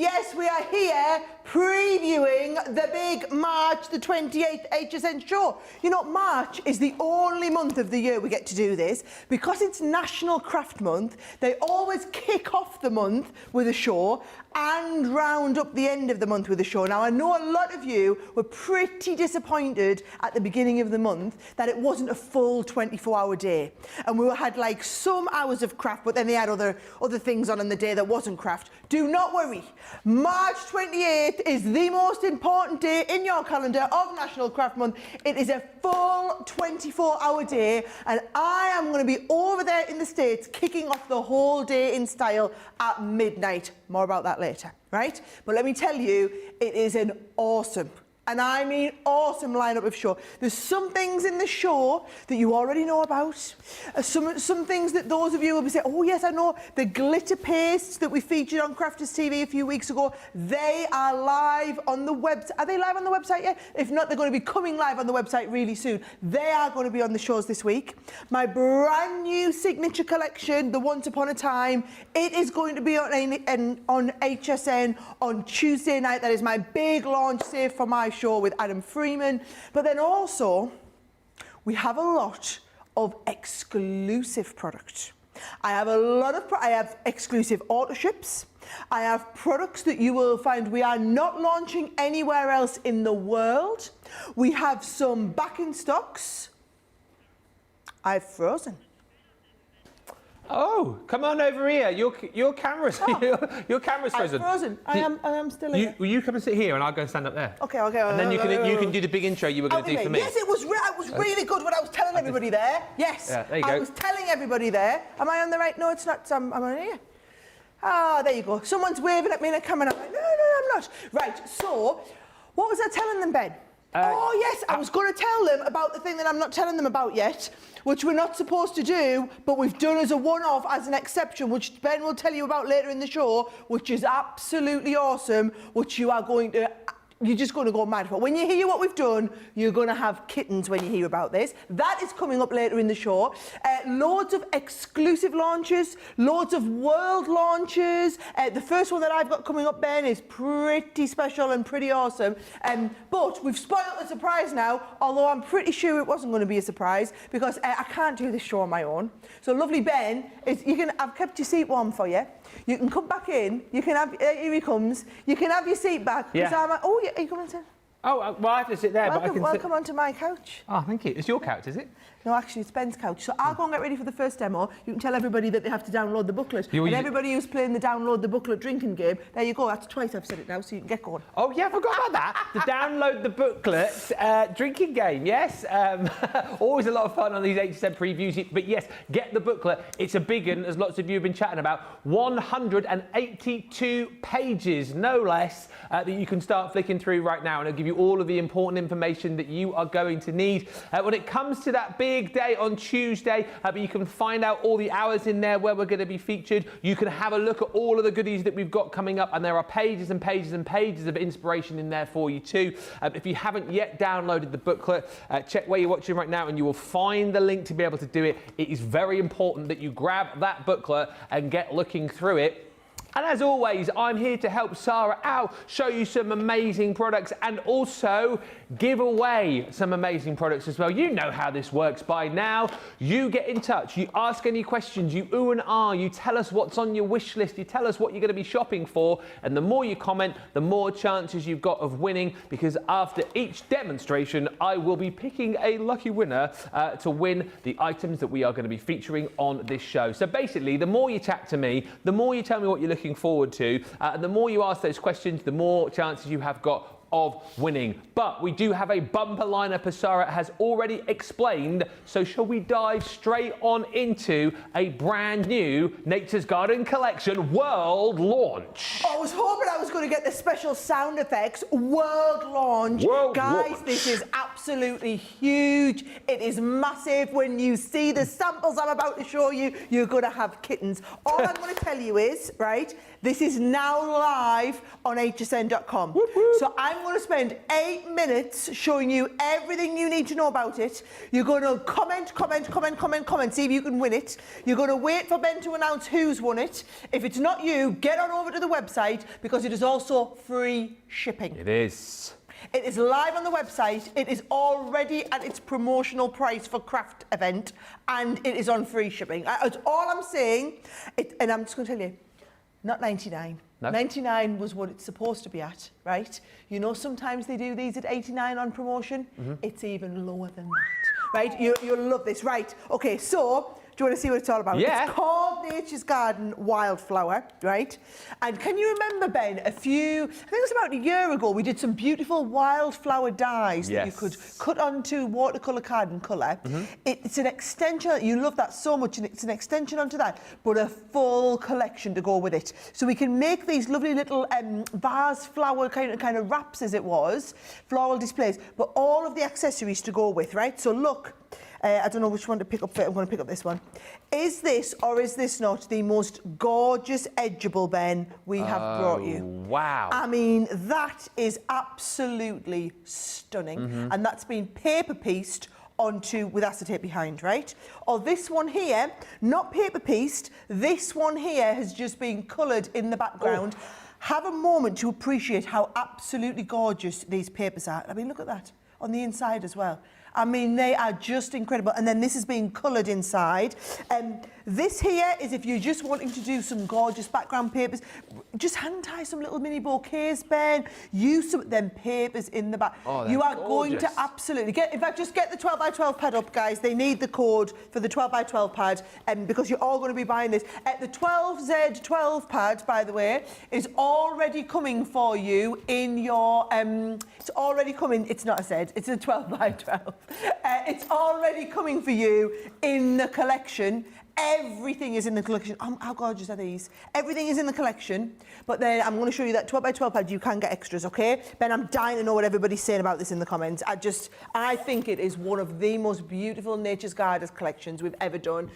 yes, we are here previewing the big March the 28th HSN show. You know, March is the only month of the year we get to do this. Because it's National Craft Month, they always kick off the month with a show and round up the end of the month with a show. Now, I know a lot of you were pretty disappointed at the beginning of the month that it wasn't a full 24-hour day. And we had like some hours of craft, but then they had other things on the day that wasn't craft. Do not worry. March 28th is the most important day in your calendar of National Craft Month. It is a full 24-hour day, and I am going to be over there in the States kicking off the whole day in style at midnight. More about that later, right? But let me tell you, it is an awesome, and I mean awesome lineup of show. There's some things in the show that you already know about. Some things that those of you will be saying, oh yes, I know. The glitter pastes that we featured on Crafters TV a few weeks ago, they are live on the website. Are they live on the website yet? If not, they're going to be coming live on the website really soon. They are going to be on the shows this week. My brand new signature collection, the Once Upon a Time, it is going to be on HSN on Tuesday night. That is my big launch save for my show with Adam Freeman. But then also we have a lot of exclusive product. I have exclusive auto ships. I have products that you will find we are not launching anywhere else in the world. We have some back in stocks. I've frozen. Oh, come on over here. Your camera's your camera's frozen. I'm frozen. I am still here. Will you come and sit here, and I'll go and stand up there? Okay. And then you can do the big intro you were going to do for me. Yes, it was really good what I was telling everybody there. Yes, yeah, there you go. I was telling everybody there. Am I on the right? No, it's not. I'm on here. Ah, there you go. Someone's waving at me in a camera. I'm like, no, I'm not. Right. So, what was I telling them, Ben? Oh yes, I was going to tell them about the thing that I'm not telling them about yet, which we're not supposed to do, but we've done as a one-off, as an exception, which Ben will tell you about later in the show, which is absolutely awesome, which you're just going to go mad for. When you hear what we've done, you're going to have kittens when you hear about this. That is coming up later in the show. Loads of exclusive launches, loads of world launches. The first one that I've got coming up, Ben, is pretty special and pretty awesome. But we've spoiled the surprise now, although I'm pretty sure it wasn't going to be a surprise because I can't do this show on my own. So lovely Ben, I've kept your seat warm for you. You can come back in. You can have, here he comes. You can have your seat back. Yeah. Oh, yeah, are you coming to? Oh, well, I have to sit there, but I can welcome onto my couch. Oh, thank you. It's your couch, is it? No, actually, it's Ben's couch. So I'll go and get ready for the first demo. You can tell everybody that they have to download the booklet. And everybody who's playing the download the booklet drinking game, there you go. That's twice I've said it now, so you can get going. Oh, yeah, I forgot about that. The download the booklet drinking game, yes. Always a lot of fun on these HSN previews. But yes, get the booklet. It's a big one, as lots of you have been chatting about. 182 pages, no less, that you can start flicking through right now. And it'll give you all of the important information that you are going to need. When it comes to that big day on Tuesday, but you can find out all the hours in there where we're going to be featured. You can have a look at all of the goodies that we've got coming up, and there are pages and pages and pages of inspiration in there for you too. If you haven't yet downloaded the booklet, check where you're watching right now and you will find the link to be able to do it. It is very important that you grab that booklet and get looking through it. And as always, I'm here to help Sara out, show you some amazing products and also give away some amazing products as well. You know how this works by now. You get in touch, you ask any questions, you ooh and ah, you tell us what's on your wish list, you tell us what you're going to be shopping for, and the more you comment, the more chances you've got of winning, because after each demonstration, I will be picking a lucky winner to win the items that we are going to be featuring on this show. So basically, the more you chat to me, the more you tell me what you're looking forward to, and the more you ask those questions, the more chances you have got of winning. But we do have a bumper lineup, as Sara has already explained, so shall we dive straight on into a brand new Nature's Garden Collection world launch? I was hoping I was going to get the special sound effects. World launch. Guys, this is absolutely huge. It is massive. When you see the samples I'm about to show you, you're going to have kittens. All I'm going to tell you is, right, this is now live on hsn.com. So I'm going to spend 8 minutes showing you everything you need to know about it. You're going to comment, see if you can win it. You're going to wait for Ben to announce who's won it. If it's not you, get on over to the website because it is also free shipping. It is. It is live on the website. It is already at its promotional price for craft event and it is on free shipping. That's all I'm saying. And I'm just going to tell you, not 99. No. 99 was what it's supposed to be at, right? You know, sometimes they do these at 89 on promotion. It's even lower than that, right? You'll love this, right? Okay, so do you want to see what it's all about? Yeah. It's called Nature's Garden Wildflower, right? And can you remember, Ben, I think it was about a year ago, we did some beautiful wildflower dyes that you could cut onto watercolour card and colour. It's an extension, you love that so much, and it's an extension onto that, but a full collection to go with it. So we can make these lovely little vase flower kind of wraps, as it was, floral displays, but all of the accessories to go with, right? So look, I don't know which one to pick up. I'm going to pick up this one. Is this or is this not the most gorgeous edgeable, Ben, we have brought you? Wow. I mean, that is absolutely stunning. And that's been paper pieced onto with acetate behind, right? Or this one here, not paper pieced, this one here has just been coloured in the background. Have a moment to appreciate how absolutely gorgeous these papers are. I mean, look at that on the inside as well. I mean, they are just incredible. And then this is being coloured inside. This here is if you're just wanting to do some gorgeous background papers, just hang tie some little mini bouquets, Ben. Use some of them papers in the back. Oh, you are gorgeous. going to absolutely in fact, just get the 12 by 12 pad up, guys. They need the code for the 12 by 12 pad because you're all going to be buying this. The 12Z12 pad, by the way, is already coming for you in your... it's already coming. It's not a Z. It's a 12 by 12. It's already coming for you in the collection. Everything is in the collection. How gorgeous are these? Everything is in the collection, but then I'm going to show you that 12 by 12 pad. You can get extras, okay? Ben, I'm dying to know what everybody's saying about this in the comments. I think it is one of the most beautiful Nature's Garden collections we've ever done.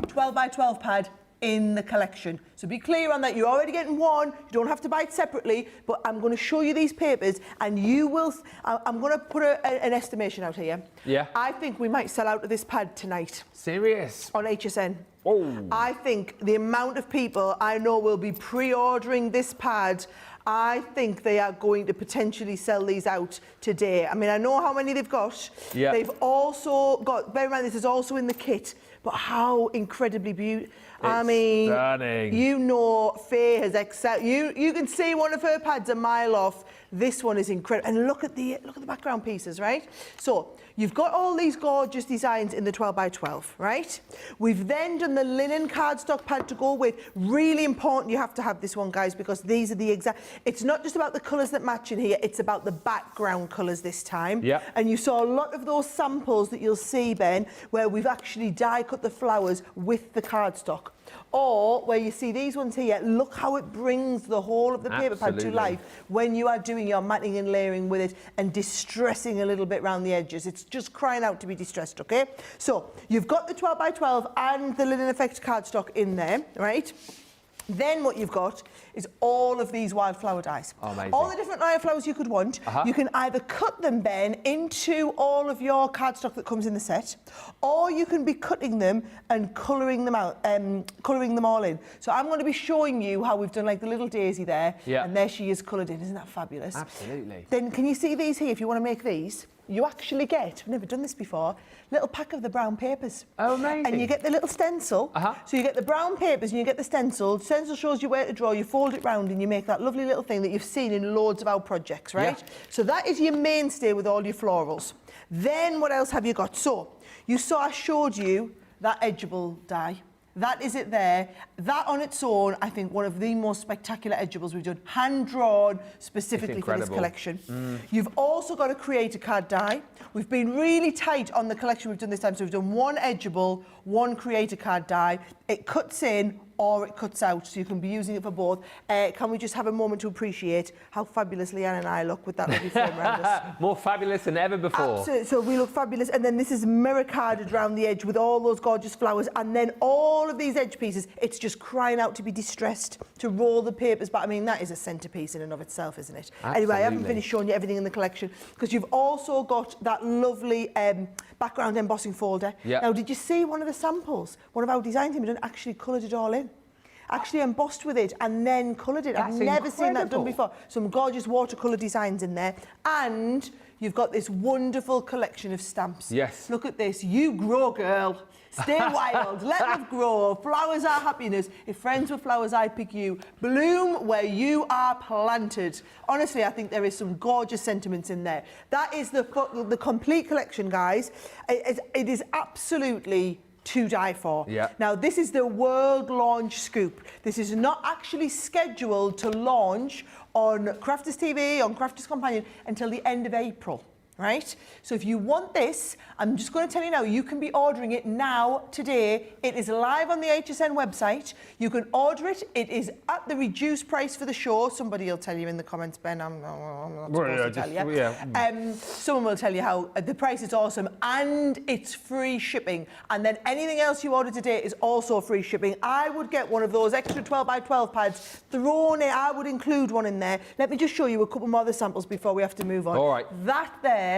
12 by 12 pad in the collection. So be clear on that. You're already getting one. You don't have to buy it separately, but I'm going to show you these papers and you will... I'm going to put an estimation out here. Yeah. I think we might sell out of this pad tonight. Serious? On HSN. Oh. I think the amount of people I know will be pre-ordering this pad, I think they are going to potentially sell these out today. I mean, I know how many they've got. Yeah. They've also got... Bear in mind, this is also in the kit, but how incredibly beautiful... I mean, stunning. You know, Faye has excelled. You can see one of her pads a mile off. This one is incredible. And look at the background pieces, right? So you've got all these gorgeous designs in the 12 by 12, right? We've then done the linen cardstock pad to go with. Really important, you have to have this one, guys, because these are the exact... It's not just about the colours that match in here, it's about the background colours this time. Yeah. And you saw a lot of those samples that you'll see, Ben, where we've actually die cut the flowers with the cardstock. Or where you see these ones here, look how it brings the whole of the paper pad to life when you are doing your matting and layering with it and distressing a little bit around the edges. It's just crying out to be distressed, okay? So you've got the 12 by 12 and the linen effect cardstock in there, right? Then what you've got is all of these wildflower dies. Oh, amazing. All the different wildflowers you could want. You can either cut them, Ben, into all of your cardstock that comes in the set, or you can be cutting them and colouring them out, colouring them all in. So I'm going to be showing you how we've done like the little daisy there, and there she is coloured in. Isn't that fabulous? Absolutely. Then can you see these here? If you want to make these, you actually get, I've never done this before, little pack of the brown papers. Oh, amazing. And you get the little stencil. So you get the brown papers and you get the stencil. The stencil shows you where to draw. You fold it round and you make that lovely little thing that you've seen in loads of our projects, right? Yeah. So that is your mainstay with all your florals. Then what else have you got? So you saw I showed you that edgeable die. That is it there. That on its own, I think, one of the most spectacular edgeables we've done, hand-drawn specifically for this collection. You've also got a creator card die. We've been really tight on the collection we've done this time, so we've done one edgeable, one creator card die. It cuts in or it cuts out, so you can be using it for both. Can we just have a moment to appreciate how fabulous Leanne and I look with that lovely foam around us? More fabulous than ever before. Absolutely. So we look fabulous, and then this is mirror carded around the edge with all those gorgeous flowers, and then all of these edge pieces, it's just crying out to be distressed, to roll the papers back. I mean, that is a centrepiece in and of itself, isn't it? Absolutely. Anyway, I haven't finished showing you everything in the collection, because you've also got that lovely background embossing folder. Yep. Now, did you see one of the samples? One of our design team had actually coloured it all in. Actually embossed with it and then coloured it. That's I've never seen that done incredible. before. Some gorgeous watercolour designs in there. And you've got this wonderful collection of stamps. Yes. Look at this. You grow, girl. Stay wild. Let love grow. Flowers are happiness. If friends were flowers, I'd pick you. Bloom where you are planted. Honestly, I think there is some gorgeous sentiments in there. That is the complete collection, guys. It is absolutely to die for. Yeah. Now, this is the world launch scoop. This is not actually scheduled to launch on Crafters TV, on Crafters Companion, until the end of April. Right? So if you want this, I'm just going to tell you now, you can be ordering it now, today. It is live on the HSN website. You can order it. It is at the reduced price for the show. Somebody will tell you in the comments, Ben. I'm not supposed to tell you. Yeah. Someone will tell you how the price is awesome and it's free shipping. And then anything else you order today is also free shipping. I would get one of those extra 12 by 12 pads thrown in. I would include one in there. Let me just show you a couple more of the samples before we have to move on. All right. That there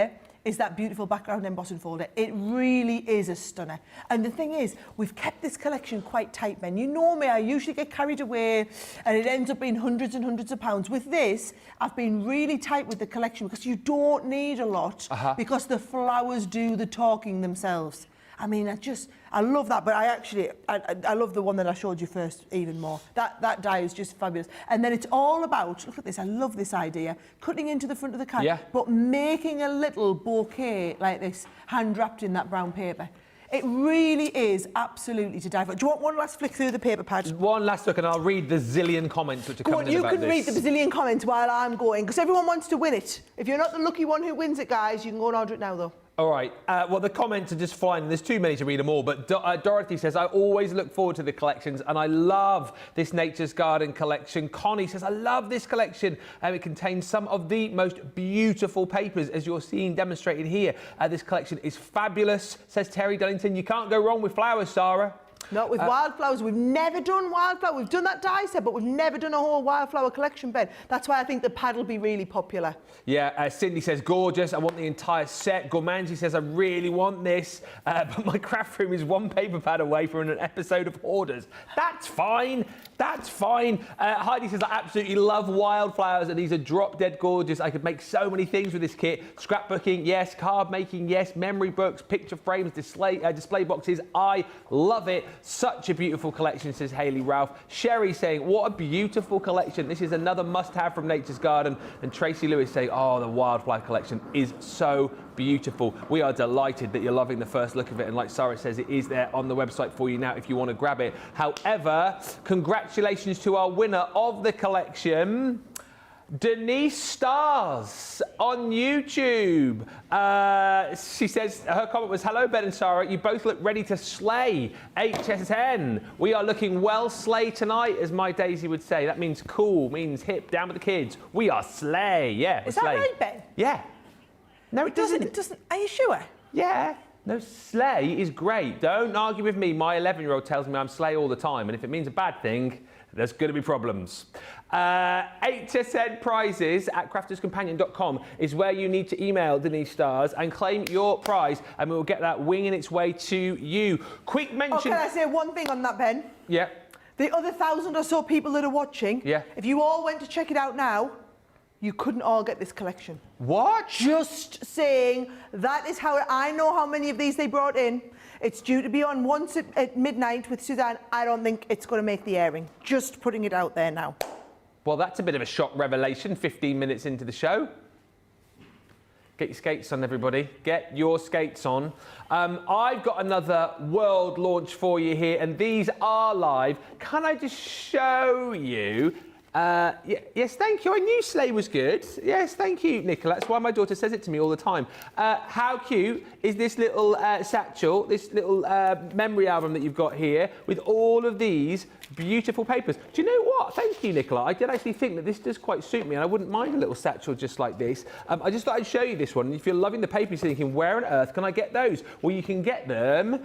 is that beautiful background embossing folder. It really is a stunner. And the thing is, we've kept this collection quite tight, Ben. You know me, I usually get carried away and it ends up being hundreds and hundreds of pounds. With this, I've been really tight with the collection because you don't need a lot because the flowers do the talking themselves. I mean, I love that, but I love the one that I showed you first even more. That die is just fabulous. And then it's all about, look at this, I love this idea, cutting into the front of the card, but making a little bouquet like this, hand wrapped in that brown paper. It really is absolutely to die for. Do you want one last flick through the paper pad? One last look, and I'll read the zillion comments which are coming in about this. You can read the bazillion comments while I'm going, because everyone wants to win it. If you're not the lucky one who wins it, guys, you can go and order it now, though. All right. Well, the comments are just flying. There's too many to read them all. But Dorothy says, I always look forward to the collections and I love this Nature's Garden collection. Connie says, I love this collection. It contains some of the most beautiful papers, as you're seeing demonstrated here. This collection is fabulous, says Terry Dullington. You can't go wrong with flowers, Sara. Not with wildflowers. We've never done wildflower. We've done that die set, but we've never done a whole wildflower collection, Ben. That's why I think the pad will be really popular. Yeah, Cindy says, gorgeous. I want the entire set. Gormanji says, I really want this, but my craft room is one paper pad away from an episode of Hoarders. That's fine. That's fine. Heidi says, I absolutely love wildflowers, and these are drop-dead gorgeous. I could make so many things with this kit. Scrapbooking, yes. Card making, yes. Memory books, picture frames, display boxes. I love it. Such a beautiful collection, says Hayley Ralph. Sherry saying, what a beautiful collection. This is another must-have from Nature's Garden. And Tracy Lewis saying, oh, the wildflower collection is so beautiful. We are delighted that you're loving the first look of it. And like Sara says, it is there on the website for you now if you want to grab it. However, congratulations to our winner of the collection, Denise Stars on YouTube. She says, her comment was, hello, Ben and Sara. You both look ready to slay HSN. We are looking well slay tonight, as my Daisy would say. That means cool, means hip, down with the kids. We are slay. Yeah, we're Is that slay. right, Ben? Yeah. No, it doesn't. It doesn't. Are you sure? Yeah. No, slay is great. Don't argue with me. My 11-year-old tells me I'm slay all the time, and if it means a bad thing, there's going to be problems. HSN prizes at crafterscompanion.com is where you need to email Denise Stars and claim your prize, and we will get that winging its way to you. Quick mention... Oh, can I say one thing on that, Ben? Yeah. The other 1,000 or so people that are watching, if you all went to check it out now, you couldn't all get this collection. What? Just saying, that is how I know how many of these they brought in. It's due to be on once at midnight with Suzanne. I don't think it's going to make the airing. Just putting it out there now. Well, that's a bit of a shock revelation 15 minutes into the show. Get your skates on, everybody. Get your skates on. I've got another world launch for you here, and these are live. Can I just show you? Yes, thank you. I knew sleigh was good. Yes, thank you, Nicola. That's why my daughter says it to me all the time. How cute is this little satchel, this little memory album that you've got here with all of these beautiful papers? Do you know what? Thank you, Nicola. I did actually think that this does quite suit me, and I wouldn't mind a little satchel just like this. I just thought I'd show you this one. And if you're loving the papers, you're thinking, where on earth can I get those? Well, you can get them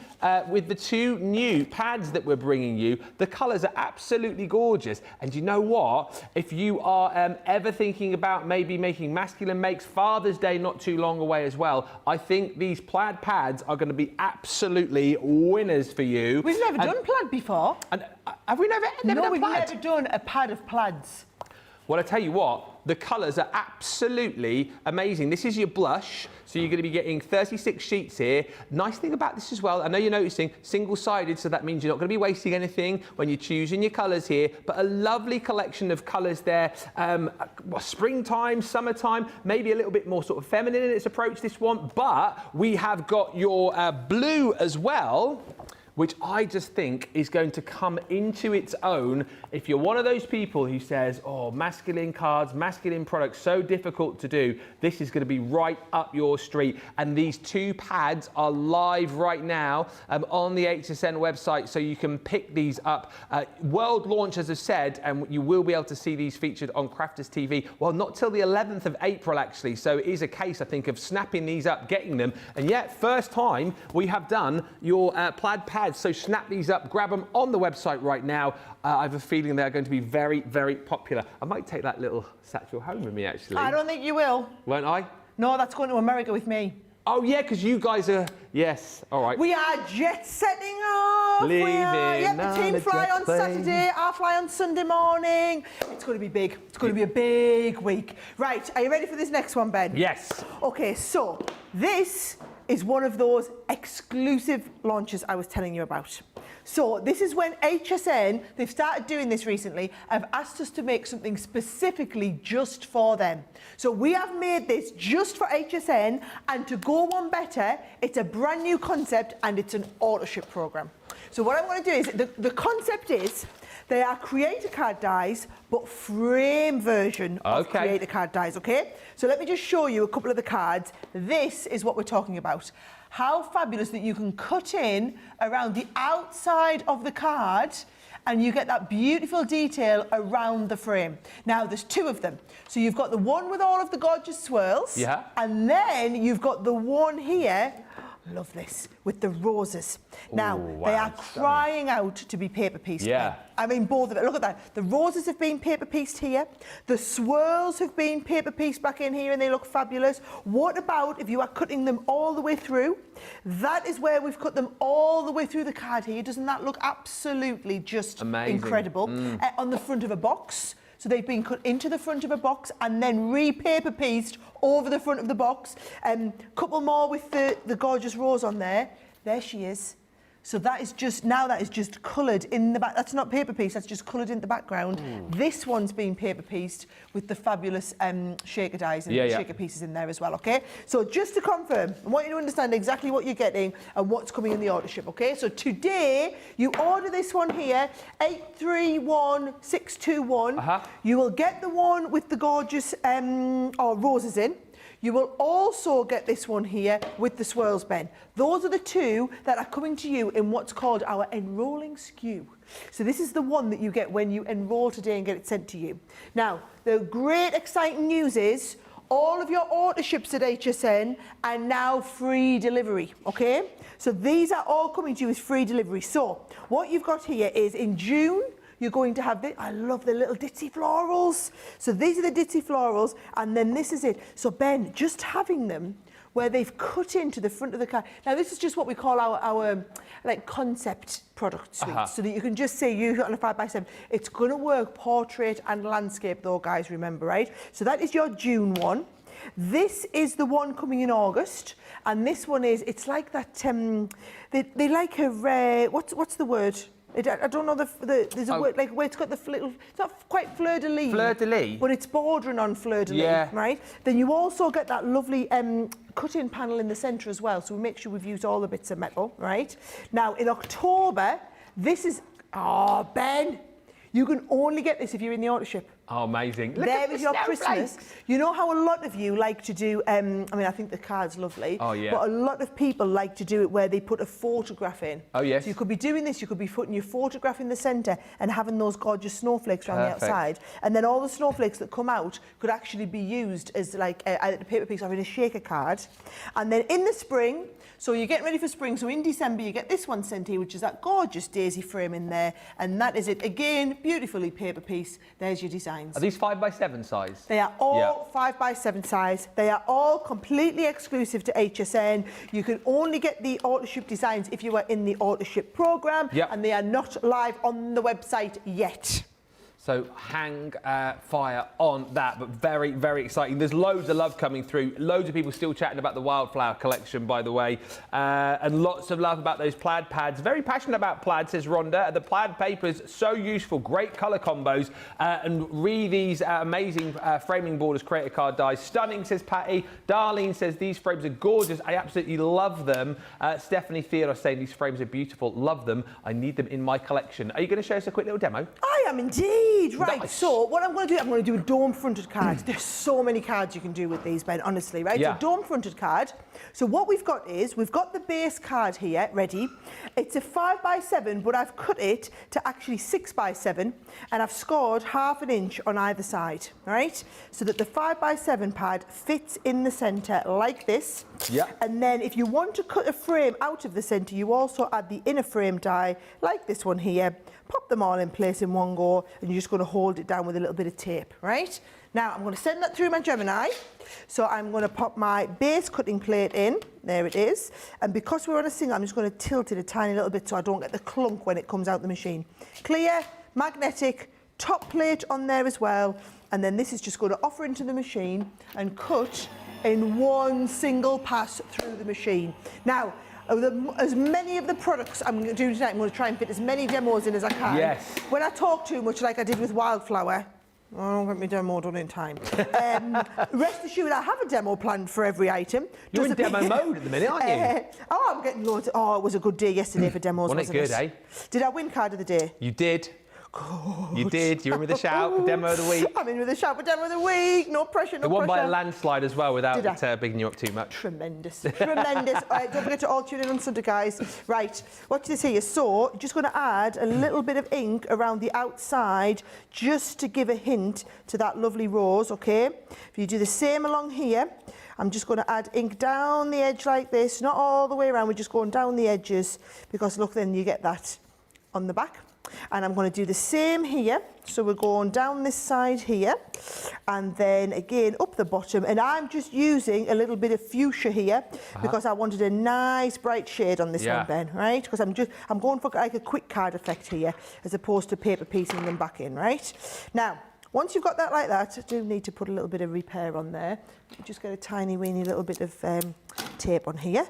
with the 2 new pads that we're bringing you. The colours are absolutely gorgeous. And you know what? If you are ever thinking about maybe making masculine makes, Father's Day not too long away as well, I think these plaid pads are going to be absolutely winners for you. We've never done plaid before. And have we never done No, we've plaid? never done a pad of plaids. Well, I tell you what, the colours are absolutely amazing. This is your blush, so you're going to be getting 36 sheets here. Nice thing about this as well, I know you're noticing, single-sided, so that means you're not going to be wasting anything when you're choosing your colours here, but a lovely collection of colours there. Springtime, summertime, maybe a little bit more sort of feminine in its approach, this one, but we have got your blue as well, which I just think is going to come into its own. If you're one of those people who says, oh, masculine cards, masculine products, so difficult to do, this is going to be right up your street. And these 2 pads are live right now on the HSN website, so you can pick these up. World launch, as I said, and you will be able to see these featured on Crafters TV. Well, not till the 11th of April, actually. So it is a case, I think, of snapping these up, getting them. And yet, first time we have done your plaid pads. So snap these up, grab them on the website right now. I have a feeling they're going to be very, very popular. I might take that little satchel home with me, actually. I don't think you will. Won't I? No, that's going to America with me. Oh, yeah, because you guys are... Yes, all right. We are jet setting off. The team fly on Saturday, I fly on Sunday morning. It's going to be big. It's going to be a big week. Right, are you ready for this next one, Ben? Yes. Okay, so this is one of those exclusive launches I was telling you about. So this is when HSN, they've started doing this recently, have asked us to make something specifically just for them. So we have made this just for HSN, and to go one better, it's a brand new concept and it's an auto ship program. So what I'm going to do is, the concept is, they are creator card dies, but frame version of creator card dies, okay? So let me just show you a couple of the cards. This is what we're talking about. How fabulous that you can cut in around the outside of the card and you get that beautiful detail around the frame. Now, there's 2 of them. So you've got the one with all of the gorgeous swirls. Yeah. And then you've got the one here, love this, with the roses. Now, they are crying out to be paper pieced. Yeah. I mean, both of it. Look at that. The roses have been paper pieced here. The swirls have been paper pieced back in here and they look fabulous. What about if you are cutting them all the way through? That is where we've cut them all the way through the card here. Doesn't that look absolutely just incredible? On the front of a box. So they've been cut into the front of a box and then re-paper pieced over the front of the box. Couple more with the gorgeous rose on there. There she is. So that is just, now that is just coloured in the back. That's not paper piece, that's just coloured in the background. This one's been paper pieced with the fabulous shaker dies and shaker pieces in there as well, okay? So just to confirm, I want you to understand exactly what you're getting and what's coming in the order ship, okay? So today, you order this one here, 831621. You will get the one with the gorgeous roses in. You will also get this one here with the swirls, Ben. Those are the 2 that are coming to you in what's called our enrolling SKU. So this is the one that you get when you enroll today and get it sent to you. Now, the great exciting news is all of your order ships at HSN are now free delivery, okay? So these are all coming to you as free delivery. So what you've got here is in June, you're going to have I love the little ditzy florals. So these are the ditzy florals, and then this is it. So Ben, just having them where they've cut into the front of the card. Now this is just what we call our like concept product suite, so that you can just say you on a 5x7. It's going to work portrait and landscape though, guys. Remember, right? So that is your June one. This is the one coming in August, and this one is it's like that. They like a what's the word? I don't know there's a word like where it's got the little, it's not quite fleur-de-lis. Fleur-de-lis? But it's bordering on fleur-de-lis, right? Then you also get that lovely cut-in panel in the centre as well, so we make sure we've used all the bits of metal, right? Now, in October, this is, Ben, you can only get this if you're in the order ship. Oh, amazing. Look There at is the your snowflakes. Christmas. You know how a lot of you like to do, I mean, I think the card's lovely. Oh, yeah. But a lot of people like to do it where they put a photograph in. Oh, yes. So you could be doing this, you could be putting your photograph in the centre and having those gorgeous snowflakes around Perfect. the outside. And then all the snowflakes that come out could actually be used as like either a paper piece or in a shaker card. And then in the spring, so you're getting ready for spring, so in December you get this one sent here, which is that gorgeous daisy frame in there, and that is it. Again, beautifully paper piece. There's your designs. Are these 5x7 size? They are all 5x7 size. They are all completely exclusive to HSN. You can only get the auto-ship designs if you are in the auto-ship programme, and they are not live on the website yet. So hang fire on that, but very, very exciting. There's loads of love coming through. Loads of people still chatting about the wildflower collection, by the way. And lots of love about those plaid pads. Very passionate about plaid, says Rhonda. The plaid papers, so useful. Great colour combos. And these amazing framing borders, creator card dies. Stunning, says Patty. Darlene says these frames are gorgeous. I absolutely love them. Stephanie Theodore saying these frames are beautiful. Love them. I need them in my collection. Are you going to show us a quick little demo? I am indeed. Right, Nice. so what I'm going to do, I'm going to do a dome-fronted card. There's so many cards you can do with these, Ben, honestly, right? Yeah. So dome-fronted card. So what we've got is, we've got the base card here, ready. It's a 5x7, but I've cut it to actually 6x7, and I've scored ½ an inch on either side, right? So that the 5x7 pad fits in the centre like this. Yeah. And then if you want to cut a frame out of the centre, you also add the inner frame die, like this one here. Pop them all in place in one go, and you're just going to hold it down with a little bit of tape, right? Now, I'm going to send that through my Gemini. So I'm going to pop my base cutting plate in. There it is. And because we're on a single, I'm just going to tilt it a tiny little bit so I don't get the clunk when it comes out the machine. Clear, magnetic, top plate on there as well. And then this is just going to offer into the machine and cut in one single pass through the machine. Now, as many of the products I'm going to do tonight, I'm going to try and fit as many demos in as I can. Yes. When I talk too much, like I did with Wildflower, I don't get my demo done in time. Rest assured, I have a demo planned for every item. You're in demo mode at the minute, aren't you? Oh, I'm getting loads. Oh, it was a good day yesterday for demos, Wasn't it good, eh? Did I win card of the day? You did. You did. You're in with a shout for demo of the week. I'm in with a shout for demo of the week. No pressure, no It won pressure. by a landslide as well, without it bigging you up too much. Tremendous, tremendous. All right, don't forget to all tune in on Sunday, guys. Right, watch this here. So, just going to add a little bit of ink around the outside, just to give a hint to that lovely rose, okay? If you do the same along here, I'm just going to add ink down the edge like this, not all the way around, we're just going down the edges, because look, then you get that on the back. And I'm going to do the same here. So we're going down this side here, and then again up the bottom. And I'm just using a little bit of fuchsia here because I wanted a nice bright shade on this one, Ben, right? Because I'm going for like a quick card effect here, as opposed to paper piecing them back in, right? Now, once you've got that like that, I do need to put a little bit of repair on there. Just get a tiny weeny little bit of tape on here.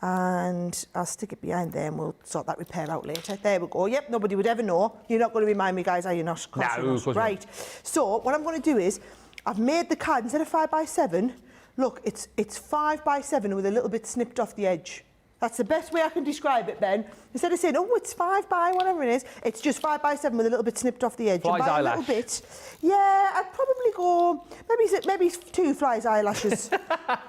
And I'll stick it behind there and we'll sort that repair out later. There we go. Yep, nobody would ever know. You're not going to remind me, guys, are you not? No, of course not. Right. So what I'm going to do is, I've made the card, instead of 5x7, look, it's 5x7 with a little bit snipped off the edge. That's the best way I can describe it, Ben. Instead of saying, oh, it's 5 by whatever it is, it's just 5x7 with a little bit snipped off the edge. Fly's and by eyelash. a little bit, yeah, I'd probably go, maybe 2 flies eyelashes.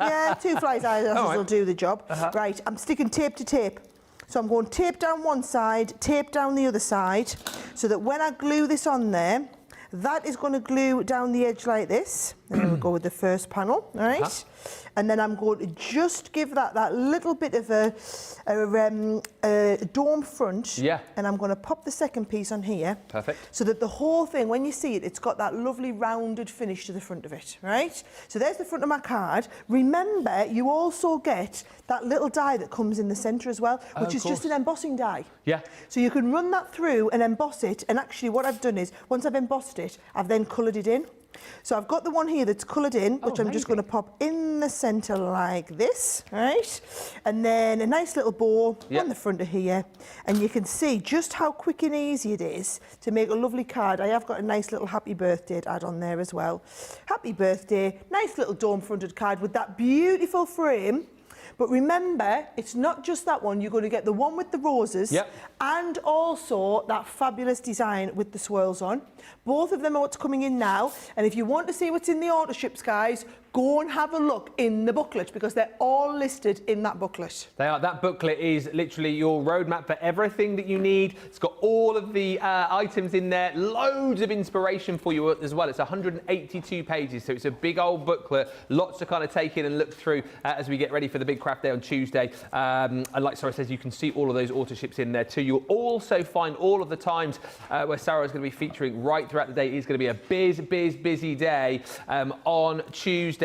Yeah, 2 flies eyelashes will do the job. Right, I'm sticking tape to tape. So I'm going tape down one side, tape down the other side, so that when I glue this on there, that is going to glue down the edge like this. And then we'll go with the first panel, all right? And then I'm going to just give that little bit of a dome front. Yeah. And I'm going to pop the second piece on here. Perfect. So that the whole thing, when you see it, it's got that lovely rounded finish to the front of it, right? So there's the front of my card. Remember, you also get that little die that comes in the centre as well, which is just an embossing die. Yeah. So you can run that through and emboss it. And actually what I've done is, once I've embossed it, I've then coloured it in. So I've got the one here that's coloured in, which I'm just going to pop in the centre like this, right? And then a nice little bow on the front of here. And you can see just how quick and easy it is to make a lovely card. I have got a nice little happy birthday to add on there as well. Happy birthday, nice little dome-fronted card with that beautiful frame. But remember, it's not just that one. You're going to get the one with the roses and also that fabulous design with the swirls on. Both of them are what's coming in now. And if you want to see what's in the auto ships, guys, go and have a look in the booklet because they're all listed in that booklet. They are. That booklet is literally your roadmap for everything that you need. It's got all of the items in there, loads of inspiration for you as well. It's 182 pages, so it's a big old booklet, lots to kind of take in and look through as we get ready for the big craft day on Tuesday. And like Sarah says, you can see all of those auto ships in there too. You'll also find all of the times where Sarah is going to be featuring right throughout the day. It is going to be a busy day on Tuesday.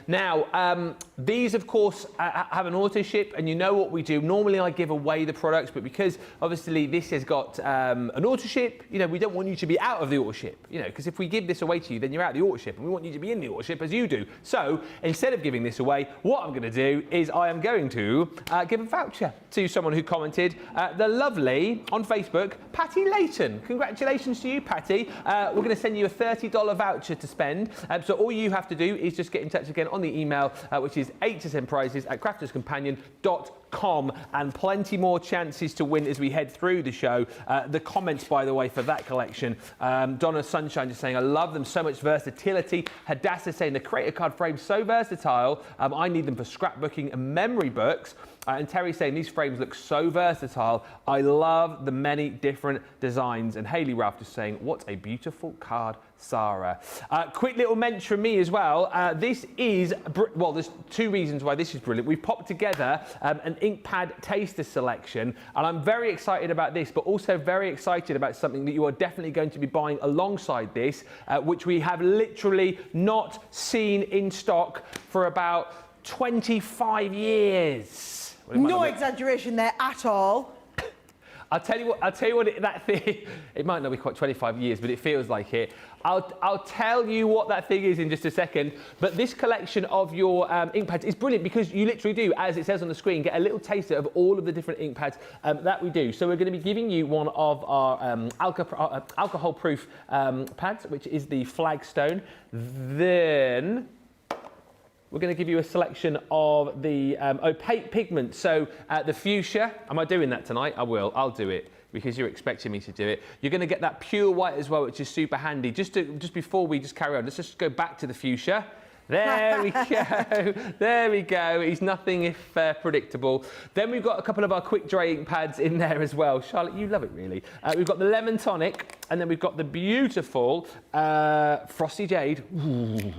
Now, these, of course, have an auto ship, and you know what we do. Normally, I give away the products, but because obviously this has got an auto ship, you know, we don't want you to be out of the auto ship, you know, because if we give this away to you, then you're out of the auto ship, and we want you to be in the auto ship as you do. So instead of giving this away, what I'm going to do is I am going to give a voucher to someone who commented, the lovely, on Facebook, Patty Layton. Congratulations to you, Patty. We're going to send you a $30 voucher to spend. So all you have to do is just get in touch again on the email, which is hsnprizes@crafterscompanion.com, and plenty more chances to win as we head through the show. The comments, by the way, for that collection, Donna Sunshine just saying, I love them, so much versatility. Hadassah saying the creator card frame's so versatile, I need them for scrapbooking and memory books. And Terry saying these frames look so versatile. I love the many different designs. And Hayley Ralph just saying, what a beautiful card, Sarah. Quick little mention from me as well. This is, well, there's two reasons why this is brilliant. We've popped together an ink pad taster selection, and I'm very excited about this, but also very excited about something that you are definitely going to be buying alongside this, which we have literally not seen in stock for about 25 years. No exaggeration there at all. I'll tell you what that thing, it might not be quite 25 years, but it feels like it. I'll tell you what that thing is in just a second. But this collection of your ink pads is brilliant because you literally do, as it says on the screen, get a little taster of all of the different ink pads that we do. So we're going to be giving you one of our alcohol-proof pads, which is the Flagstone. Then we're going to give you a selection of the opaque pigment. So the fuchsia, am I doing that tonight? I will, I'll do it because you're expecting me to do it. You're going to get that pure white as well, which is super handy. Just before we just carry on, let's just go back to the fuchsia. There we go, there we go. He's nothing if predictable. Then we've got a couple of our quick dry ink pads in there as well. Charlotte, you love it really. We've got the Lemon Tonic, and then we've got the beautiful Frosty Jade. Ooh.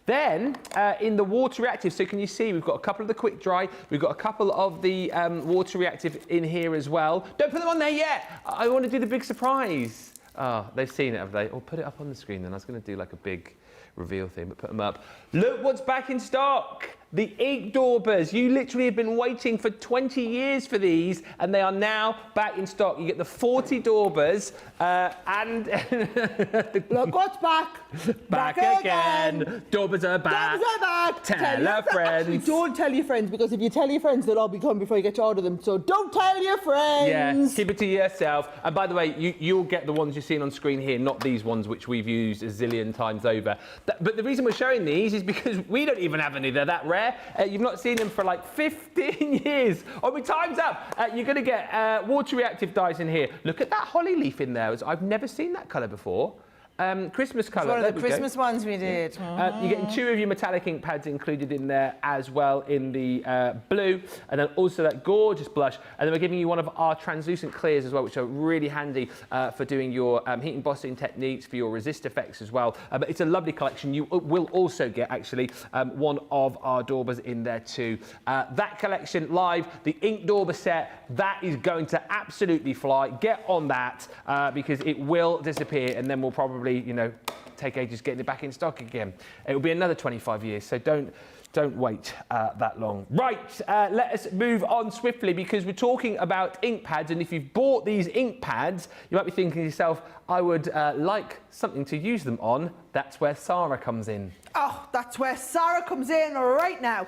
Then, in the water reactive, so can you see we've got a couple of the quick dry, we've got a couple of the water reactive in here as well. Don't put them on there yet. I want to do the big surprise. Oh, they've seen it, have they? Or put it up on the screen then. I was going to do like a big reveal thing, but put them up. Look what's back in stock. The ink daubers. You literally have been waiting for 20 years for these, and they are now back in stock. You get the 40 daubers, and look what's back. Back again. Daubers are back. Daubers are back. Tell your friends. Actually, don't tell your friends, because if you tell your friends, they'll all be gone before you get to order them. So don't tell your friends. Yeah, keep it to yourself. And by the way, you'll get the ones you're seeing on screen here, not these ones which we've used a zillion times over. But the reason we're showing these is because we don't even have any. They're that rare. You've not seen them for like 15 years. Oh, my time's up. You're going to get water reactive dyes in here. Look at that holly leaf in there. I've never seen that colour before. Christmas colour. It's one of the Christmas ones we did. You're getting two of your metallic ink pads included in there as well in the blue, and then also that gorgeous blush. And then we're giving you one of our translucent clears as well, which are really handy for doing your heat embossing techniques, for your resist effects as well. But it's a lovely collection. You will also get actually one of our daubers in there too. That collection live, the ink dauber set, that is going to absolutely fly. Get on that because it will disappear, and then we'll probably, you know, take ages getting it back in stock again. It will be another 25 years, so don't wait that long. Right, let us move on swiftly because we're talking about ink pads, and if you've bought these ink pads, you might be thinking to yourself, I would like something to use them on. That's where Sara comes in. Oh, that's where Sara comes in right now.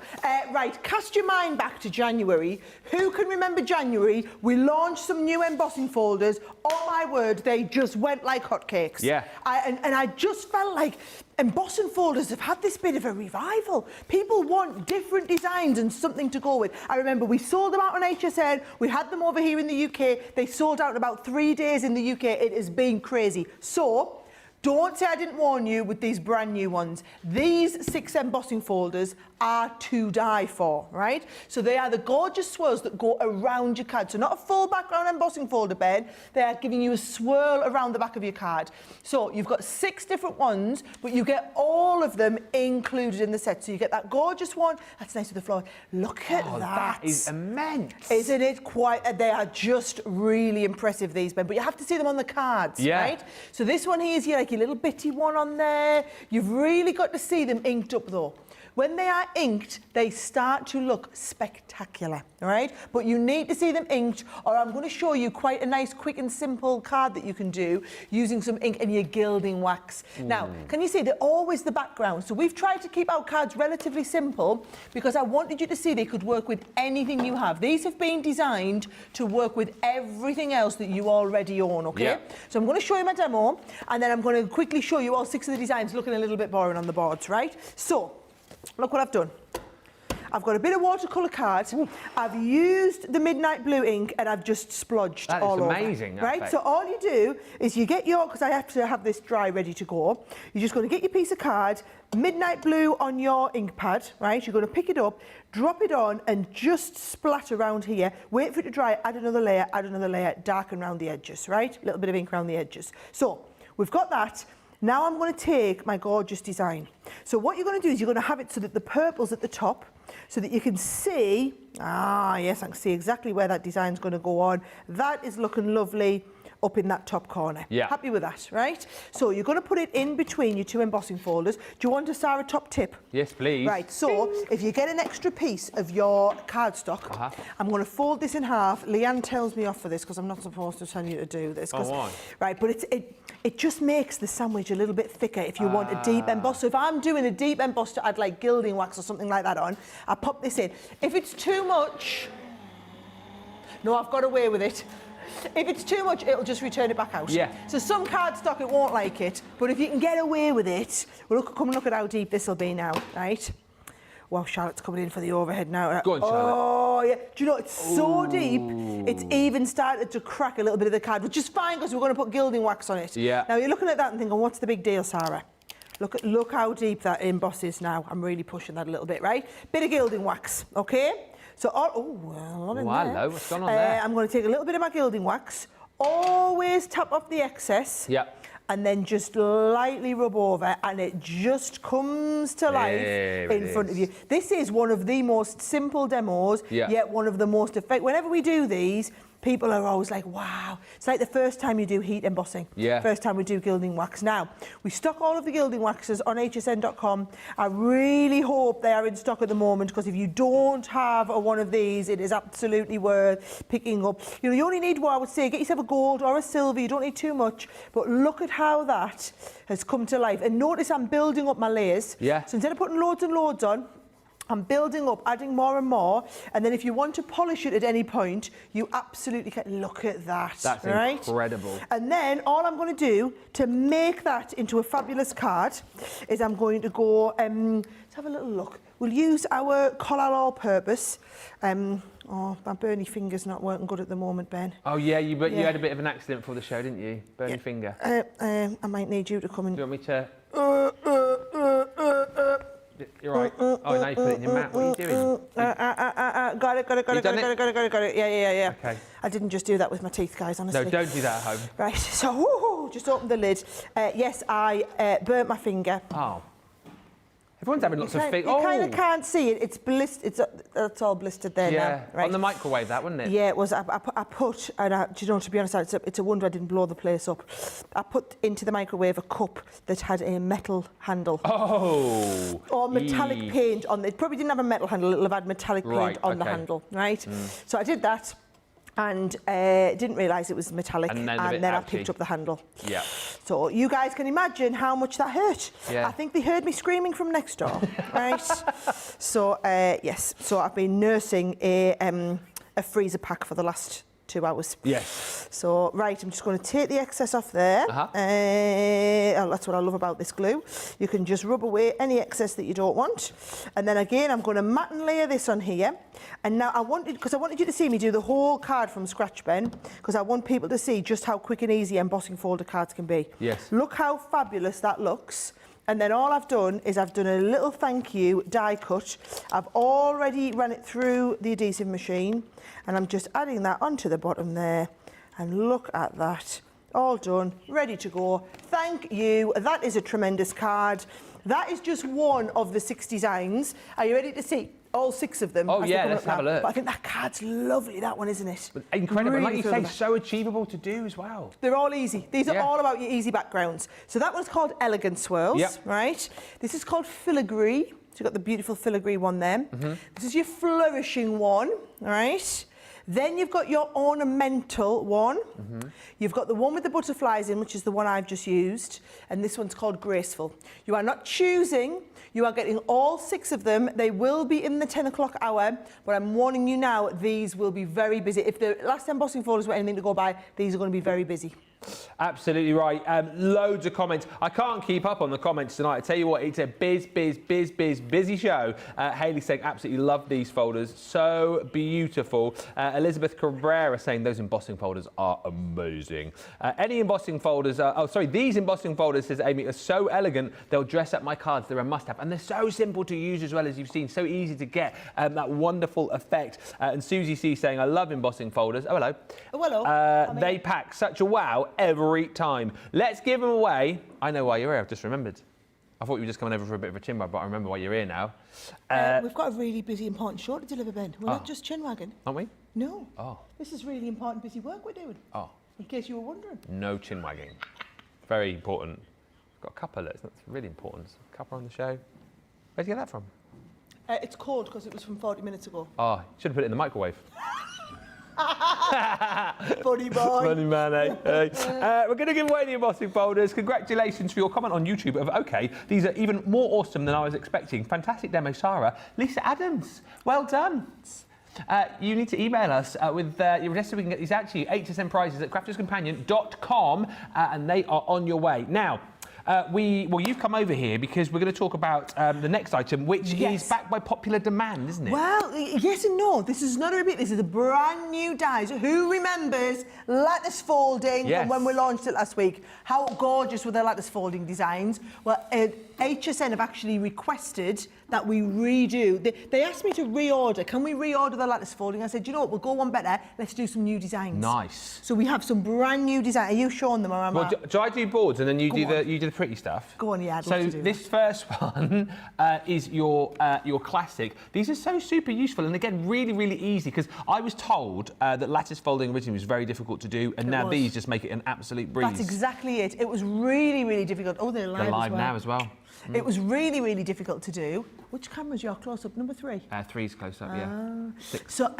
Right, cast your mind back to January. Who can remember January? We launched some new embossing folders. Oh my word, they just went like hotcakes. Yeah. And I just felt like embossing folders have had this bit of a revival. People want different designs and something to go with. I remember we sold them out on HSN. We had them over here in the UK. They sold out in about 3 days in the UK. It has been crazy. So don't say I didn't warn you with these brand new ones. These 6 embossing folders are to die for, right? So they are the gorgeous swirls that go around your card. So not a full background embossing folder, Ben. They are giving you a swirl around the back of your card. So you've got 6 different ones, but you get all of them included in the set. So you get that gorgeous one. That's nice with the flower. Look at that. That is immense. Isn't it quite? They are just really impressive, these, Ben. But you have to see them on the cards, right? So this one here is like your little bitty one on there. You've really got to see them inked up, though. When they are inked, they start to look spectacular, all right? But you need to see them inked, or I'm going to show you quite a nice, quick and simple card that you can do using some ink and your gilding wax. Now, can you see they're always the background? So we've tried to keep our cards relatively simple because I wanted you to see they could work with anything you have. These have been designed to work with everything else that you already own, okay? Yeah. So I'm going to show you my demo, and then I'm going to quickly show you all 6 of the designs looking a little bit boring on the boards, right? So, look what I've done. I've got a bit of watercolour card. I've used the midnight blue ink and I've just splodged all over. That is amazing. Right, so all you do is you get your, because I have to have this dry ready to go, you're just going to get your piece of card, midnight blue on your ink pad, right? You're going to pick it up, drop it on and just splat around here. Wait for it to dry, add another layer, darken around the edges, right? A little bit of ink around the edges. So, we've got that. Now I'm going to take my gorgeous design. So what you're going to do is you're going to have it so that the purple's at the top, so that you can see, yes, I can see exactly where that design's going to go on. That is looking lovely up in that top corner. Yeah. Happy with that, right? So you're going to put it in between your 2 embossing folders. Do you want a Sara top tip? Yes, please. Right, so if you get an extra piece of your cardstock, I'm going to fold this in half. Leanne tells me off for this because I'm not supposed to tell you to do this. Oh, why? Right, but it just makes the sandwich a little bit thicker if you want a deep emboss. So if I'm doing a deep emboss to add like gilding wax or something like that on, I pop this in. If it's too much, no, I've got away with it. If it's too much, it'll just return it back out. Yeah. So some cardstock, it won't like it, but if you can get away with it, well, come and look at how deep this will be now, right? Wow, Charlotte's coming in for the overhead now. Go on, Charlotte. Oh, yeah. Do you know, it's so deep, it's even started to crack a little bit of the card, which is fine because we're going to put gilding wax on it. Yeah. Now, you're looking at that and thinking, what's the big deal, Sara? Look how deep that emboss is now. I'm really pushing that a little bit, right? Bit of gilding wax, okay? So, hello, what's going on there? I'm going to take a little bit of my gilding wax, always tap off the excess, and then just lightly rub over, and it just comes to life in front of you. This is one of the most simple demos, yet one of the most effective. Whenever we do these, people are always like, wow. It's like the first time you do heat embossing. First time we do gilding wax. Now, we stock all of the gilding waxes on hsn.com. I really hope they are in stock at the moment, because if you don't have one of these, it is absolutely worth picking up. You know, you only need one, I would say. Get yourself a gold or a silver. You don't need too much. But look at how that has come to life. And notice I'm building up my layers. So instead of putting loads and loads on, I'm building up, adding more and more, and then if you want to polish it at any point, you absolutely can. Look at that. That's right? Incredible. And then all I'm going to do to make that into a fabulous card is I'm going to go, let's have a little look. We'll use our Collal All-Purpose. Oh, my burny finger's not working good at the moment, Ben. Oh, yeah, you had a bit of an accident before the show, didn't you? Burny finger. I might need you to come and... Do you want me to... You're right. Oh, now you put it in your mouth. What are you doing? Got it. Yeah. Okay. I didn't just do that with my teeth, guys, honestly. No, don't do that at home. Right, so just open the lid. Yes, I burnt my finger. Oh. Everyone's having lots of fingers. You kind of can't see it. It's blistered. It's all blistered there now. Right. On the microwave, that, wasn't it? Yeah, it was. I put, and do you know, to be honest, it's a wonder I didn't blow the place up. I put into the microwave a cup that had a metal handle. Oh. Or metallic paint on it. It probably didn't have a metal handle. It'll have had metallic paint on the handle, right? So I did that. And didn't realise it was metallic, and then I picked up the handle. Yeah. So you guys can imagine how much that hurt. Yeah. I think they heard me screaming from next door, right? So yes, so I've been nursing a freezer pack for the last 2 hours. Yes. So, right, I'm just going to take the excess off there. Uh-huh. Oh, that's what I love about this glue. You can just rub away any excess that you don't want. And then again, I'm going to mat and layer this on here. And now I wanted you to see me do the whole card from scratch, Ben, because I want people to see just how quick and easy embossing folder cards can be. Yes. Look how fabulous that looks. And then all I've done is I've done a little thank you die cut. I've already run it through the adhesive machine, and I'm just adding that onto the bottom there. And look at that. All done, ready to go. Thank you. That is a tremendous card. That is just one of the 6 designs. Are you ready to see all 6 of them? Oh yeah, let's have a look. But I think that card's lovely, that one, isn't it? Incredible. Really, Like you say, so achievable to do as well. They're all easy. These are all about your easy backgrounds. So that one's called Elegant Swirls, right? This is called Filigree. So you've got the beautiful filigree one there. This is your flourishing one, right? Then you've got your ornamental one. You've got the one with the butterflies in, which is the one I've just used. And this one's called Graceful. You are not choosing. You are getting all 6 of them. They will be in the 10 o'clock hour, but I'm warning you now, these will be very busy. If the last embossing folders were anything to go by, these are going to be very busy. Absolutely right. Loads of comments. I can't keep up on the comments tonight. I tell you what, it's a busy show. Hayley saying absolutely love these folders. So beautiful. Elizabeth Cabrera saying those embossing folders are amazing. Any embossing folders, these embossing folders, says Amy, are so elegant, they'll dress up my cards. They're a must-have. And they're so simple to use as well, as you've seen. So easy to get that wonderful effect. And Susie C saying, I love embossing folders. Oh, hello. Oh, hello. They pack such a wow every time. Let's give them away. I know why you're here, I've just remembered. I thought you were just coming over for a bit of a chin rub, but I remember why you're here now. We've got a really busy, important show to deliver, Ben. We're not just chin wagging. Aren't we? No. Oh. This is really important, busy work we're doing. Oh. In case you were wondering. No chin wagging. Very important. Got a cuppa, that's really important. Cuppa on the show. Where'd you get that from? It's cold because it was from 40 minutes ago. Oh, should have put it in the microwave. Funny boy. Funny man, eh? We're going to give away the embossing folders. Congratulations for your comment on YouTube of, OK, these are even more awesome than I was expecting. Fantastic demo, Sara. Lisa Adams, well done. You need to email us with your address so we can get these out to you. HSN prizes at crafterscompanion.com, and they are on your way. Now, you've come over here because we're going to talk about the next item, which is backed by popular demand, isn't it? Well, yes and no. This is not a repeat. This is a brand new dies. Who remembers lattice folding from when we launched it last week? How gorgeous were the lattice folding designs? Well, HSN have actually requested that we redo. They asked me to reorder. Can we reorder the lattice folding? I said, you know what, we'll go one better. Let's do some new designs. Nice. So we have some brand new designs. Are you showing them or am I? Do I do boards and then you do the pretty stuff? Go on, yeah. I'd love to do this first one is your classic. These are so super useful and again really, really easy because I was told that lattice folding originally was very difficult to do and now these just make it an absolute breeze. That's exactly it. It was really, really difficult. Oh, they're live, they're live now as well. It was really, really difficult to do. Which camera's your close-up? Number 3? 3's close-up, yeah. 6. So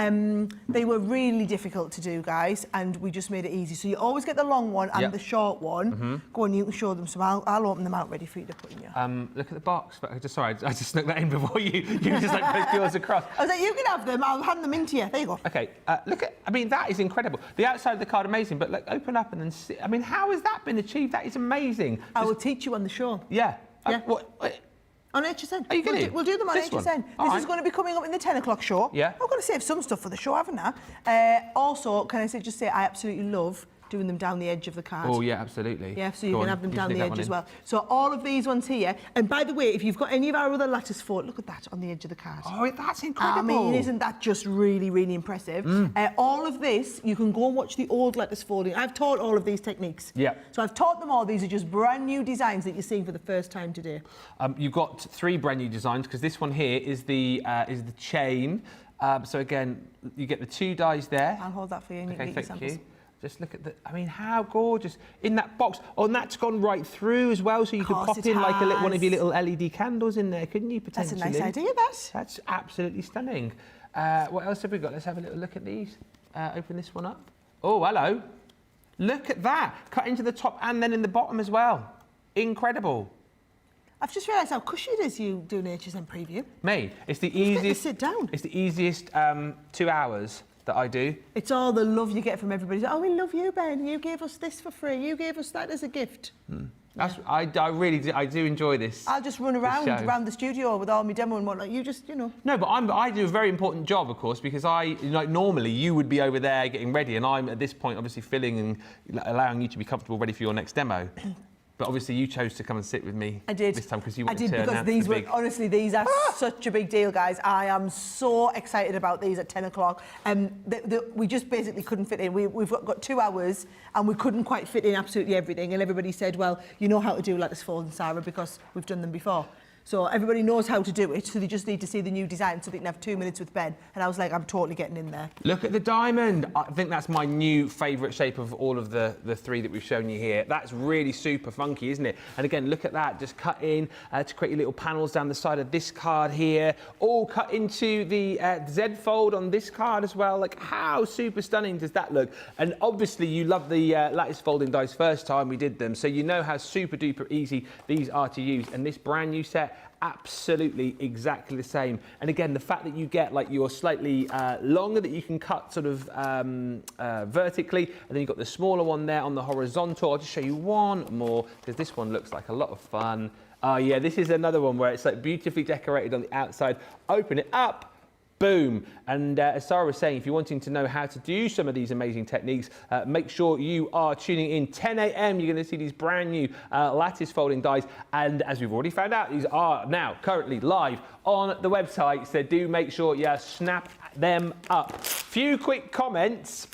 they were really difficult to do, guys, and we just made it easy. So you always get the long one and the short one. Go on, you can show them some. I'll open them out ready for you to put in your... Look at the box. But I just snuck that in before you just like put yours across. I was like, you can have them. I'll hand them in to you. There you go. Okay. I mean, that is incredible. The outside of the card, amazing. But like, open up and then see. I mean, how has that been achieved? That is amazing. I will teach you on the show. Yeah. Yeah. What? On HSN. Are you kidding? We'll do them on HSN. This is going to be coming up in the 10 o'clock show. Yeah. I've got to save some stuff for the show, haven't I? Also, can I just say I absolutely love doing them down the edge of the card. Oh, yeah, absolutely. Yeah, so you can have them down the edge as well. So all of these ones here, and by the way, if you've got any of our other lattice fold, look at that on the edge of the card. Oh, that's incredible. I mean, isn't that just really, really impressive? All of this, you can go and watch the old lattice folding. I've taught all of these techniques. Yeah. So I've taught them all. These are just brand new designs that you're seeing for the first time today. You've got 3 brand new designs because this one here is the chain. So again, you get the 2 dies there. I'll hold that for you. And okay, you can thank you. Just look at the, I mean, how gorgeous. In that box. Oh, and that's gone right through as well, so you could pop in like one of your little LED candles in there, couldn't you, potentially? That's a nice idea, that. That's absolutely stunning. What else have we got? Let's have a little look at these. Open this one up. Oh, hello. Look at that. Cut into the top and then in the bottom as well. Incredible. I've just realised how cushy it is you doing HSN preview. Me? It's the easiest... sit down. It's the easiest 2 hours that I do. It's all the love you get from everybody. Oh, we love you, Ben. You gave us this for free. You gave us that as a gift. That's, I really do enjoy this. I'll just run around the studio with all my demo and whatnot. You just, you know. No, but I do a very important job, of course, because normally you would be over there getting ready, and I'm at this point obviously filling and allowing you to be comfortable, ready for your next demo. But obviously you chose to come and sit with me this time because you wanted to because these were, honestly, these are such a big deal, guys. I am so excited about these at 10 o'clock. We just basically couldn't fit in. We've got 2 hours and we couldn't quite fit in absolutely everything. And everybody said, well, you know how to do lattice folds, Sarah, because we've done them before. So everybody knows how to do it, so they just need to see the new design so they can have 2 minutes with Ben. And I was like, I'm totally getting in there. Look at the diamond. I think that's my new favourite shape of all of the 3 that we've shown you here. That's really super funky, isn't it? And again, look at that, just cut in to create your little panels down the side of this card here. All cut into the Z fold on this card as well. Like, how super stunning does that look? And obviously you love the lattice folding dies first time we did them, so you know how super duper easy these are to use. And this brand new set, absolutely exactly the same. And again, the fact that you get like your slightly longer that you can cut sort of vertically, and then you've got the smaller one there on the horizontal. I'll just show you one more because this one looks like a lot of fun. Yeah, this is another one where it's like beautifully decorated on the outside. Open it up. Boom. And as Sarah was saying, if you're wanting to know how to do some of these amazing techniques, make sure you are tuning in 10 a.m. You're going to see these brand new lattice folding dies. And as we've already found out, these are now currently live on the website. So do make sure you snap them up. Few quick comments.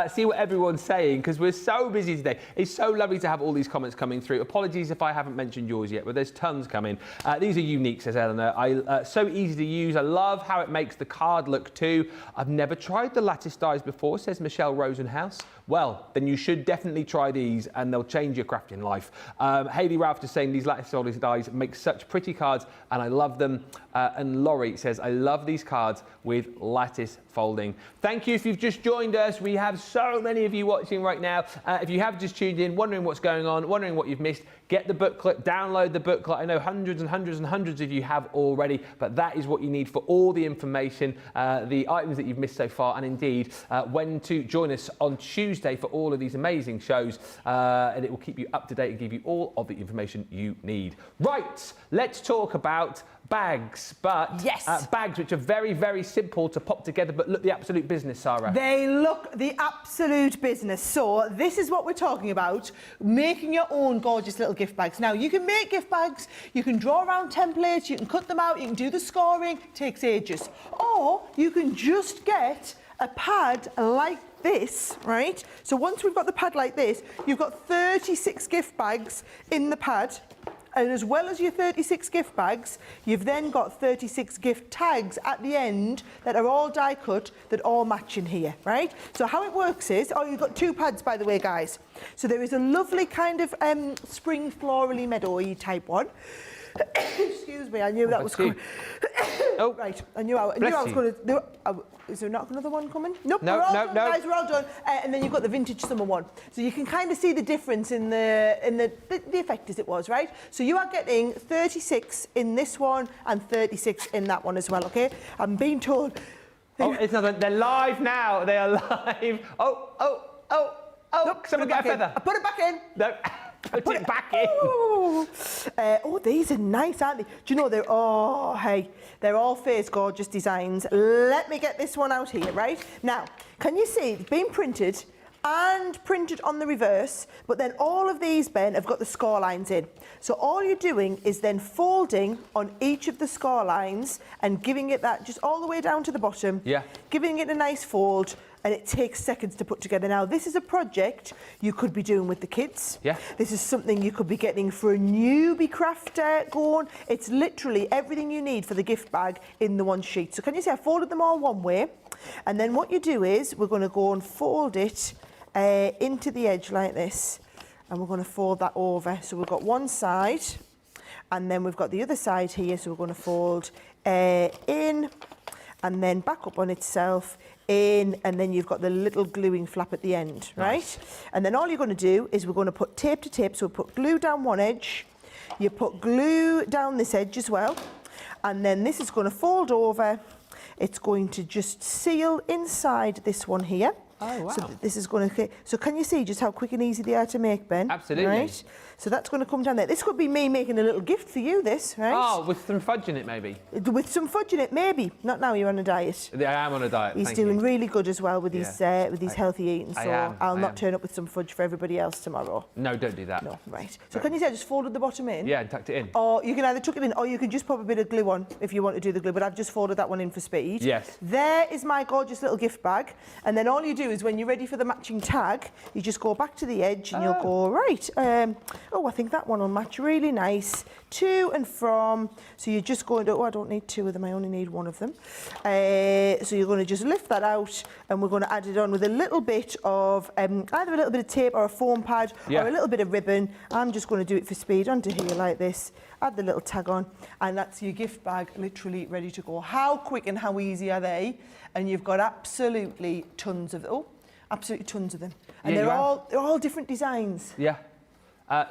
See what everyone's saying, because we're so busy today. It's so lovely to have all these comments coming through. Apologies if I haven't mentioned yours yet, but there's tons coming. These are unique, says Eleanor. So easy to use. I love how it makes the card look too. I've never tried the lattice dies before, says Michelle Rosenhaus. Well, then you should definitely try these and they'll change your crafting life. Hayley Ralph just saying these lattice folding dies make such pretty cards and I love them. And Laurie says, I love these cards with lattice folding. Thank you if you've just joined us. We have so many of you watching right now. If you have just tuned in, wondering what's going on, wondering what you've missed, get the booklet, download the booklet. I know hundreds and hundreds and hundreds of you have already, but that is what you need for all the information, the items that you've missed so far, and indeed when to join us on Tuesday for all of these amazing shows, and it will keep you up to date and give you all of the information you need. Right, let's talk about bags, but yes, bags which are very, very simple to pop together, but look the absolute business, Sarah. They look the absolute business. So this is what we're talking about, making your own gorgeous little gift bags. Now, you can make gift bags, you can draw around templates, you can cut them out, you can do the scoring, takes ages. Or you can just get a pad like this, right? So once we've got the pad like this, you've got 36 gift bags in the pad. And as well as your 36 gift bags, you've then got 36 gift tags at the end that are all die cut, that all match in here, right? So how it works is, you've got 2 pads, by the way, guys. So there is a lovely kind of spring florally meadowy type one. Excuse me, I knew that was coming. Oh, right, I knew I was going to do. Is there not another one coming? Nope, no, we're all done, no. guys, we're all done. And then you've got the vintage summer one. So you can kind of see the difference in the effect as it was, right? So you are getting 36 in this one and 36 in that one as well, okay? I'm being told. Oh, it's not, they're live now. They are live. Oh. Look, someone get a feather. I put it back in. No. Put it back in. Oh, these are nice, aren't they? Do you know, they're all face gorgeous designs. Let me get this one out here, right? Now, can you see it's been printed and printed on the reverse, but then all of these, Ben, have got the score lines in. So all you're doing is then folding on each of the score lines and giving it that just all the way down to the bottom. Yeah. Giving it a nice fold. And it takes seconds to put together. Now, this is a project you could be doing with the kids. Yeah. This is something you could be getting for a newbie crafter going. It's literally everything you need for the gift bag in the one sheet. So can you see I folded them all one way? And then what you do is we're going to go and fold it into the edge like this. And we're going to fold that over. So we've got one side and then we've got the other side here. So we're going to fold in and then back up on itself, in, and then you've got the little gluing flap at the end, right? Nice. And then all you're going to do is we're going to put tape to tape. So we'll put glue down one edge, you put glue down this edge as well, and then this is going to fold over it's going to just seal inside this one here. Oh, wow. So this is going to... So can you see just how quick and easy they are to make, Ben? Absolutely. Right? So that's going to come down there. This could be me making a little gift for you, this, right? Oh, with some fudge in it, maybe? With some fudge in it, maybe. Not now, you're on a diet. I am on a diet, He's doing really good as well with his healthy eating, so I'll not turn up with some fudge for everybody else tomorrow. No, don't do that. No, right. So can you say I just folded the bottom in? Yeah, and tucked it in. Or you can either tuck it in, or you can just pop a bit of glue on if you want to do the glue, but I've just folded that one in for speed. Yes. There is my gorgeous little gift bag, and then all you do is when you're ready for the matching tag, you just go back to the edge and you'll go, right, oh, I think that one will match really nice to and from. So you're just going to, oh, I don't need two of them, I only need one of them. So you're going to just lift that out, and we're going to add it on with a little bit of, either a little bit of tape or a foam pad or a little bit of ribbon. I'm just going to do it for speed onto here like this. Add the little tag on, and that's your gift bag literally ready to go. How quick and how easy are they? And you've got absolutely tons of, absolutely tons of them. And they're all different designs. Yeah.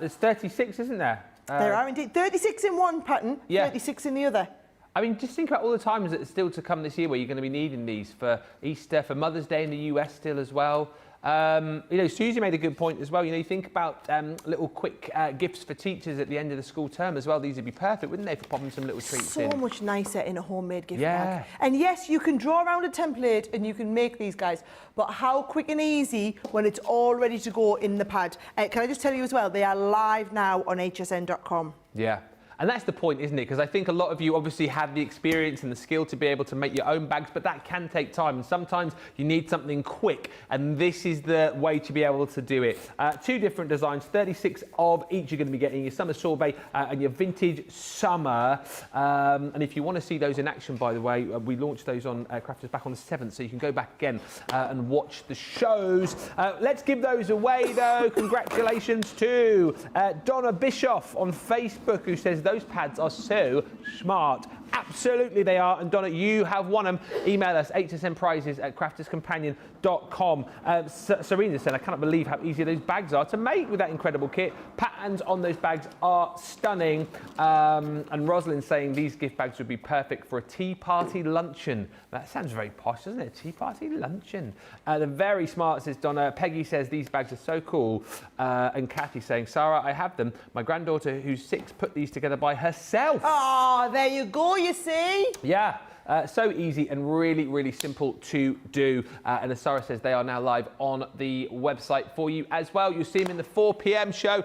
There's 36, isn't there? There are indeed. 36 in one pattern, 36 in the other. I mean, just think about all the times that are still to come this year where you're going to be needing these for Easter, for Mother's Day in the US still as well. You know, Susie made a good point as well. You know, you think about little quick gifts for teachers at the end of the school term as well. These would be perfect, wouldn't they, for popping some little treats in? So much nicer in a homemade gift bag. And yes, you can draw around a template and you can make these guys, but how quick and easy when it's all ready to go in the pad. Can I just tell you as well, they are live now on hsn.com. Yeah. And that's the point, isn't it? Because I think a lot of you obviously have the experience and the skill to be able to make your own bags, but that can take time. And sometimes you need something quick. And this is the way to be able to do it. Two different designs, 36 of each you're going to be getting, your summer sorbet and your vintage summer. And if you want to see those in action, by the way, we launched those on Crafters back on the 7th, so you can go back again and watch the shows. Let's give those away, though. Congratulations to Donna Bischoff on Facebook, who says, those pads are so smart. Absolutely they are. And Donna, you have won them. Email us, hsnprizes@crafterscompanion.com. Serena said, I cannot believe how easy those bags are to make with that incredible kit. Patterns on those bags are stunning. And Rosalind saying these gift bags would be perfect for a tea party luncheon. That sounds very posh, doesn't it? A tea party luncheon. They're very smart, says Donna. Peggy says these bags are so cool. And Kathy saying, Sarah, I have them. My granddaughter, who's 6, put these together by herself. Oh, there you go, you see? Yeah. So easy and really, really simple to do. And as Sarah says, they are now live on the website for you as well. You'll see them in the 4 p.m. show.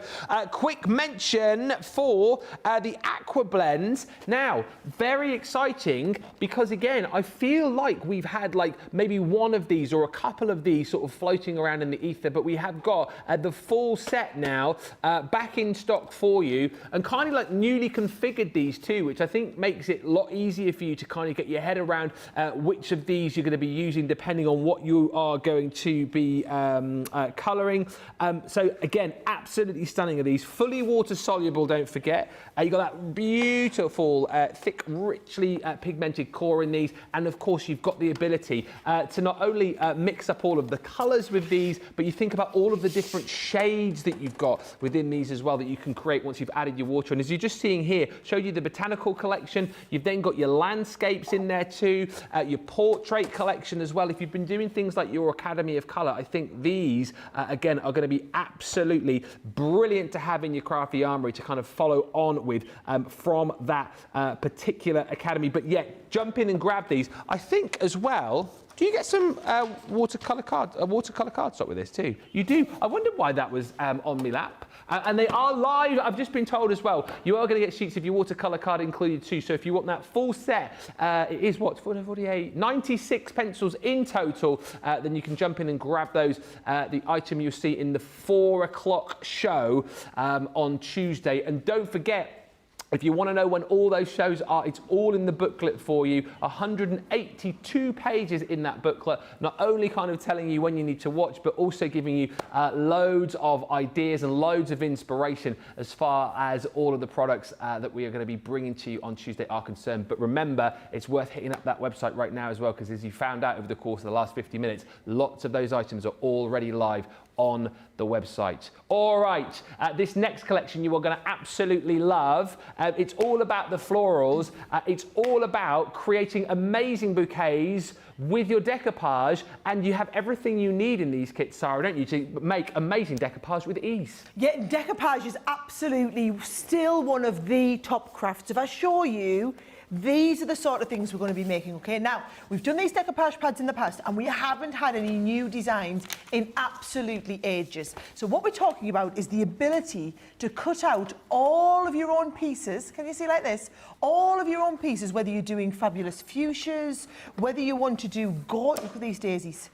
Quick mention for the AquaBlend. Now, very exciting because, again, I feel like we've had like maybe one of these or a couple of these sort of floating around in the ether, but we have got the full set now back in stock for you, and kind of like newly configured these too, which I think makes it a lot easier for you to kind of get your head around which of these you're going to be using depending on what you are going to be colouring. So again, absolutely stunning are these. Fully water soluble, don't forget. You got that beautiful, thick, richly pigmented core in these. And of course, you've got the ability to not only mix up all of the colours with these, but you think about all of the different shades that you've got within these as well that you can create once you've added your water. And as you're just seeing here, showed you the botanical collection. You've then got your landscapes in there too, your portrait collection as well. If you've been doing things like your Academy of Colour, I think these, again, are going to be absolutely brilliant to have in your crafty armoury to kind of follow on with from that particular Academy. But yeah, jump in and grab these. I think as well, do you get some watercolour cardstock with this too? You do. I wondered why that was on my lap. And they are live, I've just been told as well. You are going to get sheets of your watercolour card included too. So if you want that full set, it is what, 48, 96 pencils in total. Then you can jump in and grab those. The item you'll see in the 4 o'clock show on Tuesday. And don't forget, if you want to know when all those shows are, it's all in the booklet for you. 182 pages in that booklet, not only kind of telling you when you need to watch, but also giving you loads of ideas and loads of inspiration as far as all of the products that we are going to be bringing to you on Tuesday are concerned. But remember, it's worth hitting up that website right now as well, because as you found out over the course of the last 50 minutes, lots of those items are already live on the website. All right, this next collection you are going to absolutely love. It's all about the florals. It's all about creating amazing bouquets with your decoupage, and you have everything you need in these kits, Sarah, don't you, to make amazing decoupage with ease. Yeah, decoupage is absolutely still one of the top crafts. If I show you, these are the sort of things we're going to be making, okay? Now, we've done these decoupage pads in the past and we haven't had any new designs in absolutely ages. So what we're talking about is the ability to cut out all of your own pieces. Can you see like this? All of your own pieces, whether you're doing fabulous fuchsias, whether you want to do gold. Look at these daisies.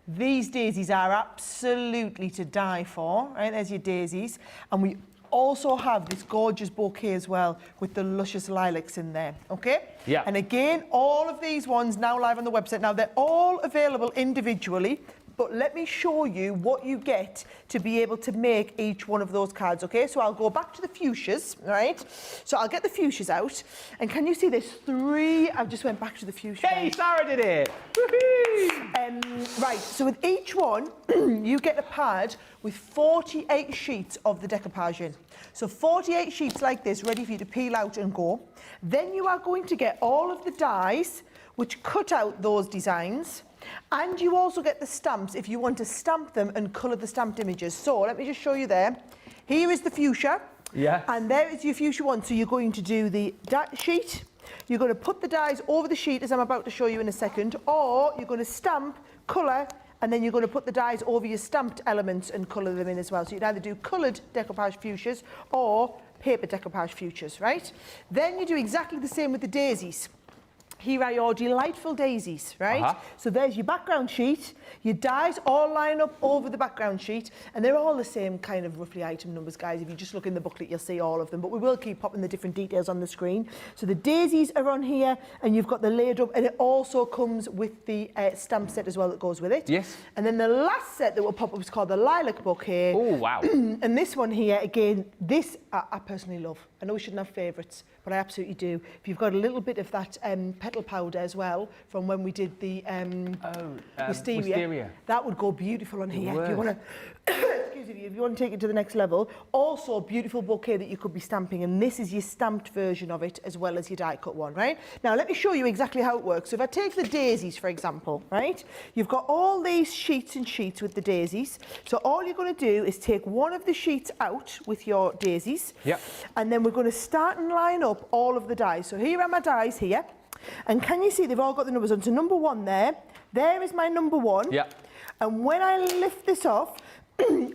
These daisies are absolutely to die for, right? There's your daisies. And we also have this gorgeous bouquet as well with the luscious lilacs in there, okay? Yeah. And again, all of these ones now live on the website. Now, they're all available individually, but let me show you what you get to be able to make each one of those cards, okay? So I'll go back to the fuchsias, right? So I'll get the fuchsias out, and can you see there's 3? I've just went back to the fuchsia. Hey, Sarah did it! Woohoo! Right, so with each one, you get a pad with 48 sheets of the decoupage in. So 48 sheets like this, ready for you to peel out and go. Then you are going to get all of the dies which cut out those designs. And you also get the stamps if you want to stamp them and colour the stamped images. So let me just show you there. Here is the fuchsia. Yeah. And there is your fuchsia one. So you're going to do the sheet. You're going to put the dies over the sheet, as I'm about to show you in a second, or you're going to stamp, colour, and then you're going to put the dies over your stamped elements and colour them in as well. So you'd either do coloured decoupage fuchsias or paper decoupage fuchsias, right? Then you do exactly the same with the daisies. Here are your delightful daisies, right? So there's your background sheet. Your dies all line up over the background sheet, and they're all the same kind of roughly item numbers, guys. If you just look in the booklet, you'll see all of them, but we will keep popping the different details on the screen. So the daisies are on here, and you've got the layered up, and it also comes with the stamp set as well that goes with it. Yes. And then the last set that will pop up is called the lilac bouquet. Oh, wow. And this one here, again, this I personally love. I know we shouldn't have favourites, but I absolutely do. If you've got a little bit of that petal powder as well from when we did the wisteria, that would go beautiful on here. If you want to, excuse me, if you want to take it to the next level. Also, a beautiful bouquet that you could be stamping, and this is your stamped version of it as well as your die cut one, right? Now, let me show you exactly how it works. So if I take the daisies, for example, right? You've got all these sheets and sheets with the daisies. So all you're going to do is take one of the sheets out with your daisies. Yep. And then we're going to start and line up all of the dies. So here are my dies here. And can you see they've all got the numbers on? So number 1 there. There is my number 1. Yeah. And when I lift this off,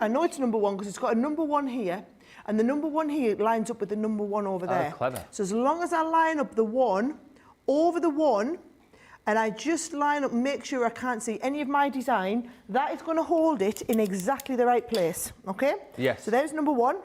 I know it's number 1 because it's got a number 1 here. And the number 1 here lines up with the number 1 over there. Oh, clever. So as long as I line up the 1 over the 1, and I just line up, make sure I can't see any of my design, that is going to hold it in exactly the right place, okay? Yes. So there's number 1.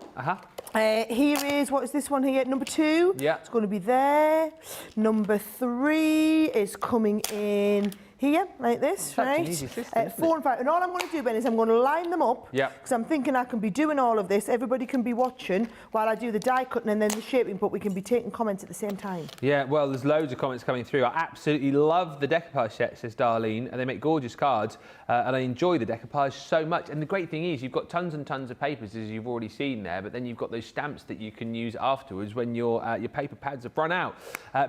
Here is, what is this one here? Number 2. Yeah. It's going to be there. Number 3 is coming in here, like this, right? Such an easy system, 4 and 5. And all I'm going to do, Ben, is I'm going to line them up. Yeah. Because I'm thinking I can be doing all of this. Everybody can be watching while I do the die cutting and then the shaping, but we can be taking comments at the same time. Yeah, well, there's loads of comments coming through. I absolutely love the decoupage set, says Darlene, and they make gorgeous cards, and I enjoy the decoupage so much. And the great thing is you've got tons and tons of papers, as you've already seen there, but then you've got those stamps that you can use afterwards when your paper pads have run out.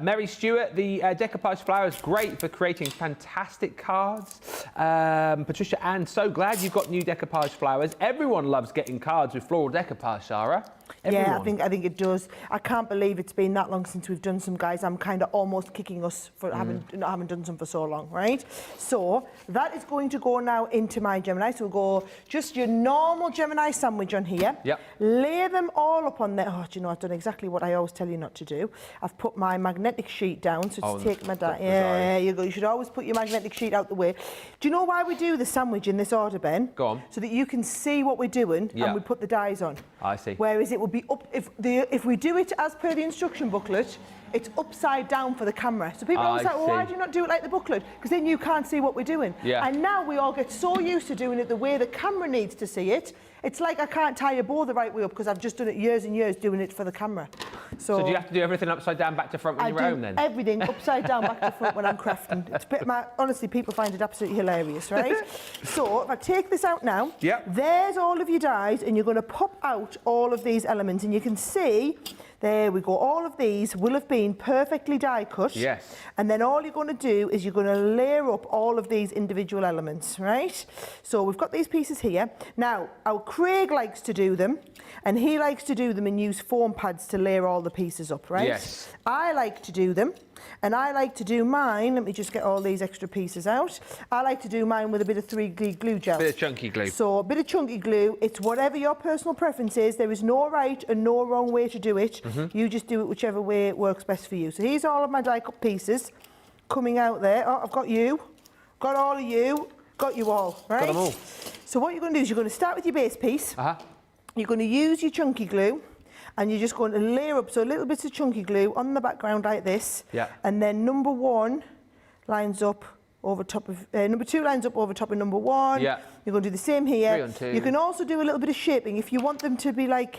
Mary Stewart, the decoupage flower is great for creating fantastic cards. Patricia Ann, so glad you've got new decoupage flowers. Everyone loves getting cards with floral decoupage, Sarah. Everyone. Yeah, I think it does. I can't believe it's been that long since we've done some, guys. I'm kind of almost kicking us for not having done some for so long, right? So that is going to go now into my Gemini. So we'll go just your normal Gemini sandwich on here. Yep. Lay them all up on there. Oh, do you know, I've done exactly what I always tell you not to do. I've put my magnetic sheet down. So to take my yeah, you go. You should always put your magnetic sheet out the way. Do you know why we do the sandwich in this order, Ben? Go on. So that you can see what we're doing and we put the dies on. I see. Whereas it would be up, if we do it as per the instruction booklet, it's upside down for the camera. So people always say, well, why do you not do it like the booklet? Because then you can't see what we're doing. Yeah. And now we all get so used to doing it the way the camera needs to see it. It's like I can't tie a bow the right way up because I've just done it years and years doing it for the camera. So do you have to do everything upside down, back to front when you're at home then? Everything upside down, back to front when I'm crafting. It's a bit honestly, people find it absolutely hilarious, right? So if I take this out now, there's all of your dies, and you're going to pop out all of these elements, and you can see, there we go, all of these will have been perfectly die cut. Yes. And then all you're going to do is you're going to layer up all of these individual elements, right? So we've got these pieces here. Now, our Craig likes to do them, and he likes to do them and use foam pads to layer all the pieces up, right? Yes. I like to do them, and I like to do mine. Let me just get all these extra pieces out. I like to do mine with a bit of 3D glue gel. Bit of chunky glue. So a bit of chunky glue. It's whatever your personal preference is. There is no right and no wrong way to do it. You just do it whichever way works best for you. So here's all of my die cut pieces coming out there. Oh, I've got you, got all of you, got you all, right? Got them all. So what you're going to do is you're going to start with your base piece. You're going to use your chunky glue, and you're just going to layer up, so little bits of chunky glue on the background like this. And then number 1 lines up over top of, number 2 lines up over top of number 1. You're going to do the same here. 3 on 2. You can also do a little bit of shaping if you want them to be like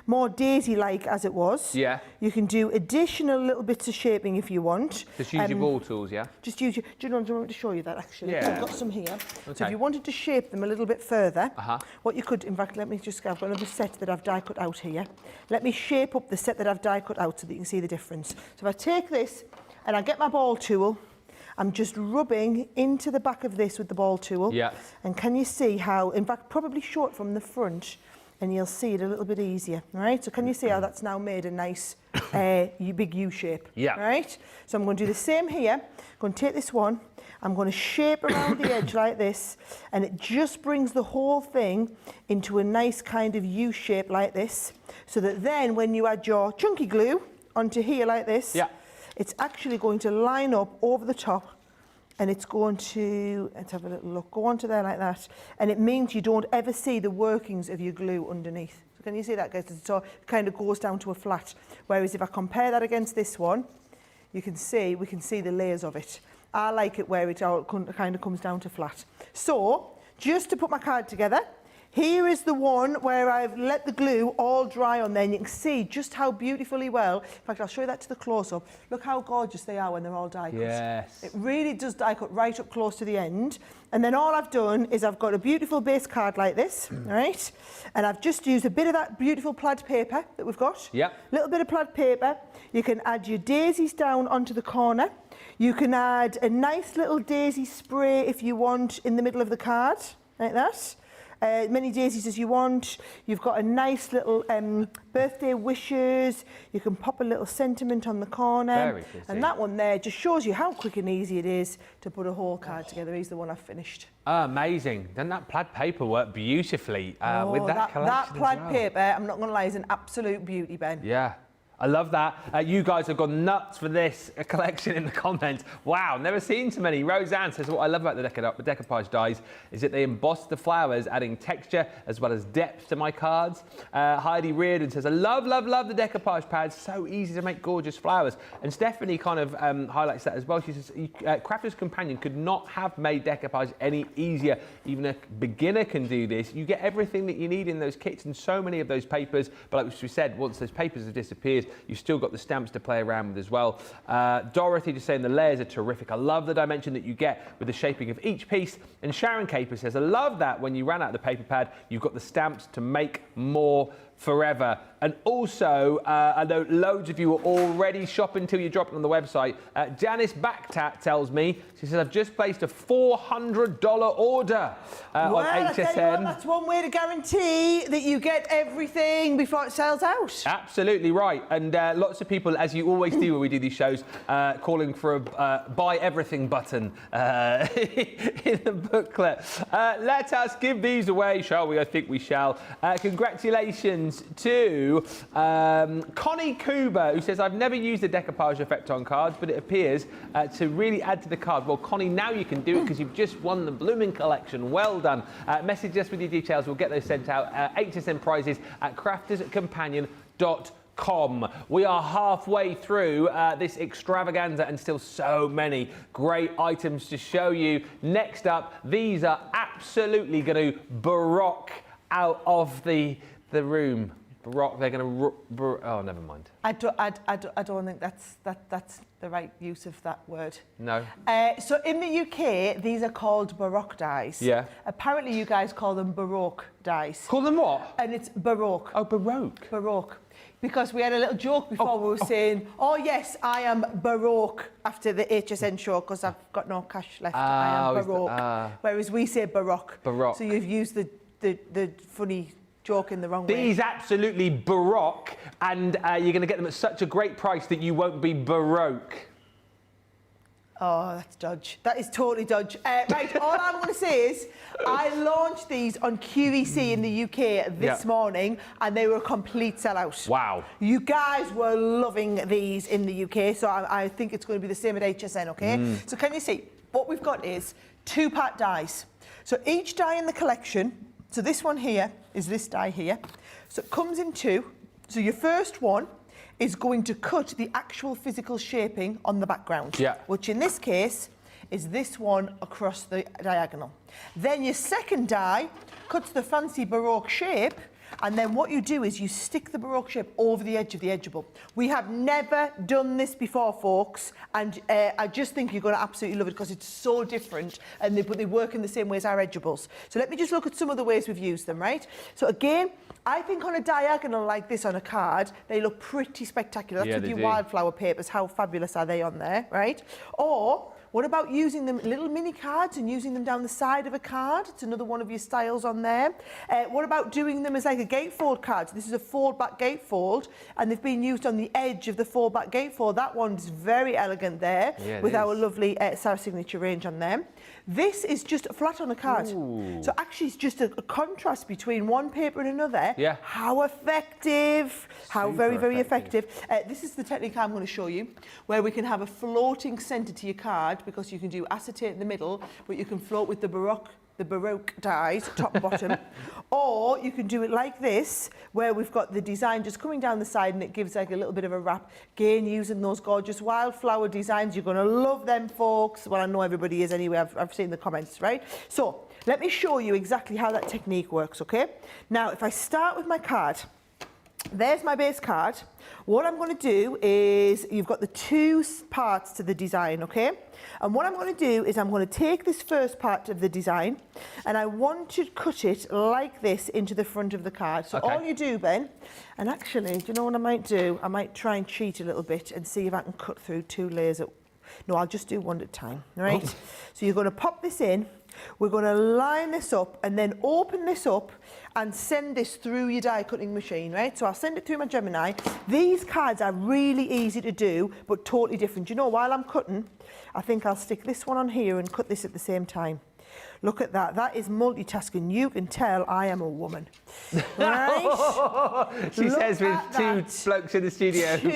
more daisy-like as it was. You can do additional little bits of shaping if you want. Just use your ball tools, Just use your, do you want me to show you that actually? Yeah. I've got some here. So if you wanted to shape them a little bit further, what you could, in fact, let me just, I've got another set that I've die cut out here. Let me shape up the set that I've die cut out so that you can see the difference. So if I take this and I get my ball tool, I'm just rubbing into the back of this with the ball tool. And can you see how, in fact, probably show it from the front, and you'll see it a little bit easier, right? So can you see how that's now made a nice big U shape, right? So I'm going to do the same here. I'm going to take this one, I'm going to shape around the edge like this, and it just brings the whole thing into a nice kind of U shape like this, so that then when you add your chunky glue onto here like this, it's actually going to line up over the top, and it's going to, let's have a little look, go onto there like that, and it means you don't ever see the workings of your glue underneath. So can you see that, guys? So it kind of goes down to a flat. Whereas if I compare that against this one, you can see, we can see the layers of it. I like it where it all kind of comes down to flat. So just to put my card together, here is the one where I've let the glue all dry on there, and you can see just how beautifully well, in fact, I'll show you that to the close-up. Look how gorgeous they are when they're all die cut. It really does die cut right up close to the end. And then all I've done is I've got a beautiful base card like this, right? And I've just used a bit of that beautiful plaid paper that we've got. Little bit of plaid paper. You can add your daisies down onto the corner. You can add a nice little daisy spray if you want in the middle of the card, like that. Many daisies as you want. You've got a nice little birthday wishes. You can pop a little sentiment on the corner. Very pretty. And that one there just shows you how quick and easy it is to put a whole card together. Here's the one I've finished. Oh, amazing. Doesn't that plaid paper work beautifully with that collection that plaid as well? paper, I'm not going to lie, is an absolute beauty, Ben. I love that. You guys have gone nuts for this collection in the comments. Wow, never seen so many. Roseanne says, what I love about the decoupage dies is that they emboss the flowers, adding texture as well as depth to my cards. Heidi Reardon says, I love the decoupage pads. So easy to make gorgeous flowers. And Stephanie kind of highlights that as well. She says, Crafter's Companion could not have made decoupage any easier. Even a beginner can do this. You get everything that you need in those kits and so many of those papers. But like we said, once those papers have disappeared, you've still got the stamps to play around with as well. Dorothy just saying the layers are terrific. I love the dimension that you get with the shaping of each piece. And Sharon Caper says, I love that when you ran out of the paper pad, you've got the stamps to make more forever. And also, I know loads of you are already shopping till you drop it on the website. Janice Backtat tells me, she says, I've just placed a $400 order on HSN. I tell you what, that's one way to guarantee that you get everything before it sells out. Absolutely right. And lots of people, as you always do when we do these shows, calling for a buy everything button in the booklet. Let us give these away, shall we? I think we shall. Congratulations to Connie Cooper, who says, I've never used the decoupage effect on cards, but it appears to really add to the card. Well, Connie, now you can do it because you've just won the blooming collection. Well done. Message us with your details. We'll get those sent out. HSN prizes at crafterscompanion.com. We are halfway through this extravaganza and still so many great items to show you. Next up, these are absolutely going to Baroque out of the room. Baroque, they're going to... Oh, never mind. I don't think that's the right use of that word. No. So in the UK, these are called Baroque dyes. Yeah. Apparently you guys call them Baroque dyes. Call them what? And it's Baroque. Oh, Baroque. Baroque. Because we had a little joke before, we were saying, oh yes, I am Baroque after the HSN show because I've got no cash left. I am Baroque. Whereas we say Baroque. Baroque. So you've used the funny joke in the wrong way. These absolutely Baroque, and you're going to get them at such a great price that you won't be Baroque. Oh, that's dodge. That is totally dodge. Right, all I'm going to say is I launched these on QVC in the UK this morning and they were a complete sellout. Wow. You guys were loving these in the UK, so I think it's going to be the same at HSN, okay? So can you see, what we've got is 2-part dies. So each die in the collection, so this one here is this die here. So it comes in 2. So your first one is going to cut the actual physical shaping on the background, which in this case is this one across the diagonal. Then your second die cuts the fancy Baroque shape, and then what you do is you stick the Baroque shape over the edge of the edgeable. We have never done this before, folks, and I just think you're going to absolutely love it because it's so different, and but they work in the same way as our edgeables. So let me just look at some of the ways we've used them, right? So again, I think on a diagonal like this on a card, they look pretty spectacular. That's with your wildflower papers. How fabulous are they on there, right? Or what about using them little mini cards and using them down the side of a card? It's another one of your styles on there. What about doing them as like a gatefold card? So this is a fold-back gatefold, and they've been used on the edge of the fold-back gatefold. That one's very elegant there with our lovely Sara signature range on them. This is just flat on a card. Ooh. So actually it's just a contrast between one paper and another. Yeah. How effective. How very, very effective. This is the technique I'm going to show you, where we can have a floating centre to your card because you can do acetate in the middle, but you can float with the Baroque dies, top and bottom. Or you can do it like this, where we've got the design just coming down the side and it gives like a little bit of a wrap. Again, using those gorgeous wildflower designs. You're going to love them, folks. Well, I know everybody is anyway. I've seen the comments, right? So let me show you exactly how that technique works, okay? Now, if I start with my card, there's my base card. What I'm going to do is, you've got the 2 parts to the design, okay? And what I'm going to do is I'm going to take this first part of the design and I want to cut it like this into the front of the card. So all you do, Ben, and actually, do you know what I might do? I might try and cheat a little bit and see if I can cut through 2 layers at... No, I'll just do one at a time, right? Oh. So you're going to pop this in. We're going to line this up and then open this up and send this through your die cutting machine, right? So I'll send it through my Gemini. These cards are really easy to do, but totally different. You know, while I'm cutting, I think I'll stick this one on here and cut this at the same time. Look at that. That is multitasking. You can tell I am a woman. Right? She says with 2 blokes in the studio. 2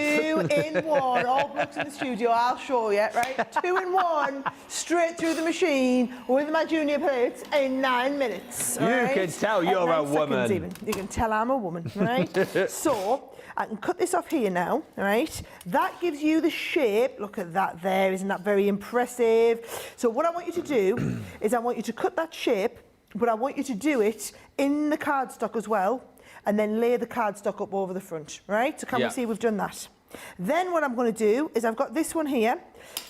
in 1. All blokes in the studio. I'll show you, right? 2 in 1. Straight through the machine with my junior plates in 9 minutes. You can tell you're a woman. Even. You can tell I'm a woman, right? So I can cut this off here now, right? That gives you the shape. Look at that there. Isn't that very impressive? So what I want you to do is I want you to cut that shape, but I want you to do it in the cardstock as well, and then lay the cardstock up over the front, right? So can we see we've done that? Then what I'm going to do is I've got this one here.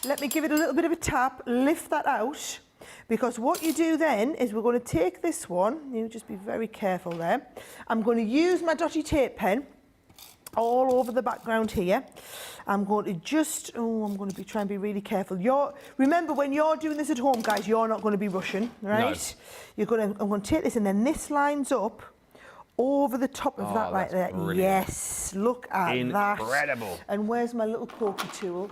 Let me give it a little bit of a tap, lift that out, because what you do then is we're going to take this one, you just be very careful there. I'm going to use my dotty tape pen all over the background here. I'm going to just, I'm going to be trying to be really careful. Remember, when you're doing this at home, guys, you're not going to be rushing, right? No. I'm going to take this, and then this lines up over the top of that right there. Brilliant. Yes, look at that. Incredible. And where's my little pokey tool?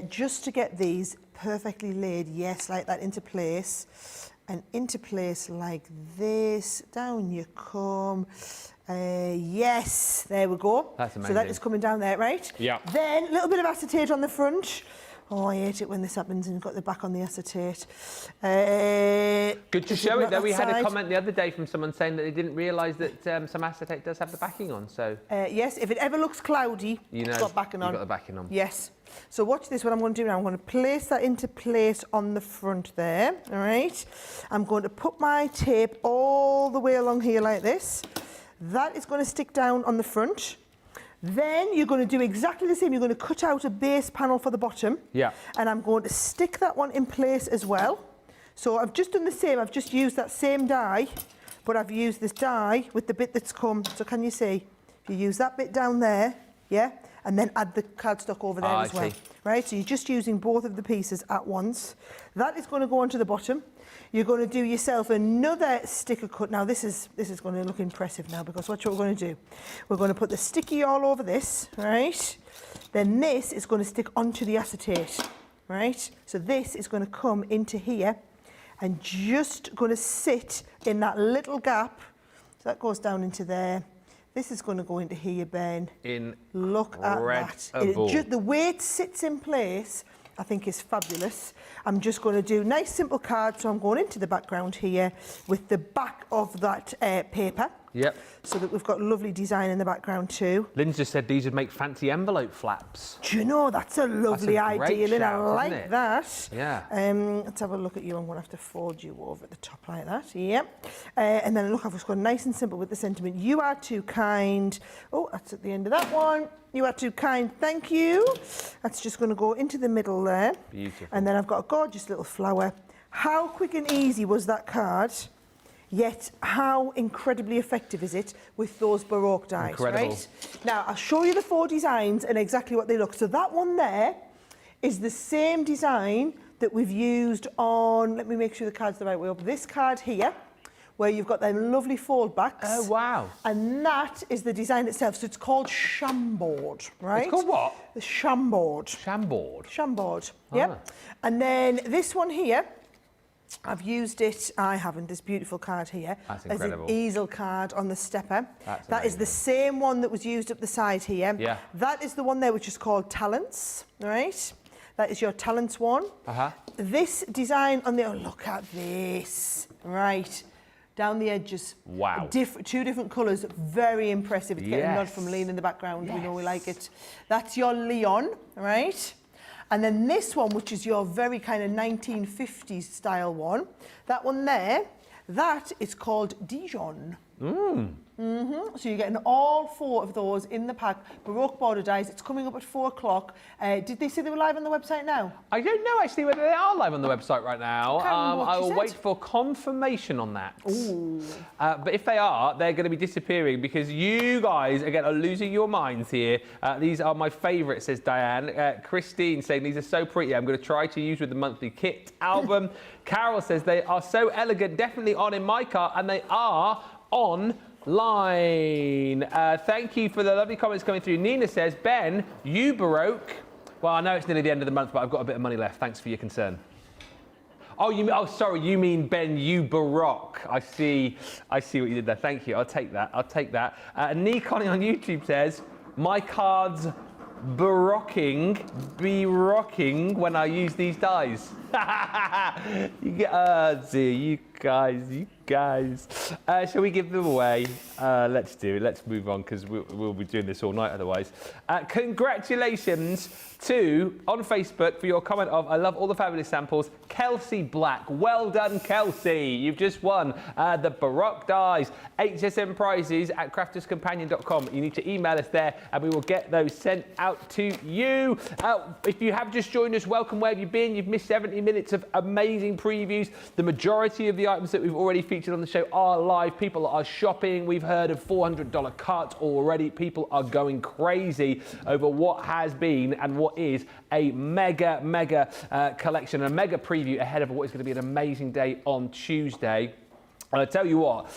Just to get these perfectly laid, yes, like that into place. And into place like this. Down you come. Yes, there we go. That's amazing. So that is coming down there, right? Yeah. Then a little bit of acetate on the front. Oh, I hate it when this happens and you've got the back on the acetate. Good to show it, though. We had a comment the other day from someone saying that they didn't realise that some acetate does have the backing on, so... yes, if it ever looks cloudy, it's got backing on. You've got the backing on. Yes. So watch this, what I'm going to do now. I'm going to place that into place on the front there, all right? I'm going to put my tape all the way along here like this. That is going to stick down on the front. Then you're going to do exactly the same. You're going to cut out a base panel for the bottom. Yeah. And I'm going to stick that one in place as well. So I've just done the same. I've just used that same die, but I've used this die with the bit that's come. So can you see? If you use that bit down there, yeah, and then add the cardstock over there as well. Right, so you're just using both of the pieces at once. That is going to go onto the bottom. You're going to do yourself another sticker cut. Now this is going to look impressive now, because watch what we're going to do. We're going to put the sticky all over this, right? Then this is going to stick onto the acetate, right? So this is going to come into here and just going to sit in that little gap. So that goes down into there. This is going to go into here, Ben. Look at that. The way it sits in place, I think, is fabulous. I'm just going to do nice simple cards, so I'm going into the background here with the back of that paper. Yep. So that we've got lovely design in the background too. Lynn just said these would make fancy envelope flaps. Do you know, that's a lovely idea, Lynn. I like that. Yeah. Let's have a look at you. I'm going to have to fold you over at the top like that. Yep. And then look, I've just gone nice and simple with the sentiment. You are too kind. Oh, that's at the end of that one. You are too kind. Thank you. That's just going to go into the middle there. Beautiful. And then I've got a gorgeous little flower. How quick and easy was that card? Yet, how incredibly effective is it with those Baroque dies, Incredible. right? Now, I'll show you the 4 designs and exactly what they look. So that one there is the same design that we've used on, let me make sure the card's the right way up, this card here, where you've got them lovely fold backs. Oh, wow. And that is the design itself. So it's called Chambord, right? It's called what? The Chambord. Chambord. Chambord, yep. And then this one here, I've used it, I haven't, this beautiful card here. That's incredible. As an easel card on the stepper. That is the same one that was used up the side here. Yeah. That is the one there which is called Talents, right? That is your Talents one. This design on the, oh, look at this, right? Down the edges. Wow. 2 different colours, very impressive. It's getting a nod from Lean in the background, we know we like it. That's your Leon, right? And then this one, which is your very kind of 1950s style one, that one there, that is called Dijon. So you're getting all 4 of those in the pack. Baroque border dies. It's coming up at 4 o'clock. Did they say they were live on the website now? I don't know actually whether they are live on the website right now. I will wait for confirmation on that. But if they are, they're going to be disappearing because you guys again are losing your minds here. These are my favourite, says Diane. Christine saying these are so pretty. I'm going to try to use with the monthly kit album. Carol says they are so elegant, definitely on in my car, and they are online. Thank you for the lovely comments coming through. Nina says, Ben, you Baroque. Well, I know it's nearly the end of the month, but I've got a bit of money left. Thanks for your concern. Oh, sorry, you mean Ben, you Baroque. I see what you did there. Thank you. I'll take that. Nikon on YouTube says, my cards be rocking when I use these dies. You guys. Shall we give them away? Let's do it. Let's move on because we'll be doing this all night otherwise. Congratulations on Facebook for your comment of, I love all the fabulous samples. Kelsey Black. Well done, Kelsey. You've just won the Baroque dies. HSN prizes at crafterscompanion.com. You need to email us there and we will get those sent out to you. If you have just joined us, welcome. Where have you been? You've missed 70 minutes of amazing previews. The majority of the items that we've already featured on the show are live. People are shopping. We've heard of $400 carts already. People are going crazy over what has been and what is a mega collection, a mega preview ahead of what is going to be an amazing day on Tuesday. And I tell you what,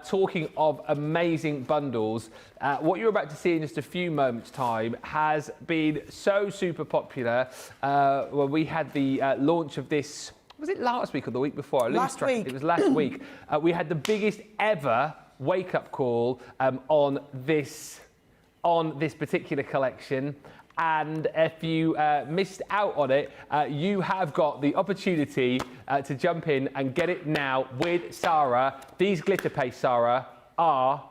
talking of amazing bundles, what you're about to see in just a few moments' time has been so super popular. When we had the launch of this, was it last week or the week before? Last week. It was last week. We had the biggest ever wake-up call on this particular collection. And if you missed out on it, you have got the opportunity to jump in and get it now with Sara. These glitter paste, Sara, are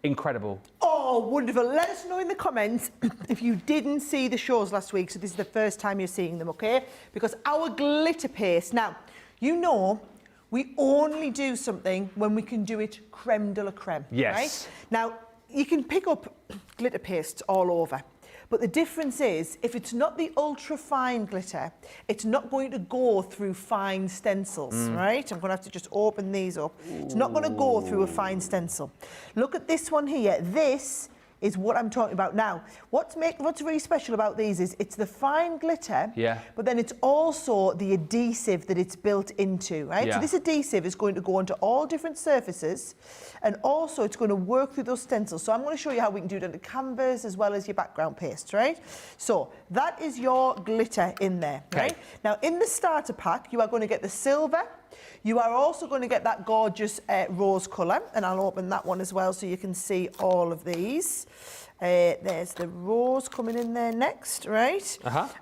incredible. Oh, wonderful. Let us know in the comments if you didn't see the shows last week, so this is the first time you're seeing them, okay? Because our glitter paste, now, you know, We only do something when we can do it creme de la creme. Yes. Right? Now, you can pick up glitter paste all over. But the difference is, if it's not the ultra fine glitter, it's not going to go through fine stencils, right? I'm going to have to just open these up. It's not going to go through a fine stencil. Look at this one here. This is what I'm talking about now. What's really special about these is it's the fine glitter, but then it's also the adhesive that it's built into, right? So this adhesive is going to go onto all different surfaces, and also it's going to work through those stencils. So I'm going to show you how we can do it on the canvas as well as your background paste, right? So that is your glitter in there, right? Now in the starter pack, you are going to get the silver. You are also going to get that gorgeous rose colour, and I'll open that one as well so you can see all of these. There's the rose coming in there next, right?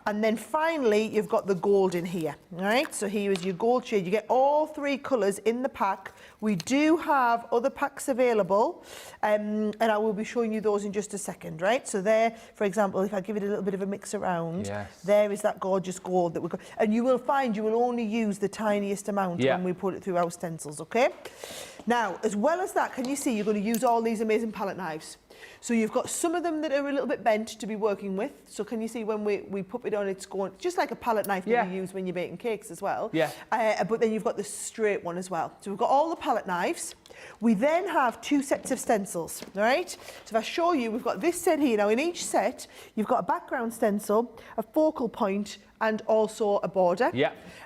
And then finally, you've got the gold in here, right? So here is your gold shade. You get all three colours in the pack. We do have other packs available, and I will be showing you those in just a second, right? So there, for example, if I give it a little bit of a mix around, there is that gorgeous gold that we've got. And you will find you will only use the tiniest amount when we put it through our stencils, okay? Now, as well as that, can you see you're going to use all these amazing palette knives? So you've got some of them that are a little bit bent to be working with. So can you see when we put it on, it's going just like a palette knife that you use when you're baking cakes as well. But then you've got the straight one as well. So we've got all the palette knives. We then have two sets of stencils, all right? So if I show you, we've got this set here. Now in each set, you've got a background stencil, a focal point, and also a border.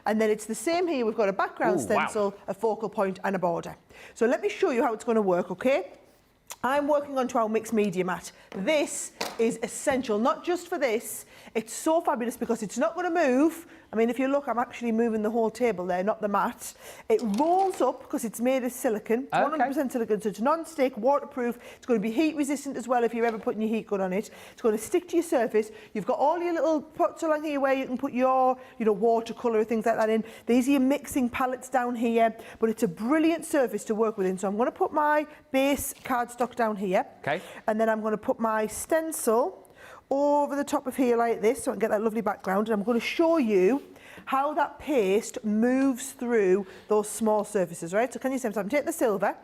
And then it's the same here. We've got a background stencil, a focal point, and a border. So let me show you how it's going to work, okay? I'm working onto our mixed media mat. This is essential, not just for this. It's so fabulous because it's not going to move. I mean, if you look, I'm actually moving the whole table there, not the mat. It rolls up because it's made of silicone. It's 100% silicone, so it's non-stick, waterproof. It's going to be heat resistant as well if you're ever putting your heat gun on it. It's going to stick to your surface. You've got all your little pots along here where you can put your, watercolour, things like that in. These are your mixing palettes down here, but it's a brilliant surface to work within. So I'm going to put my base cardstock down here. And then I'm going to put my stencil over the top of here like this so I can get that lovely background, and I'm going to show you how that paste moves through those small surfaces, right? So can you see, so I'm taking the silver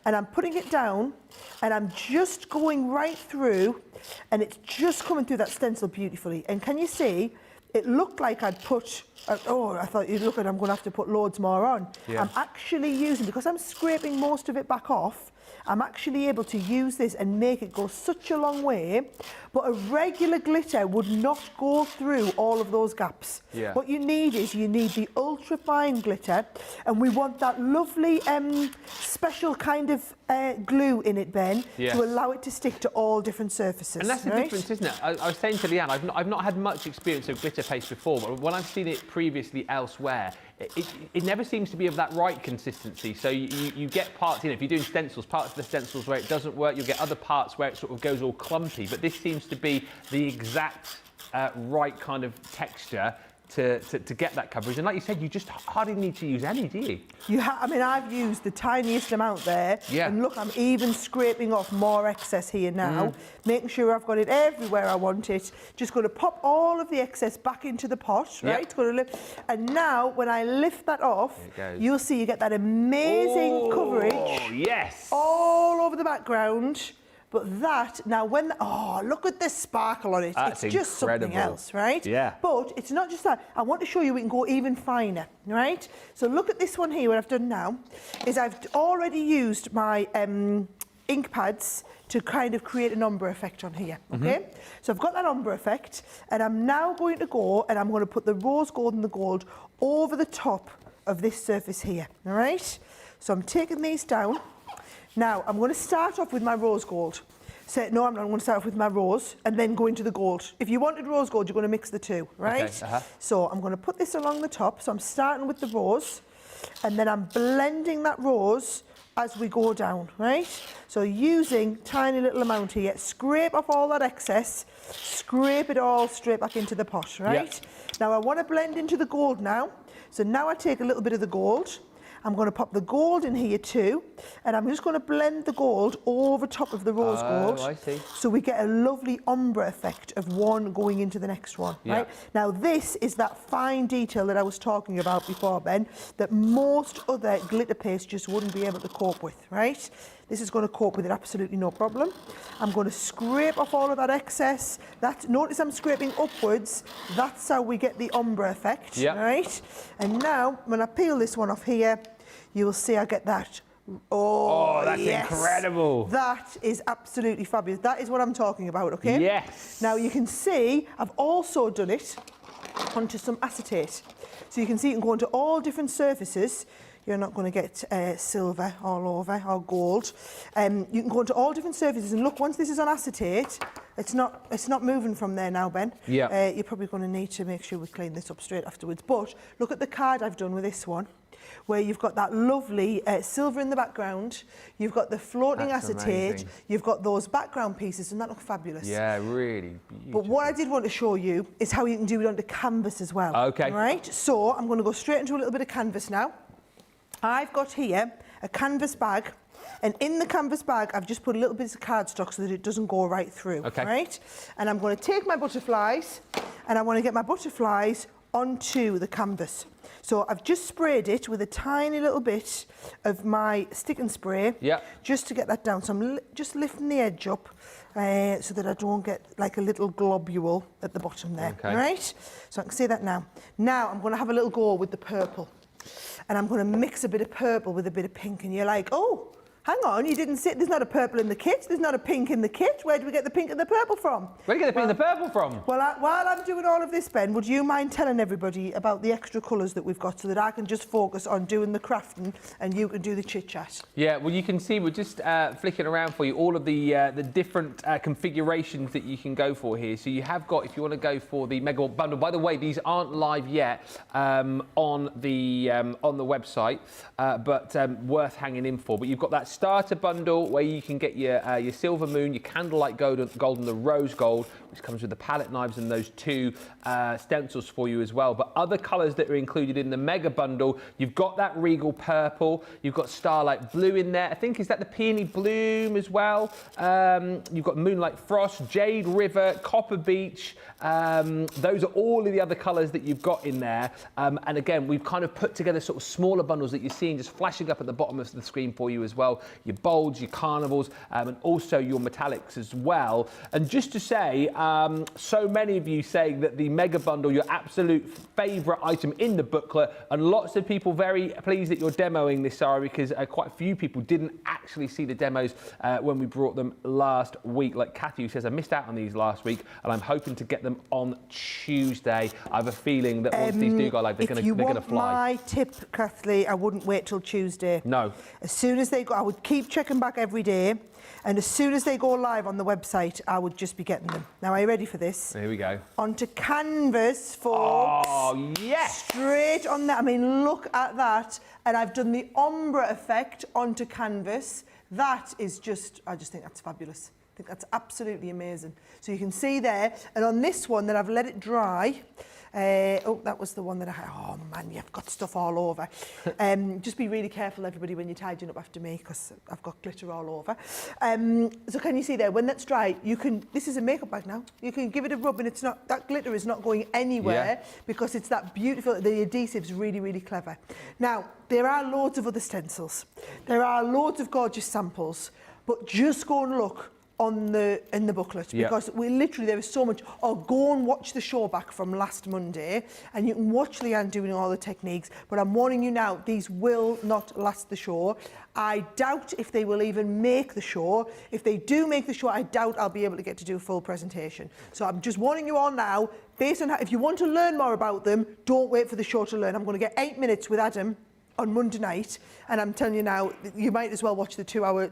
and I'm putting it down and I'm just going right through, and it's just coming through that stencil beautifully. And can you see, it looked like I'd put, I thought you'd look at, I'm going to have to put loads more on. I'm actually using, because I'm scraping most of it back off, I'm actually able to use this and make it go such a long way, but a regular glitter would not go through all of those gaps. What you need is the ultra fine glitter, and we want that lovely special kind of glue in it, Ben, to allow it to stick to all different surfaces. And that's the difference, isn't it? I was saying to Leanne, I've not had much experience of glitter paste before, but when I've seen it previously elsewhere, it never seems to be of that right consistency. So you get parts, if you're doing stencils, parts of the stencils where it doesn't work, you'll get other parts where it sort of goes all clumpy, but this seems to be the exact right kind of texture to get that coverage. And like you said, you just hardly need to use any, do you? I mean, I've used the tiniest amount there. And look, I'm even scraping off more excess here now, making sure I've got it everywhere I want it. Just going to pop all of the excess back into the pot, right? It's going to lift. And now, when I lift that off, you'll see you get that amazing coverage all over the background. But that, now when, look at the sparkle on it. That's it's just something else, right? But it's not just that. I want to show you we can go even finer, right? So look at this one here, what I've done now is I've already used my ink pads to kind of create an ombre effect on here, okay? So I've got that ombre effect, and I'm now going to go and I'm going to put the rose gold and the gold over the top of this surface here, all right? So I'm taking these down. Now, I'm going to start off with my rose gold. I'm going to start off with my rose and then go into the gold. If you wanted rose gold, you're going to mix the two, right? So I'm going to put this along the top. So I'm starting with the rose, and then I'm blending that rose as we go down, right? So using tiny little amount here, scrape off all that excess, scrape it all straight back into the pot, right? Now, I want to blend into the gold now. So now I take a little bit of the gold, I'm going to pop the gold in here too, and I'm just going to blend the gold over top of the rose gold. I see. So we get a lovely ombre effect of one going into the next one, right? Now this is that fine detail that I was talking about before, Ben, that most other glitter paste just wouldn't be able to cope with, right? This is going to cope with it absolutely no problem. I'm going to scrape off all of that excess. Notice I'm scraping upwards. That's how we get the ombre effect, right? And now, when I peel this one off here, you will see I get that. Oh, that's incredible. That is absolutely fabulous. That is what I'm talking about, okay? Yes. Now, you can see I've also done it onto some acetate. So you can see it can go onto all different surfaces. You're not going to get silver all over or gold. You can go into all different surfaces, and look, once this is on acetate, it's not moving from there now, Ben. Yeah. You're probably going to need to make sure we clean this up straight afterwards. But look at the card I've done with this one, where you've got that lovely silver in the background, you've got the floating acetate, amazing. You've got those background pieces, and that looks fabulous. Yeah, really beautiful. But what I did want to show you is how you can do it onto canvas as well. Okay. Right? So I'm going to go straight into a little bit of canvas now. I've got here a canvas bag, and in the canvas bag I've just put a little bit of cardstock so that it doesn't go right through, right? And I'm going to take my butterflies, and I want to get my butterflies onto the canvas. So I've just sprayed it with a tiny little bit of my stick and spray, just to get that down. So I'm just lifting the edge up so that I don't get like a little globule at the bottom there, right? So I can see that now. Now I'm going to have a little go with the purple. And I'm going to mix a bit of purple with a bit of pink, and you're like, oh, hang on, you didn't say there's not a purple in the kit, there's not a pink in the kit. Where do we get the pink and the purple from? Where do you get the pink and the purple from? Well, while I'm doing all of this, Ben, would you mind telling everybody about the extra colours that we've got so that I can just focus on doing the crafting and you can do the chit-chat? Yeah, well, you can see we're just flicking around for you all of the different configurations that you can go for here. So you have got, if you want to go for the mega bundle, by the way, these aren't live yet on the website, but worth hanging in for. But you've got that starter bundle where you can get your silver moon, your candlelight gold, and the rose gold, which comes with the palette knives and those two stencils for you as well. But other colours that are included in the mega bundle, you've got that regal purple, you've got starlight blue in there. I think, is that the peony bloom as well? You've got moonlight frost, jade river, copper beach. Those are all of the other colours that you've got in there. And again, we've kind of put together sort of smaller bundles that you're seeing just flashing up at the bottom of the screen for you as well. Your bolds, your carnivals, and also your metallics as well. And just to say, so many of you saying that the mega bundle, your absolute favourite item in the booklet, and lots of people very pleased that you're demoing this, Sara, because quite a few people didn't actually see the demos when we brought them last week. Like Kathy, who says, I missed out on these last week, and I'm hoping to get them on Tuesday. I have a feeling that once these do go live, they're going to fly. My tip, Kathleen, I wouldn't wait till Tuesday. No. As soon as they go, I would keep checking back every day. And as soon as they go live on the website, I would just be getting them. Now, are you ready for this? Here we go. Onto canvas, folks. Oh, yes! Straight on that. I mean, look at that. And I've done the ombre effect onto canvas. That is just, I just think that's fabulous. I think that's absolutely amazing. So you can see there, and on this one that I've let it dry, oh, that was the one that I had. Oh man, you've got stuff all over. Just be really careful, everybody, when you're tidying up after me, because I've got glitter all over. So can you see there, when that's dry, you can, this is a makeup bag now, you can give it a rub and it's not, that glitter is not going anywhere because it's that beautiful, the adhesive's really, really clever. Now, there are loads of other stencils. There are loads of gorgeous samples, but just go and look in the booklet, because we literally, there is so much. Or go and watch the show back from last Monday and you can watch Leanne doing all the techniques, but I'm warning you now, these will not last the show. I doubt if they will even make the show. If they do make the show, I doubt I'll be able to get to do a full presentation. So I'm just warning you all now, based on how, if you want to learn more about them, don't wait for the show to learn. I'm going to get 8 minutes with Adam on Monday night, and I'm telling you now, you might as well watch the 2-hour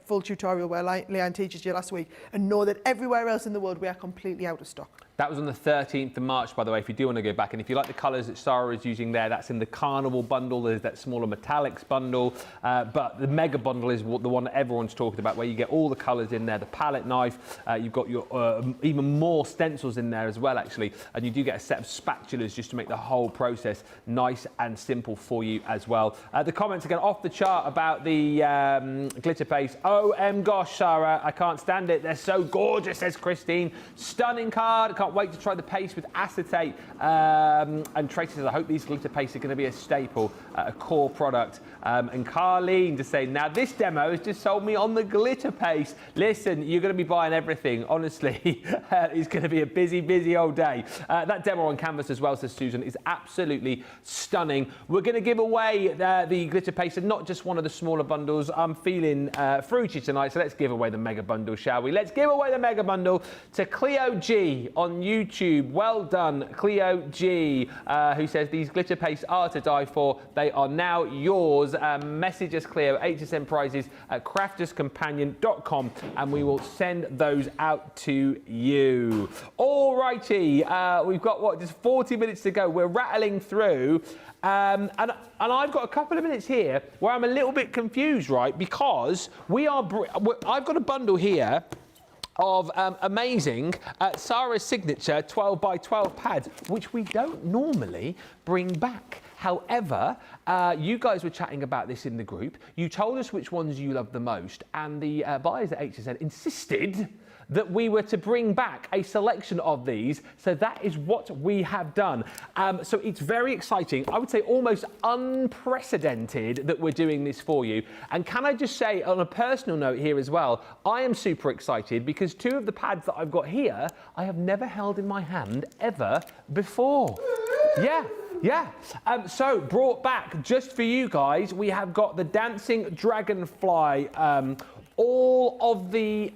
full tutorial where Leanne teaches you last week, and know that everywhere else in the world we are completely out of stock. That was on the 13th of March, by the way, if you do want to go back. And if you like the colours that Sara is using there, that's in the Carnival bundle. There's that smaller metallics bundle. But the mega bundle is the one that everyone's talking about, where you get all the colours in there, the palette knife. You've got your even more stencils in there as well, actually. And you do get a set of spatulas just to make the whole process nice and simple for you as well. The comments again off the chart about the glitter paste. Gosh, Sara, I can't stand it. They're so gorgeous, says Christine. Stunning card. Can't wait to try the paste with acetate. And Tracy says, I hope these glitter pastes are going to be a staple, a core product. And Carleen just saying, now this demo has just sold me on the glitter paste. Listen, you're going to be buying everything. Honestly, it's going to be a busy, busy old day. That demo on canvas as well, says Susan, is absolutely stunning. We're going to give away the glitter paste, and not just one of the smaller bundles. I'm feeling fruity tonight, so let's give away the mega bundle, shall we? Let's give away the mega bundle to Cleo G on YouTube. Well done, Cleo G, who says these glitter pastes are to die for. They are now yours. Message us, Cleo, HSN prizes at crafterscompanion.com, and we will send those out to you. All righty, we've got just 40 minutes to go. We're rattling through. And I've got a couple of minutes here where I'm a little bit confused, right? Because I've got a bundle here of amazing Sara's signature 12 by 12 pads, which we don't normally bring back. However, you guys were chatting about this in the group. You told us which ones you love the most, and the buyers at HSN insisted that we were to bring back a selection of these. So that is what we have done. So it's very exciting. I would say almost unprecedented that we're doing this for you. And can I just say on a personal note here as well, I am super excited because two of the pads that I've got here, I have never held in my hand ever before. Yeah. So brought back just for you guys, we have got the Dancing Dragonfly, all of the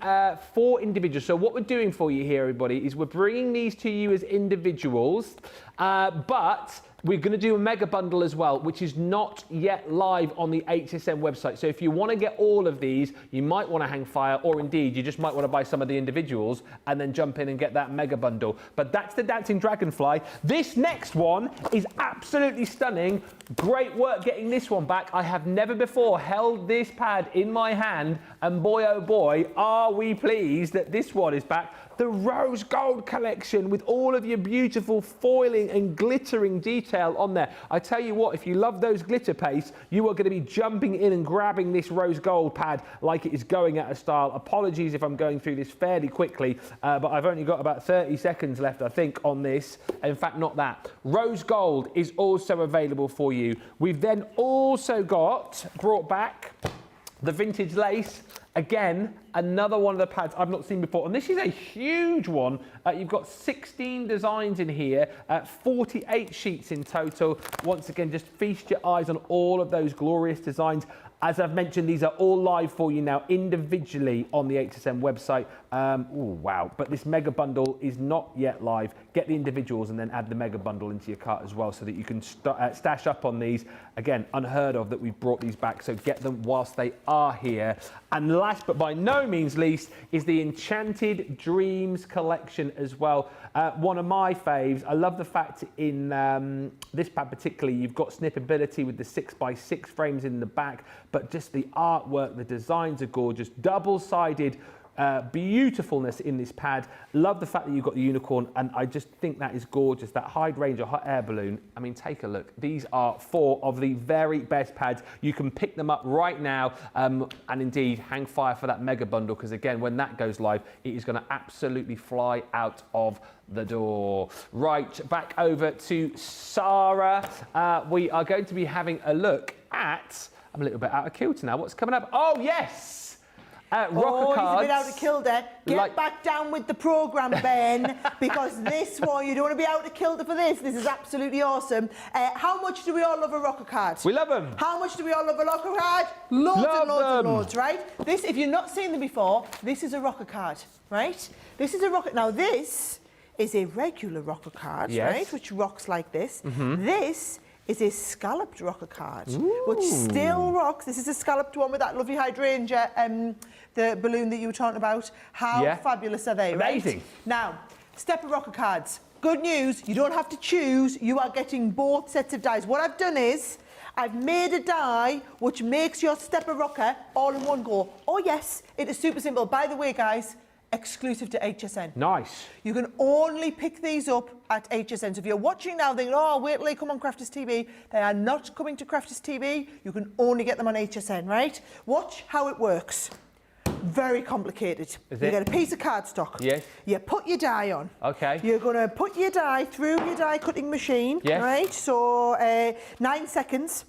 4 individuals. So what we're doing for you here, everybody, is we're bringing these to you as individuals, but we're going to do a mega bundle as well, which is not yet live on the HSN website. So if you want to get all of these, you might want to hang fire, or indeed, you just might want to buy some of the individuals and then jump in and get that mega bundle. But that's the Dancing Dragonfly. This next one is absolutely stunning. Great work getting this one back. I have never before held this pad in my hand, and boy, oh boy, are we pleased that this one is back. The Rose Gold collection with all of your beautiful foiling and glittering detail on there. I tell you what, if you love those glitter pastes, you are going to be jumping in and grabbing this Rose Gold pad like it is going out of style. Apologies if I'm going through this fairly quickly, but I've only got about 30 seconds left, I think, on this. In fact, not that. Rose Gold is also available for you. We've then also brought back the Vintage Lace. Again, another one of the pads I've not seen before. And this is a huge one. You've got 16 designs in here, 48 sheets in total. Once again, just feast your eyes on all of those glorious designs. As I've mentioned, these are all live for you now individually on the HSN website. Wow. But this mega bundle is not yet live. Get the individuals and then add the mega bundle into your cart as well so that you can stash up on these. Again, unheard of that we've brought these back, so get them whilst they are here. And last but by no means least is the Enchanted Dreams collection as well. One of my faves. I love the fact in this pad particularly, you've got snippability with the 6x6 frames in the back, but just the artwork, the designs are gorgeous. Double-sided beautifulness in this pad. Love the fact that you've got the unicorn, and I just think that is gorgeous. That hydrangea hot air balloon, I mean, take a look. These are 4 of the very best pads. You can pick them up right now, and indeed hang fire for that mega bundle, because again, when that goes live, it is going to absolutely fly out of the door. Right, back over to Sara. We are going to be having a look at, I'm a little bit out of kilter now. What's coming up? Oh, yes! Rocker cards. He's a bit out of kilter. Get back down with the programme, Ben, because this one, you don't want to be out of kilter for this. This is absolutely awesome. How much do we all love a rocker card? We love them. How much do we all love a rocker card? Loads, right? This, if you've not seen them before, this is a rocker card, right? This is a rocker. Now, this is a regular rocker card, right? Which rocks like this. This is a scalloped rocker card, which still rocks. This is a scalloped one with that lovely hydrangea, the balloon that you were talking about. How fabulous are they, Amazing. Right? Now, stepper rocker cards. Good news, you don't have to choose. You are getting both sets of dies. What I've done is, I've made a die which makes your stepper rocker all in one go. Oh yes, it is super simple. By the way, guys, exclusive to HSN. Nice. You can only pick these up at HSN. So if you're watching now thinking, oh, wait till they come on Crafters TV, they are not coming to Crafters TV. You can only get them on HSN, right? Watch how it works. Very complicated. You get a piece of cardstock. Yes. You put your die on. Okay. You're going to put your die through your die cutting machine. Yes. Right? So 9 seconds.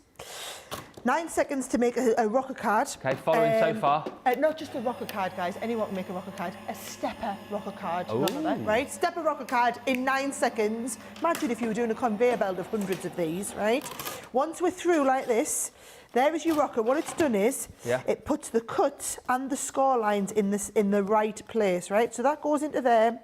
9 seconds to make a rocker card. Okay, following so far. Not just a rocker card, guys. Anyone can make a rocker card. A stepper rocker card. Ooh. Right? Stepper rocker card in 9 seconds. Imagine if you were doing a conveyor belt of hundreds of these, right? Once we're through like this, there is your rocker. What it's done is it puts the cut and the score lines in the right place, right? So that goes into there.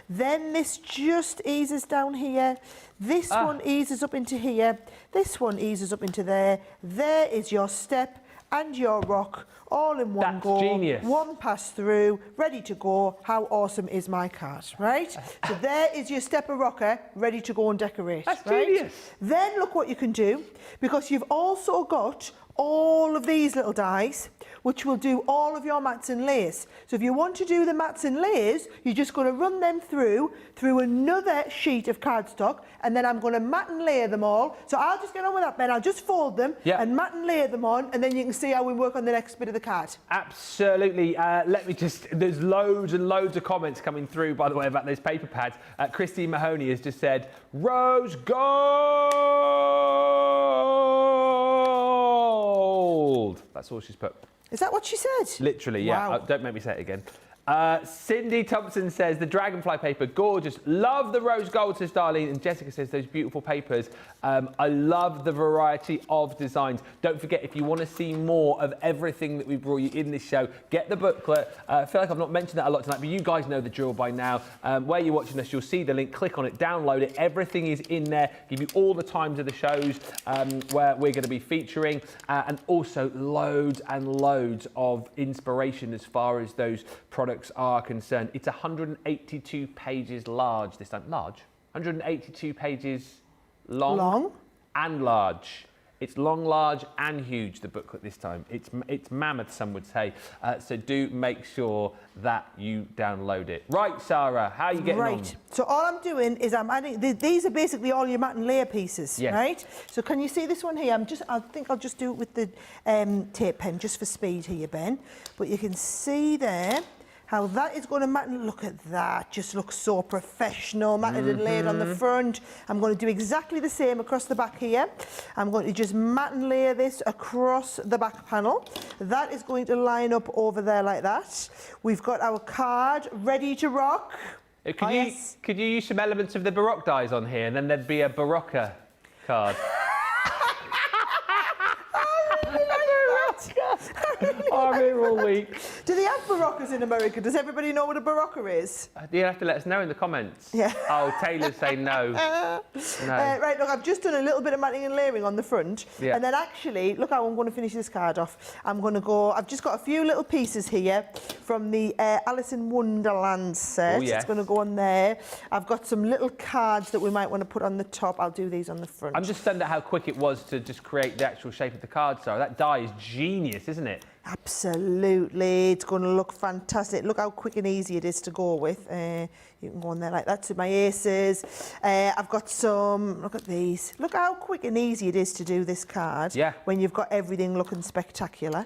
Then this just eases down here. This one eases up into here. This one eases up into there. There is your step and your rock all in one go. That's genius. One pass through, ready to go. How awesome is my card, right? So there is your stepper rocker ready to go and decorate. That's right? genius. Then look what you can do, because you've also got all of these little dies which will do all of your mats and layers. So if you want to do the mats and layers, you're just going to run them through another sheet of cardstock, and then I'm going to mat and layer them all. So I'll just get on with that, Ben. I'll just fold them and mat and layer them on, and then you can see how we work on the next bit of the card. Absolutely. Let me just, there's loads and loads of comments coming through, by the way, about those paper pads. Christine Mahoney has just said, rose gold. That's all she's put. Is that what she said? Literally, yeah. Wow. Don't make me say it again. Cindy Thompson says, the dragonfly paper, gorgeous. Love the rose gold, says Darlene. And Jessica says, those beautiful papers. I love the variety of designs. Don't forget, if you want to see more of everything that we brought you in this show, get the booklet. I feel like I've not mentioned that a lot tonight, but you guys know the drill by now. Where you're watching us, you'll see the link. Click on it, download it. Everything is in there. Give you all the times of the shows where we're going to be featuring. And also loads and loads of inspiration as far as those products are concerned. It's 182 pages large this time. Large? 182 pages long and large. It's long, large and huge, the booklet this time. It's mammoth, some would say. So do make sure that you download it. Right, Sarah, how are you getting on? So all I'm doing is I'm adding, these are basically all your mat and layer pieces, right? So can you see this one here? I think I'll just do it with the tape pen, just for speed here, Ben. But you can see there how that is going to mat and look at that. Just looks so professional, matted and layered on the front. I'm going to do exactly the same across the back here. I'm going to just mat and layer this across the back panel. That is going to line up over there like that. We've got our card ready to rock. Could you use some elements of the Baroque dies on here, and then there'd be a Baroque card? I'm here all week. Do they have Baroques in America? Does everybody know what a Baroque is? You have to let us know in the comments. Yeah. Oh, Taylor's saying no. No. Right, look, I've just done a little bit of matting and layering on the front. Yeah. And then actually, look how I'm going to finish this card off. I've just got a few little pieces here from the Alice in Wonderland set. Oh, yes. It's going to go on there. I've got some little cards that we might want to put on the top. I'll do these on the front. I'm just stunned at how quick it was to just create the actual shape of the card, Sarah. That die is genius, isn't it? Absolutely, it's going to look fantastic. Look how quick and easy it is to go with. You can go on there like that to my aces. I've got some, look at these. Look how quick and easy it is to do this card when you've got everything looking spectacular.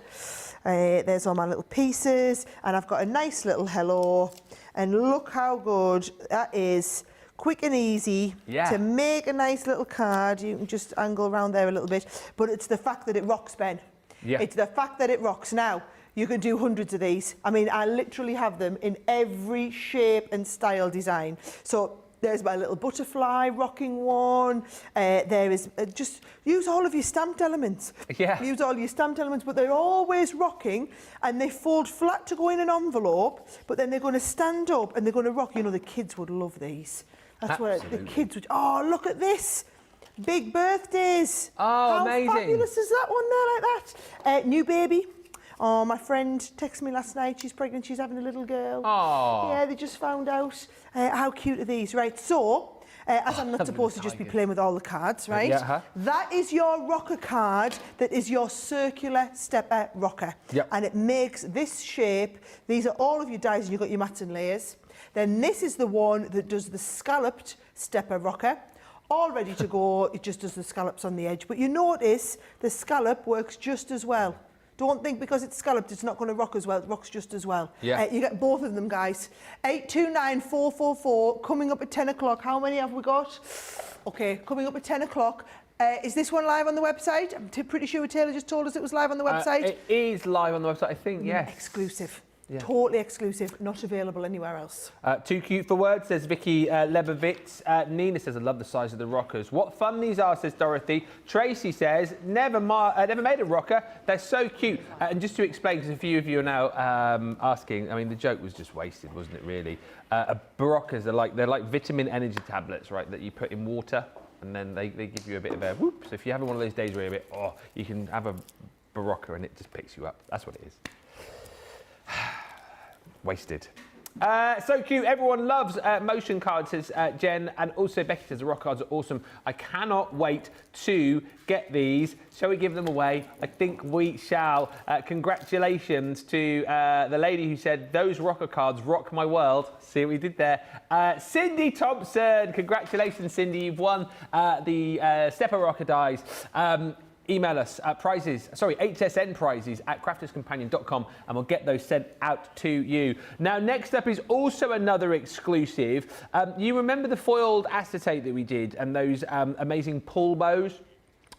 There's all my little pieces, and I've got a nice little hello. And look how good that is. Quick and easy to make a nice little card. You can just angle around there a little bit, but it's the fact that it rocks, Ben. Yeah. It's the fact that it rocks. Now, you can do hundreds of these. I mean, I literally have them in every shape and style design. So there's my little butterfly rocking one. There is, just use all of your stamped elements. Yeah. Use all your stamped elements, but they're always rocking, and they fold flat to go in an envelope, but then they're going to stand up and they're going to rock. You know, the kids would love these. That's where the kids would, oh, look at this. Big birthdays. Oh, How amazing. fabulous is that one there, like that? New baby. Oh, my friend texted me last night. She's pregnant. She's having a little girl. Oh. Yeah, they just found out. How cute are these? Right, so... as I'm not supposed to just be playing with all the cards, right? Yeah, That is your rocker card. That is your circular stepper rocker. Yep. And it makes this shape. These are all of your dies, and you've got your mats and layers. Then this is the one that does the scalloped stepper rocker. All ready to go. It just does the scallops on the edge. But you notice the scallop works just as well. Don't think because it's scalloped it's not going to rock as well. It rocks just as well. Yeah. You get both of them, guys. 829444, coming up at 10 o'clock. How many have we got? Okay, coming up at 10 o'clock. Is this one live on the website? I'm pretty sure Taylor just told us it was live on the website. It is live on the website, I think, yes. Exclusive. Yeah. Totally exclusive, not available anywhere else. Too cute for words, says Vicky Lebovitz. Nina says, I love the size of the rockers. What fun these are, says Dorothy. Tracy says, never made a rocker. They're so cute. And just to explain, because a few of you are now asking, I mean, the joke was just wasted, wasn't it, really? Baroccas are they're like vitamin energy tablets, right, that you put in water, and then they give you a bit of a whoop. So if you're having one of those days where you're a bit, you can have a Barocca and it just picks you up. That's what it is. Wasted. So cute. Everyone loves motion cards, says Jen. And also Becky says the rock cards are awesome. I cannot wait to get these. Shall we give them away? I think we shall. Congratulations to the lady who said, those rocker cards rock my world. See what we did there? Cindy Thompson. Congratulations, Cindy. You've won the Stepper Rocker dies. Email us HSN prizes at crafterscompanion.com and we'll get those sent out to you. Now, next up is also another exclusive. You remember the foiled acetate that we did and those amazing pull bows?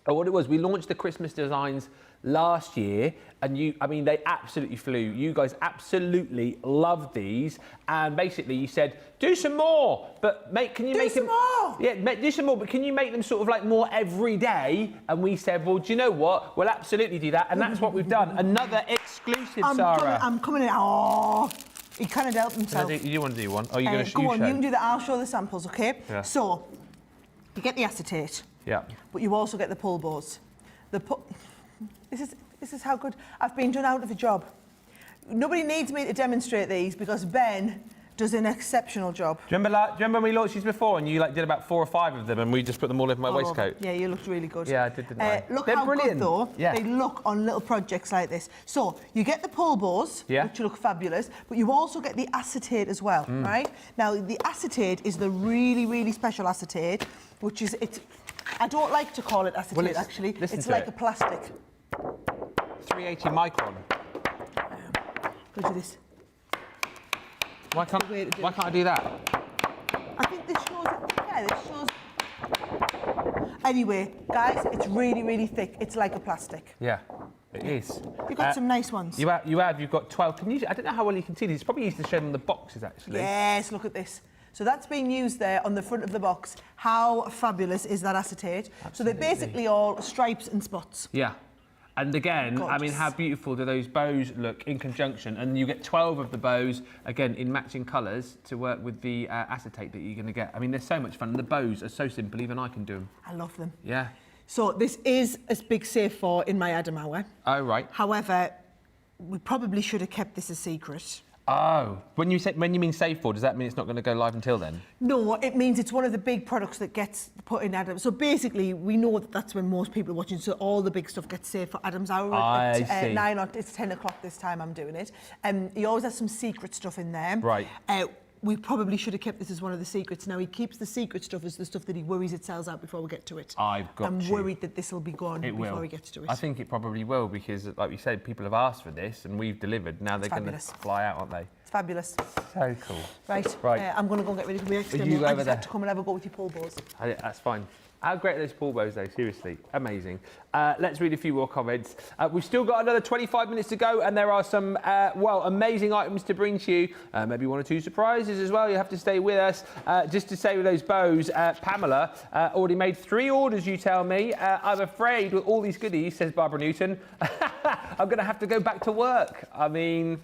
Or what it was, we launched the Christmas designs last year and they absolutely flew. You guys absolutely loved these and basically you said, do some more, but can you make them more? Yeah, do some more, but can you make them sort of like more every day? And we said, well, do you know what? We'll absolutely do that. And that's what we've done. Another exclusive, Sarah. I'm coming in. Oh, he can't help himself. You want to do one? Oh, you're going to Go on, you can do that. I'll show the samples, okay? Yeah. So, you get the acetate. Yeah. But you also get the pull bows. This is how good I've been done out of a job. Nobody needs me to demonstrate these because Ben does an exceptional job. Do you remember when we launched these before and you did about 4 or 5 of them and we just put them all over my waistcoat? Yeah, you looked really good. Yeah, I did, didn't I? Look They're how brilliant. good, though, yeah. they look on little projects like this. So, you get the pull bows, yeah. which look fabulous, but you also get the acetate as well, right? Now, the acetate is the really, really special acetate, which is, I don't like to call it acetate, actually. It's like a plastic. 380 micron. Go do this. Why can't I do that? I think this shows it. Yeah, this shows. Anyway, guys, it's really, really thick. It's like a plastic. Yeah, it is. You've got some nice ones. You've got 12. I don't know how well you can see these. It's probably easy to show them the boxes, actually. Yes, look at this. So that's being used there on the front of the box. How fabulous is that acetate? Absolutely. So they're basically all stripes and spots. Yeah. And again, Gorgeous. I mean, how beautiful do those bows look in conjunction? And you get 12 of the bows, again, in matching colours to work with the acetate that you're going to get. I mean, they're so much fun. And the bows are so simple, even I can do them. I love them. Yeah. So this is a big save for in my Adam hour. Oh, right. However, we probably should have kept this a secret. Oh, when you mean save for, does that mean it's not going to go live until then? No, it means it's one of the big products that gets put in Adam. So basically, we know that that's when most people are watching. So all the big stuff gets saved for Adam's hour at 9 or it's 10 o'clock this time. I'm doing it. He always has some secret stuff in there. Right. We probably should have kept this as one of the secrets. Now, he keeps the secret stuff as the stuff that he worries it sells out before we get to it. I'm worried that this will be gone before we get to it. I think it probably will because, like we said, people have asked for this and we've delivered. Now they're going to fly out, aren't they? It's fabulous. So cool. Right. I'm going to go and get ready for my next demo. You over there? To come and have a go with your pull bows. That's fine. How great are those pull bows, though? Seriously, amazing. Let's read a few more comments. We've still got another 25 minutes to go, and there are some, amazing items to bring to you. Maybe 1 or 2 surprises as well. You have to stay with us. Just to say with those bows, Pamela already made 3 orders, you tell me. I'm afraid with all these goodies, says Barbara Newton, I'm going to have to go back to work. I mean,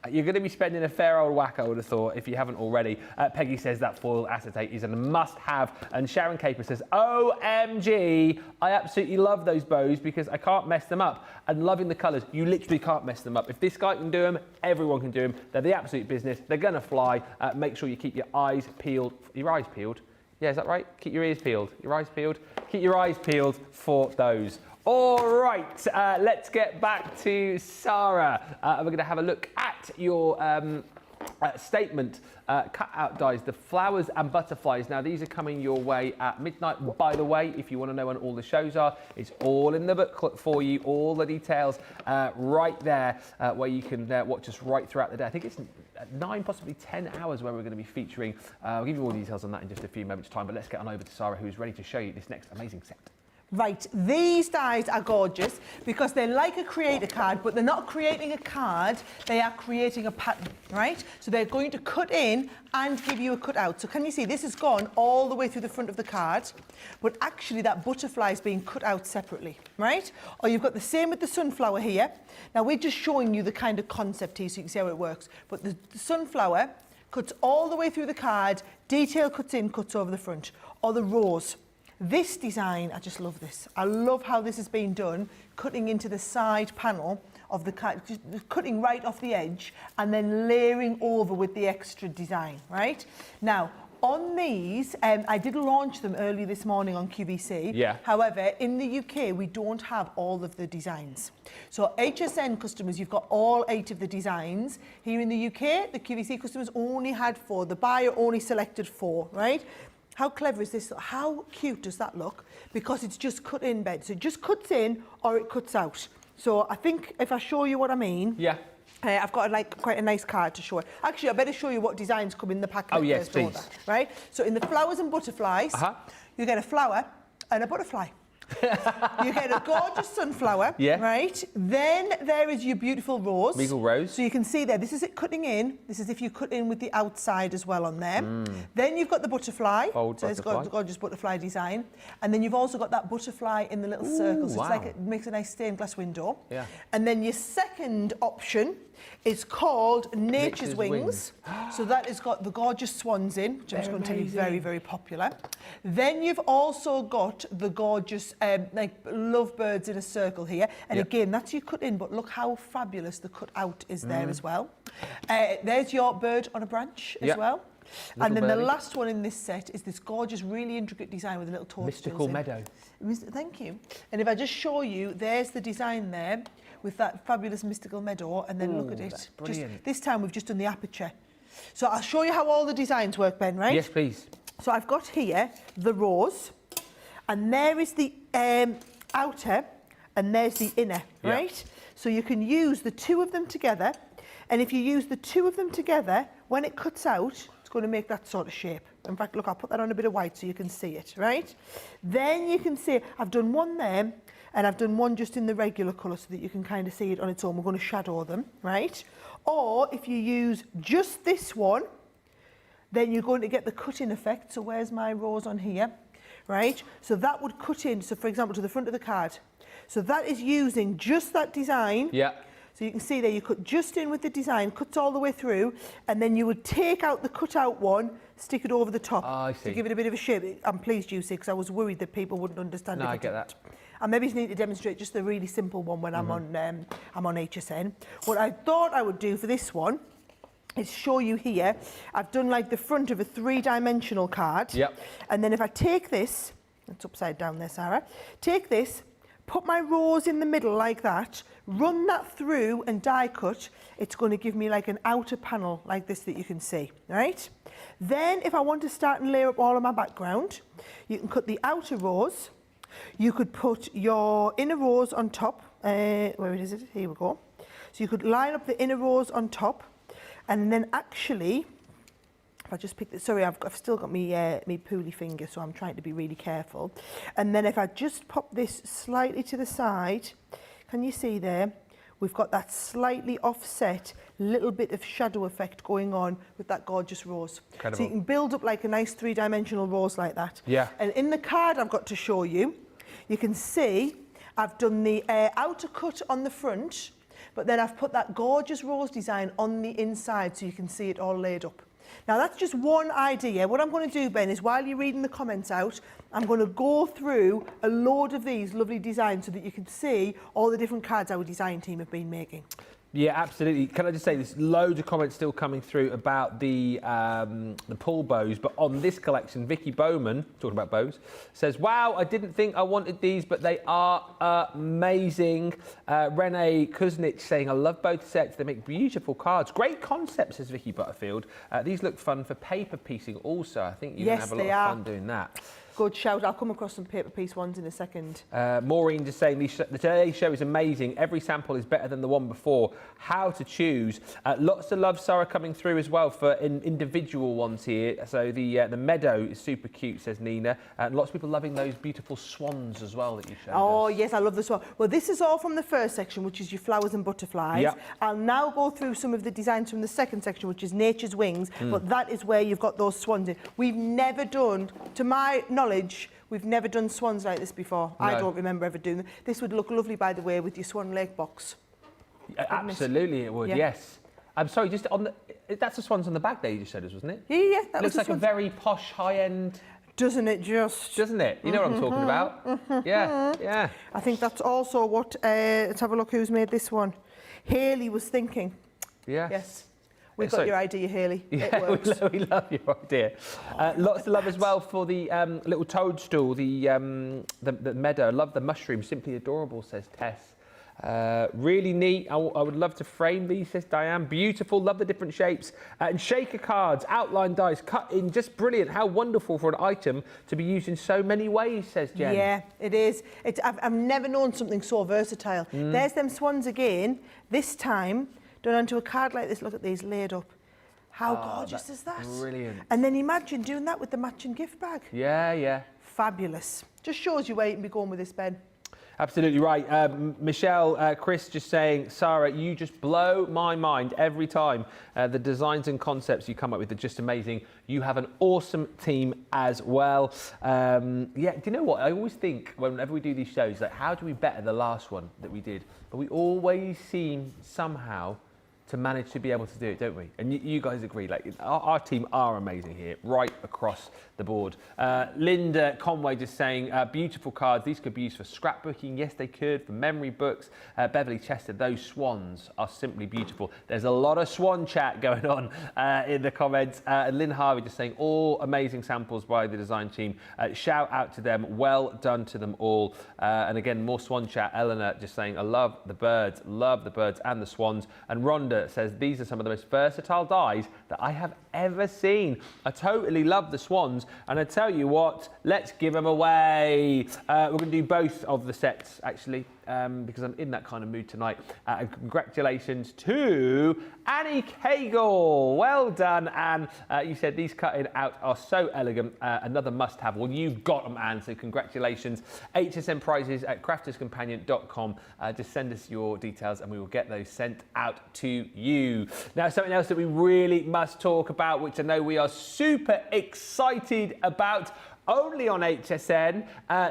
You're going to be spending a fair old whack, I would have thought, if you haven't already. Peggy says that foil acetate is a must-have, and Sharon Caper says, OMG, I absolutely love those bows because I can't mess them up. And loving the colours, you literally can't mess them up. If this guy can do them, everyone can do them. They're the absolute business. They're going to fly. Make sure you keep your eyes peeled. Your eyes peeled? Yeah, is that right? Keep your ears peeled. Your eyes peeled? Keep your eyes peeled for those. All right, let's get back to Sara. We're going to have a look at your statement, cut-out dies, the flowers and butterflies. Now, these are coming your way at midnight. By the way, if you want to know when all the shows are, it's all in the booklet for you, all the details right there, where you can watch us right throughout the day. I think it's 9, possibly 10 hours where we're going to be featuring. I'll give you all the details on that in just a few moments' time, but let's get on over to Sara, who's ready to show you this next amazing set. Right, these dies are gorgeous because they're like a creator card, but they're not creating a card, they are creating a pattern, right? So they're going to cut in and give you a cut out. So can you see this has gone all the way through the front of the card, but actually that butterfly is being cut out separately, right? Or you've got the same with the sunflower here. Now we're just showing you the kind of concept here so you can see how it works. But the sunflower cuts all the way through the card, detail cuts in, cuts over the front. Or the rose. This design, I just love this. I love how this has been done, cutting into the side panel of the card, just cutting right off the edge and then layering over with the extra design, right? Now, on these, I did launch them early this morning on QVC. Yeah. However, in the UK, we don't have all of the designs. So HSN customers, you've got all 8 of the designs. Here in the UK, the QVC customers only had 4. The buyer only selected 4, right? How clever is this? How cute does that look? Because it's just cut in bed. So it just cuts in or it cuts out. So I think if I show you what I mean. Yeah. I've got quite a nice card to show it. Actually, I better show you what designs come in the packet. Oh, yes, please. Order, right? So in the flowers and butterflies, you get a flower and a butterfly. You get a gorgeous sunflower, right? Then there is your beautiful rose. Regal rose. So you can see there, this is it cutting in. This is if you cut in with the outside as well on there. Then you've got the butterfly. So it's got a gorgeous butterfly design. And then you've also got that butterfly in the little circle. So it's like it makes a nice stained glass window. Yeah. And then your second option is called Nature's Wings. So that has got the gorgeous swans in, which I'm just going to tell you, very, very popular. Then you've also got the gorgeous like lovebirds in a circle here. And again, that's you cut in, but look how fabulous the cut out is there as well. There's your bird on a branch as well. And then the last one in this set is this gorgeous, really intricate design with a little toadstool. Mystical meadow. Thank you. And if I just show you, there's the design there with that fabulous mystical meadow, and then look at it. Brilliant. This time we've just done the aperture. So I'll show you how all the designs work, Ben, right? Yes, please. So I've got here the rose, and there is the outer, and there's the inner, right? So you can use the 2 of them together, and if you use the 2 of them together, when it cuts out, it's going to make that sort of shape. In fact, look, I'll put that on a bit of white so you can see it, right? Then you can see, I've done one there, and I've done one just in the regular colour so that you can kind of see it on its own. We're going to shadow them, right? Or if you use just this one, then you're going to get the cut-in effect. So where's my rose on here, right? So that would cut in, so for example, to the front of the card. So that is using just that design. Yeah. So you can see there, you cut just in with the design, cuts all the way through, and then you would take out the cut-out one, stick it over the top to give it a bit of a shape. I'm pleased you see, because I was worried that people wouldn't understand it. No, I get that. I maybe need to demonstrate just the really simple one when I'm on HSN. What I thought I would do for this one is show you here. I've done like the front of a 3-dimensional card. Yep. And then if I take this, it's upside down there, Sarah. Take this, put my rose in the middle like that, run that through and die cut. It's going to give me like an outer panel like this that you can see, right? Then if I want to start and layer up all of my background, you can cut the outer rose. You could put your inner rose on top. Where is it? Here we go. So you could line up the inner rose on top, and then actually, if I just pick this, sorry, I've still got me pooly finger, so I'm trying to be really careful. And then if I just pop this slightly to the side, can you see there? We've got that slightly offset little bit of shadow effect going on with that gorgeous rose. Incredible. So you can build up like a nice 3-dimensional rose like that. Yeah. And in the card I've got to show you, you can see I've done the outer cut on the front, but then I've put that gorgeous rose design on the inside so you can see it all laid up. Now that's just one idea. What I'm going to do, Ben, is while you're reading the comments out, I'm going to go through a load of these lovely designs so that you can see all the different cards our design team have been making. Yeah, absolutely. Can I just say there's loads of comments still coming through about the pull bows, but on this collection, Vicky Bowman, talking about bows, says, wow, I didn't think I wanted these, but they are amazing. Renee Kuznich saying, I love both sets. They make beautiful cards. Great concept, says Vicky Butterfield. These look fun for paper piecing also. I think you're going to have a lot of fun doing that. Good shout. I'll come across some paper piece ones in a second. Maureen just saying, today's show is amazing. Every sample is better than the one before. How to choose. Lots of love, Sarah, coming through as well for individual ones here. So the meadow is super cute, says Nina. And lots of people loving those beautiful swans as well that you showed Oh, us. yes, I love the swan. Well, this is all from the first section, which is your flowers and butterflies. Yep. I'll now go through some of the designs from the second section, which is nature's wings. But that is where you've got those swans in. We've never done, to my knowledge, we've never done swans like this before. No. I don't remember ever doing them. This would look lovely, by the way, with your Swan Lake box. Absolutely, it would, yes. I'm sorry, just on the... That's the swans on the back there you just showed us, wasn't it? Yeah, that looks like a very posh, high-end... Doesn't it just? Doesn't it? You know what I'm talking about? Yeah. I think that's also what... let's have a look who's made this one. Haley was thinking. Yes. We've got your idea, Haley. Yeah, it works. we love your idea. Lots of love as well for the little toadstool, the meadow. I love the mushroom, simply adorable, says Tess. Really neat. I would love to frame these, says Diane. Beautiful, love the different shapes. And shaker cards, outline dies, cut in, just brilliant. How wonderful for an item to be used in so many ways, says Jen. Yeah, it is. I've never known something so versatile. There's them swans again, this time done onto a card like this. Look at these laid up. How gorgeous is that? Brilliant. And then imagine doing that with the matching gift bag. Yeah. Fabulous. Just shows you where you can be going with this, Ben. Absolutely right. Michelle, Chris just saying, Sarah, you just blow my mind every time. The designs and concepts you come up with are just amazing. You have an awesome team as well. Do you know what? I always think whenever we do these shows, like, how do we better the last one that we did? But we always seem somehow to manage to be able to do it, don't we? And you guys agree, like our team are amazing here, right across the board. Linda Conway just saying, beautiful cards. These could be used for scrapbooking. Yes, they could, for memory books. Beverly Chester, those swans are simply beautiful. There's a lot of swan chat going on in the comments. Lynn Harvey just saying, all amazing samples by the design team. Shout out to them. Well done to them all. And again, more swan chat. Eleanor just saying, I love the birds and the swans. And Rhonda says, these are some of the most versatile dies that I have ever seen. I totally love the swans, and I tell you what, let's give them away. We're going to do both of the sets, actually, because I'm in that kind of mood tonight. And congratulations to Annie Cagle. Well done, Anne. You said these cut-in out are so elegant. Another must-have. Well, you've got them, Anne, so congratulations. HSN prizes at crafterscompanion.com. Just send us your details and we will get those sent out to you. Now, something else that we really must talk about, which I know we are super excited about, only on HSN.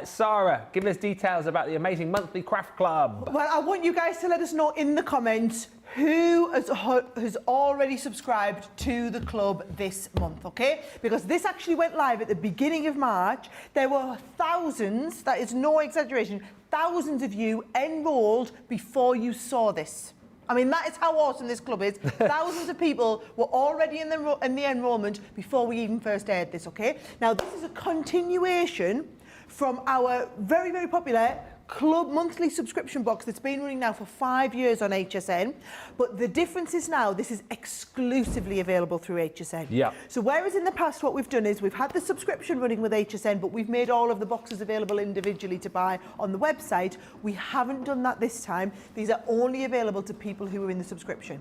Sarah, give us details about the amazing monthly craft club. Well, I want you guys to let us know in the comments who has already subscribed to the club this month, okay? Because this actually went live at the beginning of March. There were thousands, that is no exaggeration, thousands of you enrolled before you saw this. I mean, that is how awesome this club is. Thousands of people were already in the enrolment before we even first aired this, okay? Now, this is a continuation from our very, very popular club monthly subscription box that's been running now for 5 years on HSN. But the difference is now this is exclusively available through HSN. Yeah. So whereas in the past what we've done is we've had the subscription running with HSN, but we've made all of the boxes available individually to buy on the website, we haven't done that this time. These are only available to people who are in the subscription.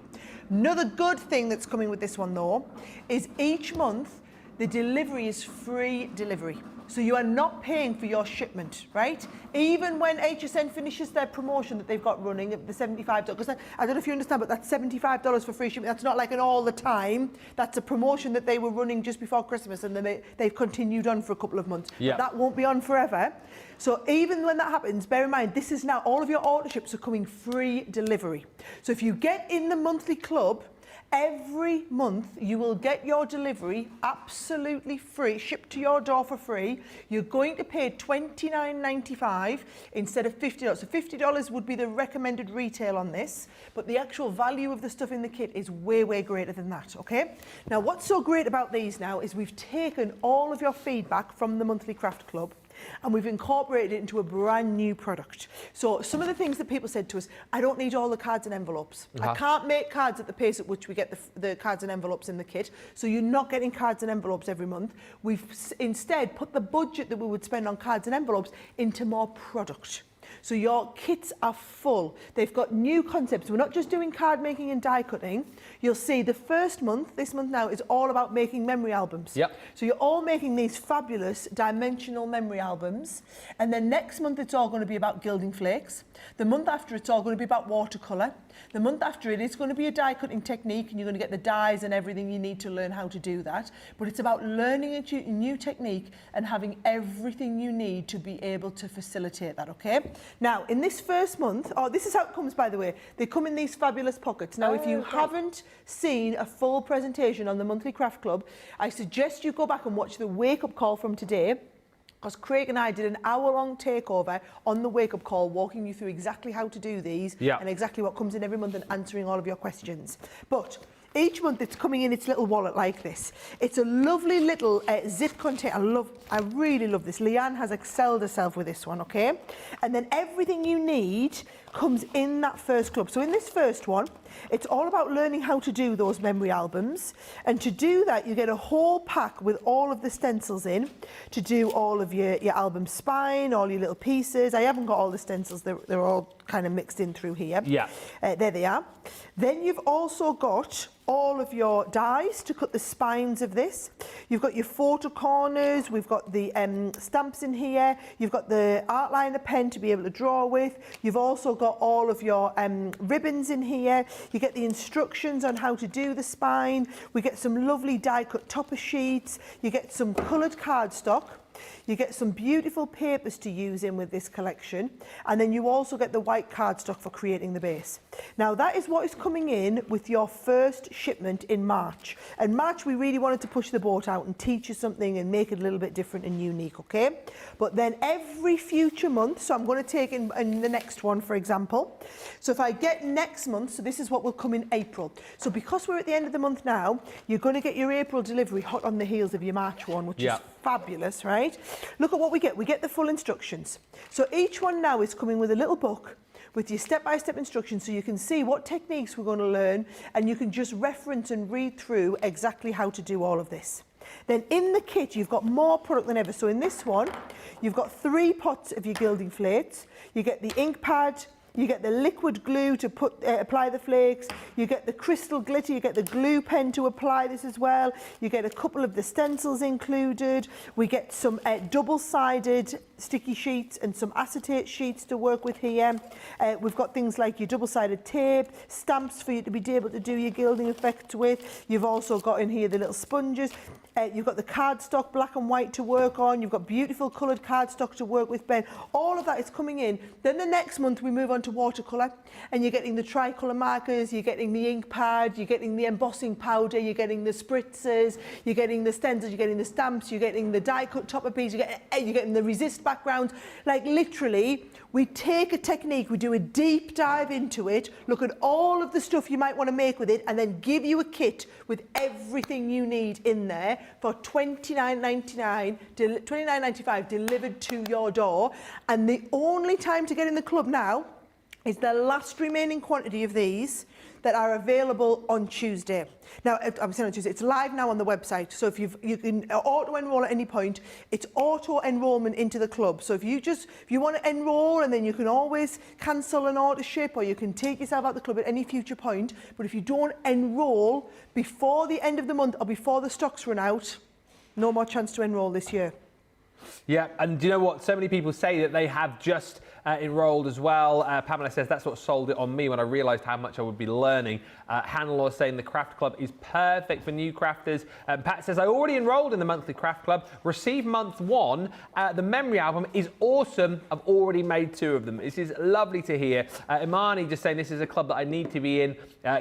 Another good thing that's coming with this one though is each month the delivery is free delivery. So you are not paying for your shipment, right? Even when HSN finishes their promotion that they've got running at the $75, because I don't know if you understand, but that's $75 for free shipping. That's not like an all the time. That's a promotion that they were running just before Christmas, and then they've continued on for a couple of months. Yeah. But that won't be on forever. So even when that happens, bear in mind, this is now, all of your orderships are coming free delivery. So if you get in the monthly club, every month you will get your delivery absolutely free, shipped to your door for free. You're going to pay $29.95 instead of $50. So $50 would be the recommended retail on this, but the actual value of the stuff in the kit is way, way greater than that, okay? Now, what's so great about these now is we've taken all of your feedback from the monthly craft club and we've incorporated it into a brand new product. So some of the things that people said to us, I don't need all the cards and envelopes. I can't make cards at the pace at which we get the cards and envelopes in the kit. So you're not getting cards and envelopes every month. We've instead put the budget that we would spend on cards and envelopes into more product. So your kits are full. They've got new concepts. We're not just doing card making and die cutting. You'll see the first month, this month now, is all about making memory albums. Yep. So you're all making these fabulous dimensional memory albums. And then next month, it's all going to be about gilding flakes. The month after, it's all going to be about watercolour. The month after it, it's going to be a die cutting technique, and you're going to get the dies and everything you need to learn how to do that. But it's about learning a new technique and having everything you need to be able to facilitate that, okay? Now, in this first month, this is how it comes, by the way. They come in these fabulous pockets. Now, if you haven't seen a full presentation on the Monthly Craft Club, I suggest you go back and watch the wake-up call from today, because Craig and I did an hour-long takeover on the wake-up call, walking you through exactly how to do these and exactly what comes in every month and answering all of your questions. But each month it's coming in its little wallet like this. It's a lovely little zip container. I really love this. Leanne has excelled herself with this one, okay? And then everything you need comes in that first club. So in this first one, it's all about learning how to do those memory albums. And to do that, you get a whole pack with all of the stencils in to do all of your album spine, all your little pieces. I haven't got all the stencils. They're all kind of mixed in through here. Yeah. There they are. Then you've also got all of your dies to cut the spines of this. You've got your photo corners, we've got the stamps in here, you've got the art liner pen to be able to draw with, you've also got all of your ribbons in here, you get the instructions on how to do the spine, we get some lovely die cut topper sheets, you get some coloured cardstock, you get some beautiful papers to use in with this collection, and then you also get the white cardstock for creating the base. Now that is what is coming in with your first shipment in March. And March we really wanted to push the boat out and teach you something and make it a little bit different and unique, okay? But then every future month, so I'm going to take in the next one for example. So if I get next month, so this is what will come in April. So because we're at the end of the month now, you're going to get your April delivery hot on the heels of your March one, which is fabulous, right? Look at what we get. We get the full instructions. So each one now is coming with a little book with your step-by-step instructions so you can see what techniques we're going to learn and you can just reference and read through exactly how to do all of this. Then in the kit, you've got more product than ever. So in this one, you've got 3 pots of your gilding flakes. You get the ink pad, you get the liquid glue to apply the flakes, you get the crystal glitter, you get the glue pen to apply this as well, you get a couple of the stencils included, we get some double-sided sticky sheets and some acetate sheets to work with here. We've got things like your double-sided tape, stamps for you to be able to do your gilding effects with. You've also got in here the little sponges. You've got the cardstock, black and white, to work on. You've got beautiful coloured cardstock to work with, Ben. All of that is coming in. Then the next month we move on to watercolour, and you're getting the tricolour markers, you're getting the ink pad, you're getting the embossing powder, you're getting the spritzers, you're getting the stencils, you're getting the stamps, you're getting the die cut topper piece, you're getting the resist background. Like literally, we take a technique, we do a deep dive into it, look at all of the stuff you might want to make with it, and then give you a kit with everything you need in there for $29.95 delivered to your door. And the only time to get in the club now is the last remaining quantity of these that are available on Tuesday. Now, I'm saying on Tuesday, it's live now on the website. So if you can auto-enroll at any point, it's auto-enrollment into the club. So if you want to enroll, and then you can always cancel an order ship, or you can take yourself out the club at any future point. But if you don't enroll before the end of the month or before the stocks run out, no more chance to enroll this year. Yeah, and do you know what? So many people say that they have just enrolled as well. Pamela says that's what sold it on me when I realised how much I would be learning. Hannah is saying the Craft Club is perfect for new crafters. Pat says I already enrolled in the monthly Craft Club, received month 1. The memory album is awesome. I've already made 2 of them. This is lovely to hear. Imani just saying this is a club that I need to be in.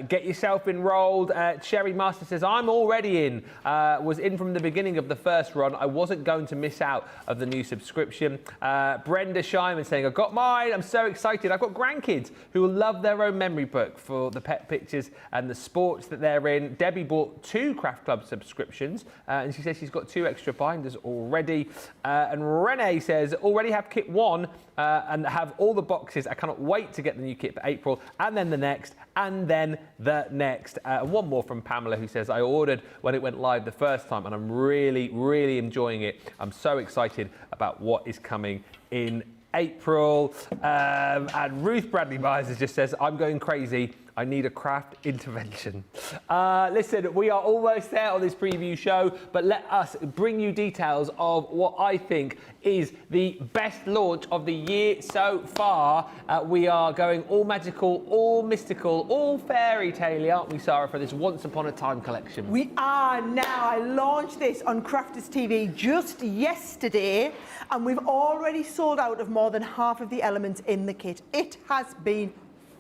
Get yourself enrolled. Sherry Master says I'm already in. Was in from the beginning of the first run. I wasn't going to miss out of the new subscription. Brenda Shyman saying I've got mine. I'm so excited. I've got grandkids who will love their own memory book for the pet pictures and the sports that they're in. Debbie bought 2 Craft Club subscriptions and she says she's got 2 extra binders already. And Renee says already have kit 1 and have all the boxes. I cannot wait to get the new kit for April and then the next and then the next. And one more from Pamela who says I ordered when it went live the first time and I'm really enjoying it. I'm so excited about what is coming in April. And Ruth Bradley Myers just says I'm going crazy. I need a craft intervention. Listen, we are almost there on this preview show, but let us bring you details of what I think is the best launch of the year so far. We are going all magical, all mystical, all fairy tale, aren't we, Sarah, for this Once Upon a Time collection? We are now. I launched this on Crafters TV just yesterday, and we've already sold out of more than half of the elements in the kit. It has been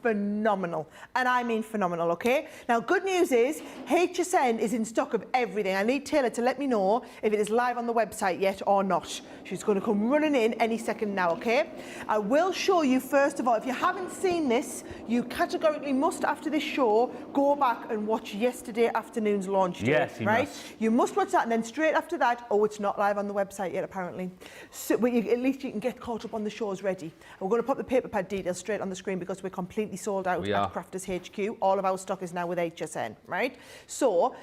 phenomenal, and I mean phenomenal. Okay, now good news is HSN is in stock of everything. I need Taylor to let me know if it is live on the website yet or not. She's going to come running in any second now. Okay, I will show you first of all. If you haven't seen this, you categorically must, after this show, go back and watch yesterday afternoon's launch day. Yes, you right? must. You must watch that, and then straight after that, oh, it's not live on the website yet apparently. So but at least you can get caught up on the shows ready. And we're going to pop the paper pad details straight on the screen because we're completely sold out at Crafters HQ. All of our stock is now with HSN, right? So,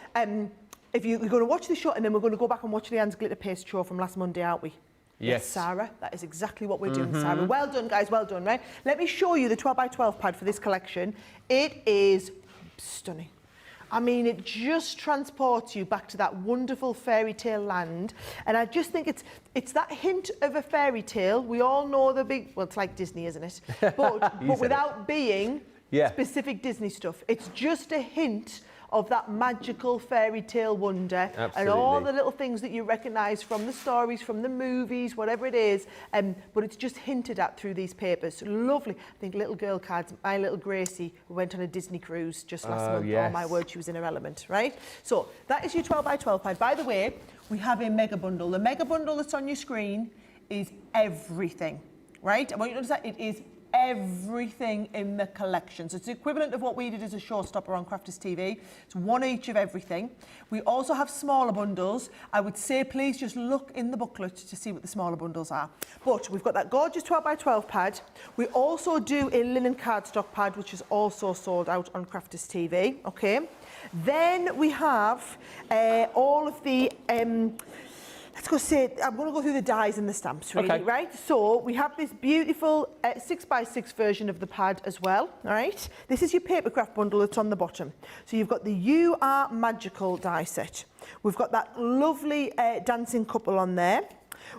if you're going to watch the show, and then we're going to go back and watch Leanne's glitter paste show from last Monday, aren't we? Yes, Sarah, that is exactly what we're doing, Sarah. Well done, guys, well done, right? Let me show you the 12x12 pad for this collection. It is stunning. I mean, it just transports you back to that wonderful fairy tale land. And I just think it's that hint of a fairy tale. We all know the big, well, it's like Disney, isn't it? But without being specific Disney stuff. It's just a hint of that magical fairy tale wonder. Absolutely. And all the little things that you recognise from the stories, from the movies, whatever it is, but it's just hinted at through these papers. Lovely. I think little girl cards, my little Gracie, who went on a Disney cruise just last month. Yes. Oh my word, she was in her element, right? So that is your 12x12 pad. By the way, we have a mega bundle. The mega bundle that's on your screen is everything, right? I want you to understand it is everything in the collection. So it's the equivalent of what we did as a showstopper on Crafters TV. It's 1 each of everything. We also have smaller bundles. I would say please just look in the booklet to see what the smaller bundles are. But we've got that gorgeous 12x12 pad. We also do a linen cardstock pad, which is also sold out on Crafters TV. Okay. Then we have all of the I'm going to go through the dies and the stamps, really, okay. right? So we have this beautiful 6x6 version of the pad as well, all right? This is your papercraft bundle that's on the bottom. So you've got the You Are Magical die set. We've got that lovely dancing couple on there.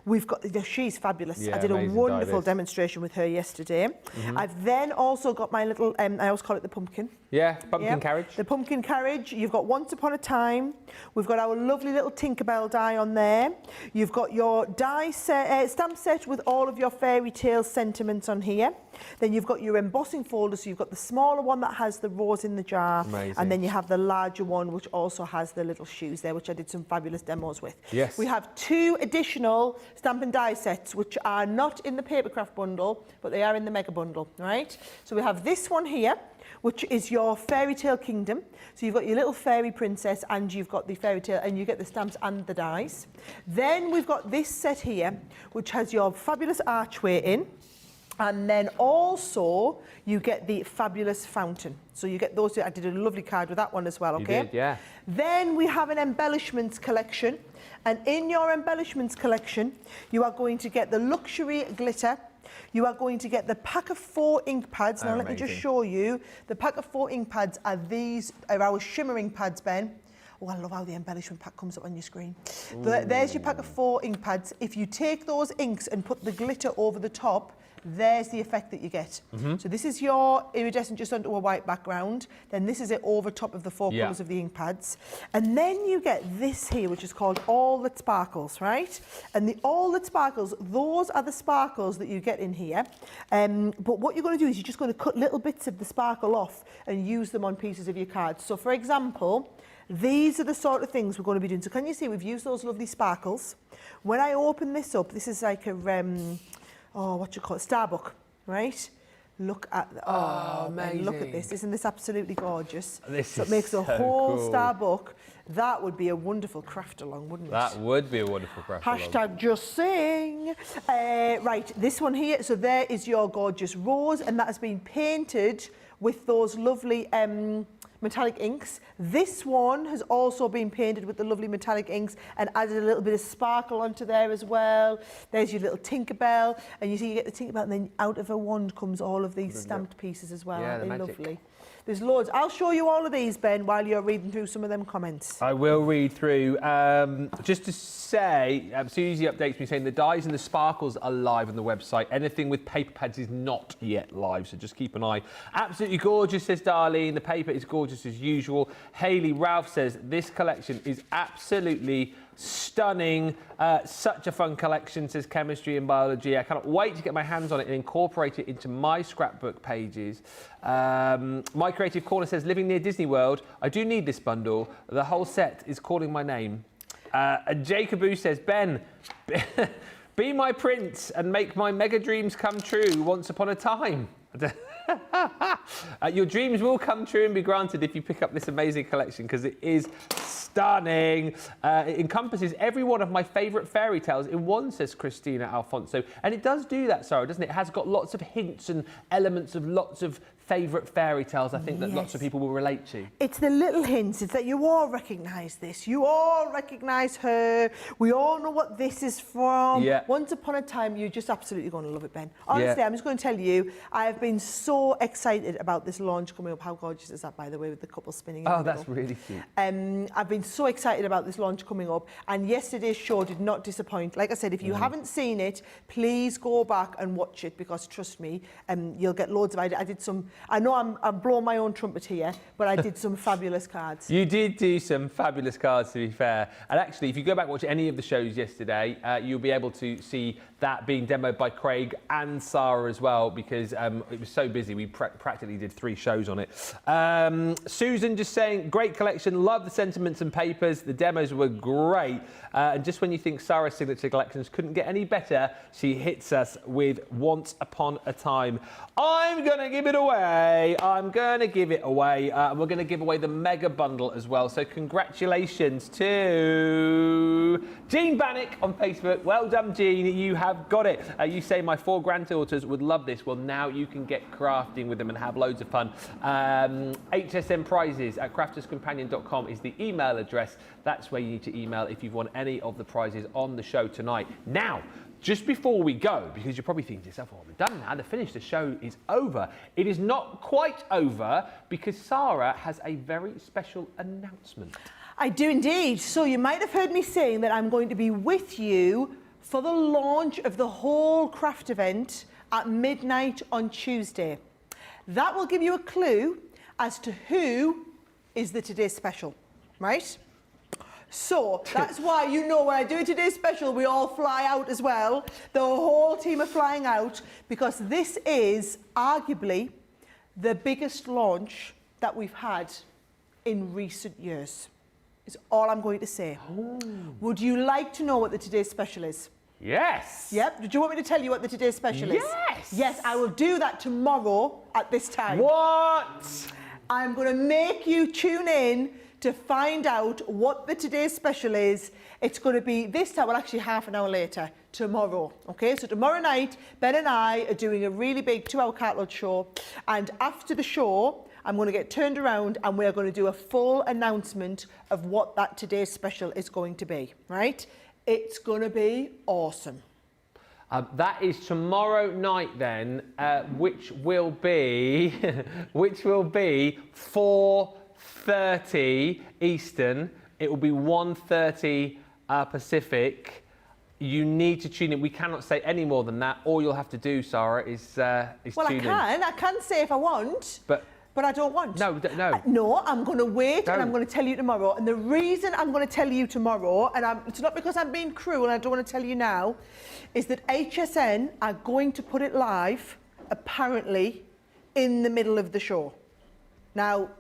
We've got, she's fabulous. Yeah, I did a wonderful demonstration with her yesterday. I've then also got my little, I always call it the pumpkin. Yeah, pumpkin carriage. The pumpkin carriage. You've got Once Upon a Time. We've got our lovely little Tinkerbell die on there. You've got your die set, stamp set with all of your fairy tale sentiments on here. Then you've got your embossing folder. So you've got the smaller one that has the rose in the jar. Amazing. And then you have the larger one, which also has the little shoes there, which I did some fabulous demos with. Yes. We have 2 additional stamp and die sets, which are not in the papercraft bundle, but they are in the mega bundle, right? So we have this one here, which is your fairy tale kingdom. So you've got your little fairy princess and you've got the fairy tale, and you get the stamps and the dies. Then we've got this set here, which has your fabulous archway in. And then also you get the fabulous fountain. So you get those. I did a lovely card with that one as well, okay? You did, yeah. Then we have an embellishments collection. And in your embellishments collection, you are going to get the luxury glitter. You are going to get the pack of 4 ink pads. Now, let me just show you. The pack of 4 ink pads are these, are our shimmering pads, Ben. Oh, I love how the embellishment pack comes up on your screen. There's your pack of 4 ink pads. If you take those inks and put the glitter over the top, there's the effect that you get. So this is your iridescent just onto a white background. Then this is it over top of the 4 colours of the ink pads. And then you get this here, which is called All That Sparkles, right? And the All That Sparkles, those are the sparkles that you get in here. But what you're going to do is you're just going to cut little bits of the sparkle off and use them on pieces of your cards. So for example, these are the sort of things we're going to be doing. So can you see we've used those lovely sparkles? When I open this up, this is like a... what you call it, Starbuck, right? Look at amazing. Look at this. Isn't this absolutely gorgeous? So it makes a whole cool Starbuck. That would be a wonderful craft along, wouldn't it? That would be a wonderful craft along. Hashtag just saying. Right, this one here. So there is your gorgeous rose, and that has been painted with those lovely metallic inks. This one has also been painted with the lovely metallic inks and added a little bit of sparkle onto there as well. There's your little Tinkerbell, and you see you get the Tinkerbell, and then out of a wand comes all of these stamped pieces as well. Aren't they lovely? There's loads. I'll show you all of these, Ben, while you're reading through some of them comments. I will read through. Just to say, Susie updates me saying the dies and the sparkles are live on the website. Anything with paper pads is not yet live, so just keep an eye. Absolutely gorgeous, says Darlene. The paper is gorgeous as usual. Hayley Ralph says this collection is absolutely stunning. Such a fun collection, says Chemistry and Biology. I cannot wait to get my hands on it and incorporate it into my scrapbook pages. My Creative Corner says, living near Disney World, I do need this bundle. The whole set is calling my name. And Jacoboo says, Ben, be my prince and make my mega dreams come true once upon a time. Your dreams will come true and be granted if you pick up this amazing collection, because it is stunning. It encompasses every one of my favourite fairy tales in one, says Christina Alfonso. And it does do that, Sarah, doesn't it? It has got lots of hints and elements of lots of favourite fairy tales, I think, that lots of people will relate to. It's the little hints. It's that you all recognise this. You all recognise her. We all know what this is from. Yeah. Once upon a time, you're just absolutely going to love it, Ben. Honestly, I'm just going to tell you, I have been so excited about this launch coming up. How gorgeous is that, by the way, with the couple spinning in the middle? That's really cute. I've been so excited about this launch coming up, and yesterday's show did not disappoint. Like I said, if you haven't seen it, please go back and watch it, because trust me, you'll get loads of ideas. I know I'm blowing my own trumpet here, but I did some fabulous cards. You did do some fabulous cards, to be fair. And actually, if you go back and watch any of the shows yesterday, you'll be able to see that being demoed by Craig and Sara as well, because it was so busy. We practically did 3 shows on it. Susan just saying, great collection. Love the sentiments and papers. The demos were great. And just when you think Sara's signature collections couldn't get any better, she hits us with Once Upon a Time. I'm going to give it away. I'm going to give it away. And we're going to give away the mega bundle as well. So congratulations to Jean Bannock on Facebook. Well done, Jean. You have got it. You say my 4 granddaughters would love this. Well, now you can get crafting with them and have loads of fun. HSN prizes at crafterscompanion.com is the email address. That's where you need to email if you've won any of the prizes on the show tonight. Now, just before we go, because you're probably thinking to yourself, oh, we're done now, the show is over. It is not quite over, because Sara has a very special announcement. I do indeed. So you might have heard me saying that I'm going to be with you for the launch of the whole craft event at midnight on Tuesday. That will give you a clue as to who is the Today Special, right? So that's why, you know, when I do a Today Special, we all fly out as well. The whole team are flying out, because this is arguably the biggest launch that we've had in recent years. Is all I'm going to say. Oh. Would you like to know what the Today Special is? Yes. Yep. Do you want me to tell you what the Today Special is? Yes. Yes, I will do that tomorrow at this time. What? I'm going to make you tune in to find out what the Today Special is. It's going to be this time, well, actually half an hour later, tomorrow. Okay, so tomorrow night, Ben and I are doing a really big 2-hour cartload show. And after the show, I'm going to get turned around and we're going to do a full announcement of what that Today Special is going to be, right? It's going to be awesome. That is tomorrow night then, which will be 4:30 Eastern, It will be 1:30 Pacific. You need to tune in. We cannot say any more than that. All you'll have to do, Sarah, is tune in. I can say if I want. But I don't want. No. No, I'm going to wait and I'm going to tell you tomorrow. And the reason I'm going to tell you tomorrow, and it's not because I'm being cruel and I don't want to tell you now, is that HSN are going to put it live, apparently, in the middle of the show. Now,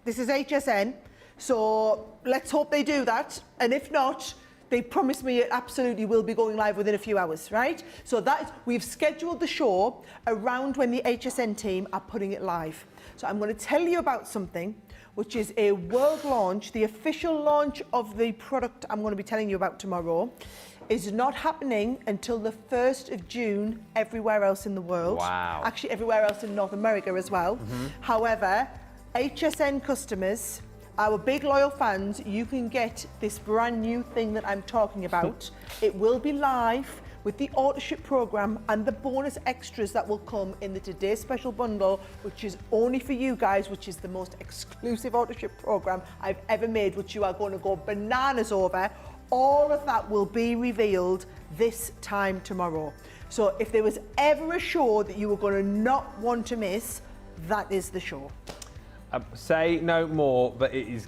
this is HSN, so let's hope they do that. And if not, they promised me it absolutely will be going live within a few hours, right? So we've scheduled the show around when the HSN team are putting it live. So I'm going to tell you about something which is a world launch. The official launch of the product I'm going to be telling you about tomorrow is not happening until the 1st of June everywhere else in the world. Wow. Actually, everywhere else in North America as well. However, HSN customers, our big loyal fans, you can get this brand new thing that I'm talking about. It will be live with the auto-ship program and the bonus extras that will come in the Today's Special bundle, which is only for you guys, which is the most exclusive auto-ship program I've ever made, which you are going to go bananas over. All of that will be revealed this time tomorrow. So if there was ever a show that you were going to not want to miss, that is the show. Say no more, but it is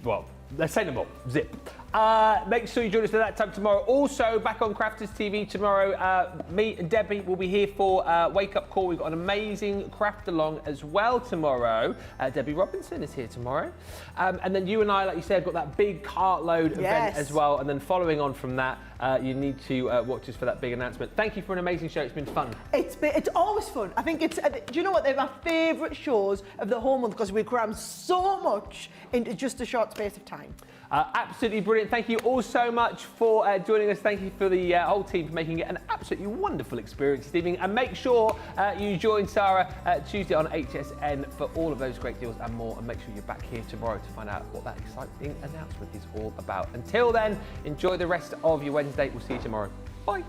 well, let's say no more. Zip. Make sure you join us at that time tomorrow. Also, back on Crafters TV tomorrow, me and Debbie will be here for Wake Up Call. We've got an amazing craft along as well tomorrow. Debbie Robinson is here tomorrow. And then you and I, like you said, got that big cartload event as well. And then following on from that, you need to watch us for that big announcement. Thank you for an amazing show. It's been fun. It's always fun. I think it's, do you know what? They're my favourite shows of the whole month because we cram so much into just a short space of time. Absolutely brilliant. Thank you all so much for joining us. Thank you for the whole team for making it an absolutely wonderful experience this evening. And make sure you join Sarah Tuesday on HSN for all of those great deals and more. And make sure you're back here tomorrow to find out what that exciting announcement is all about. Until then, enjoy the rest of your Wednesday. We'll see you tomorrow. Bye.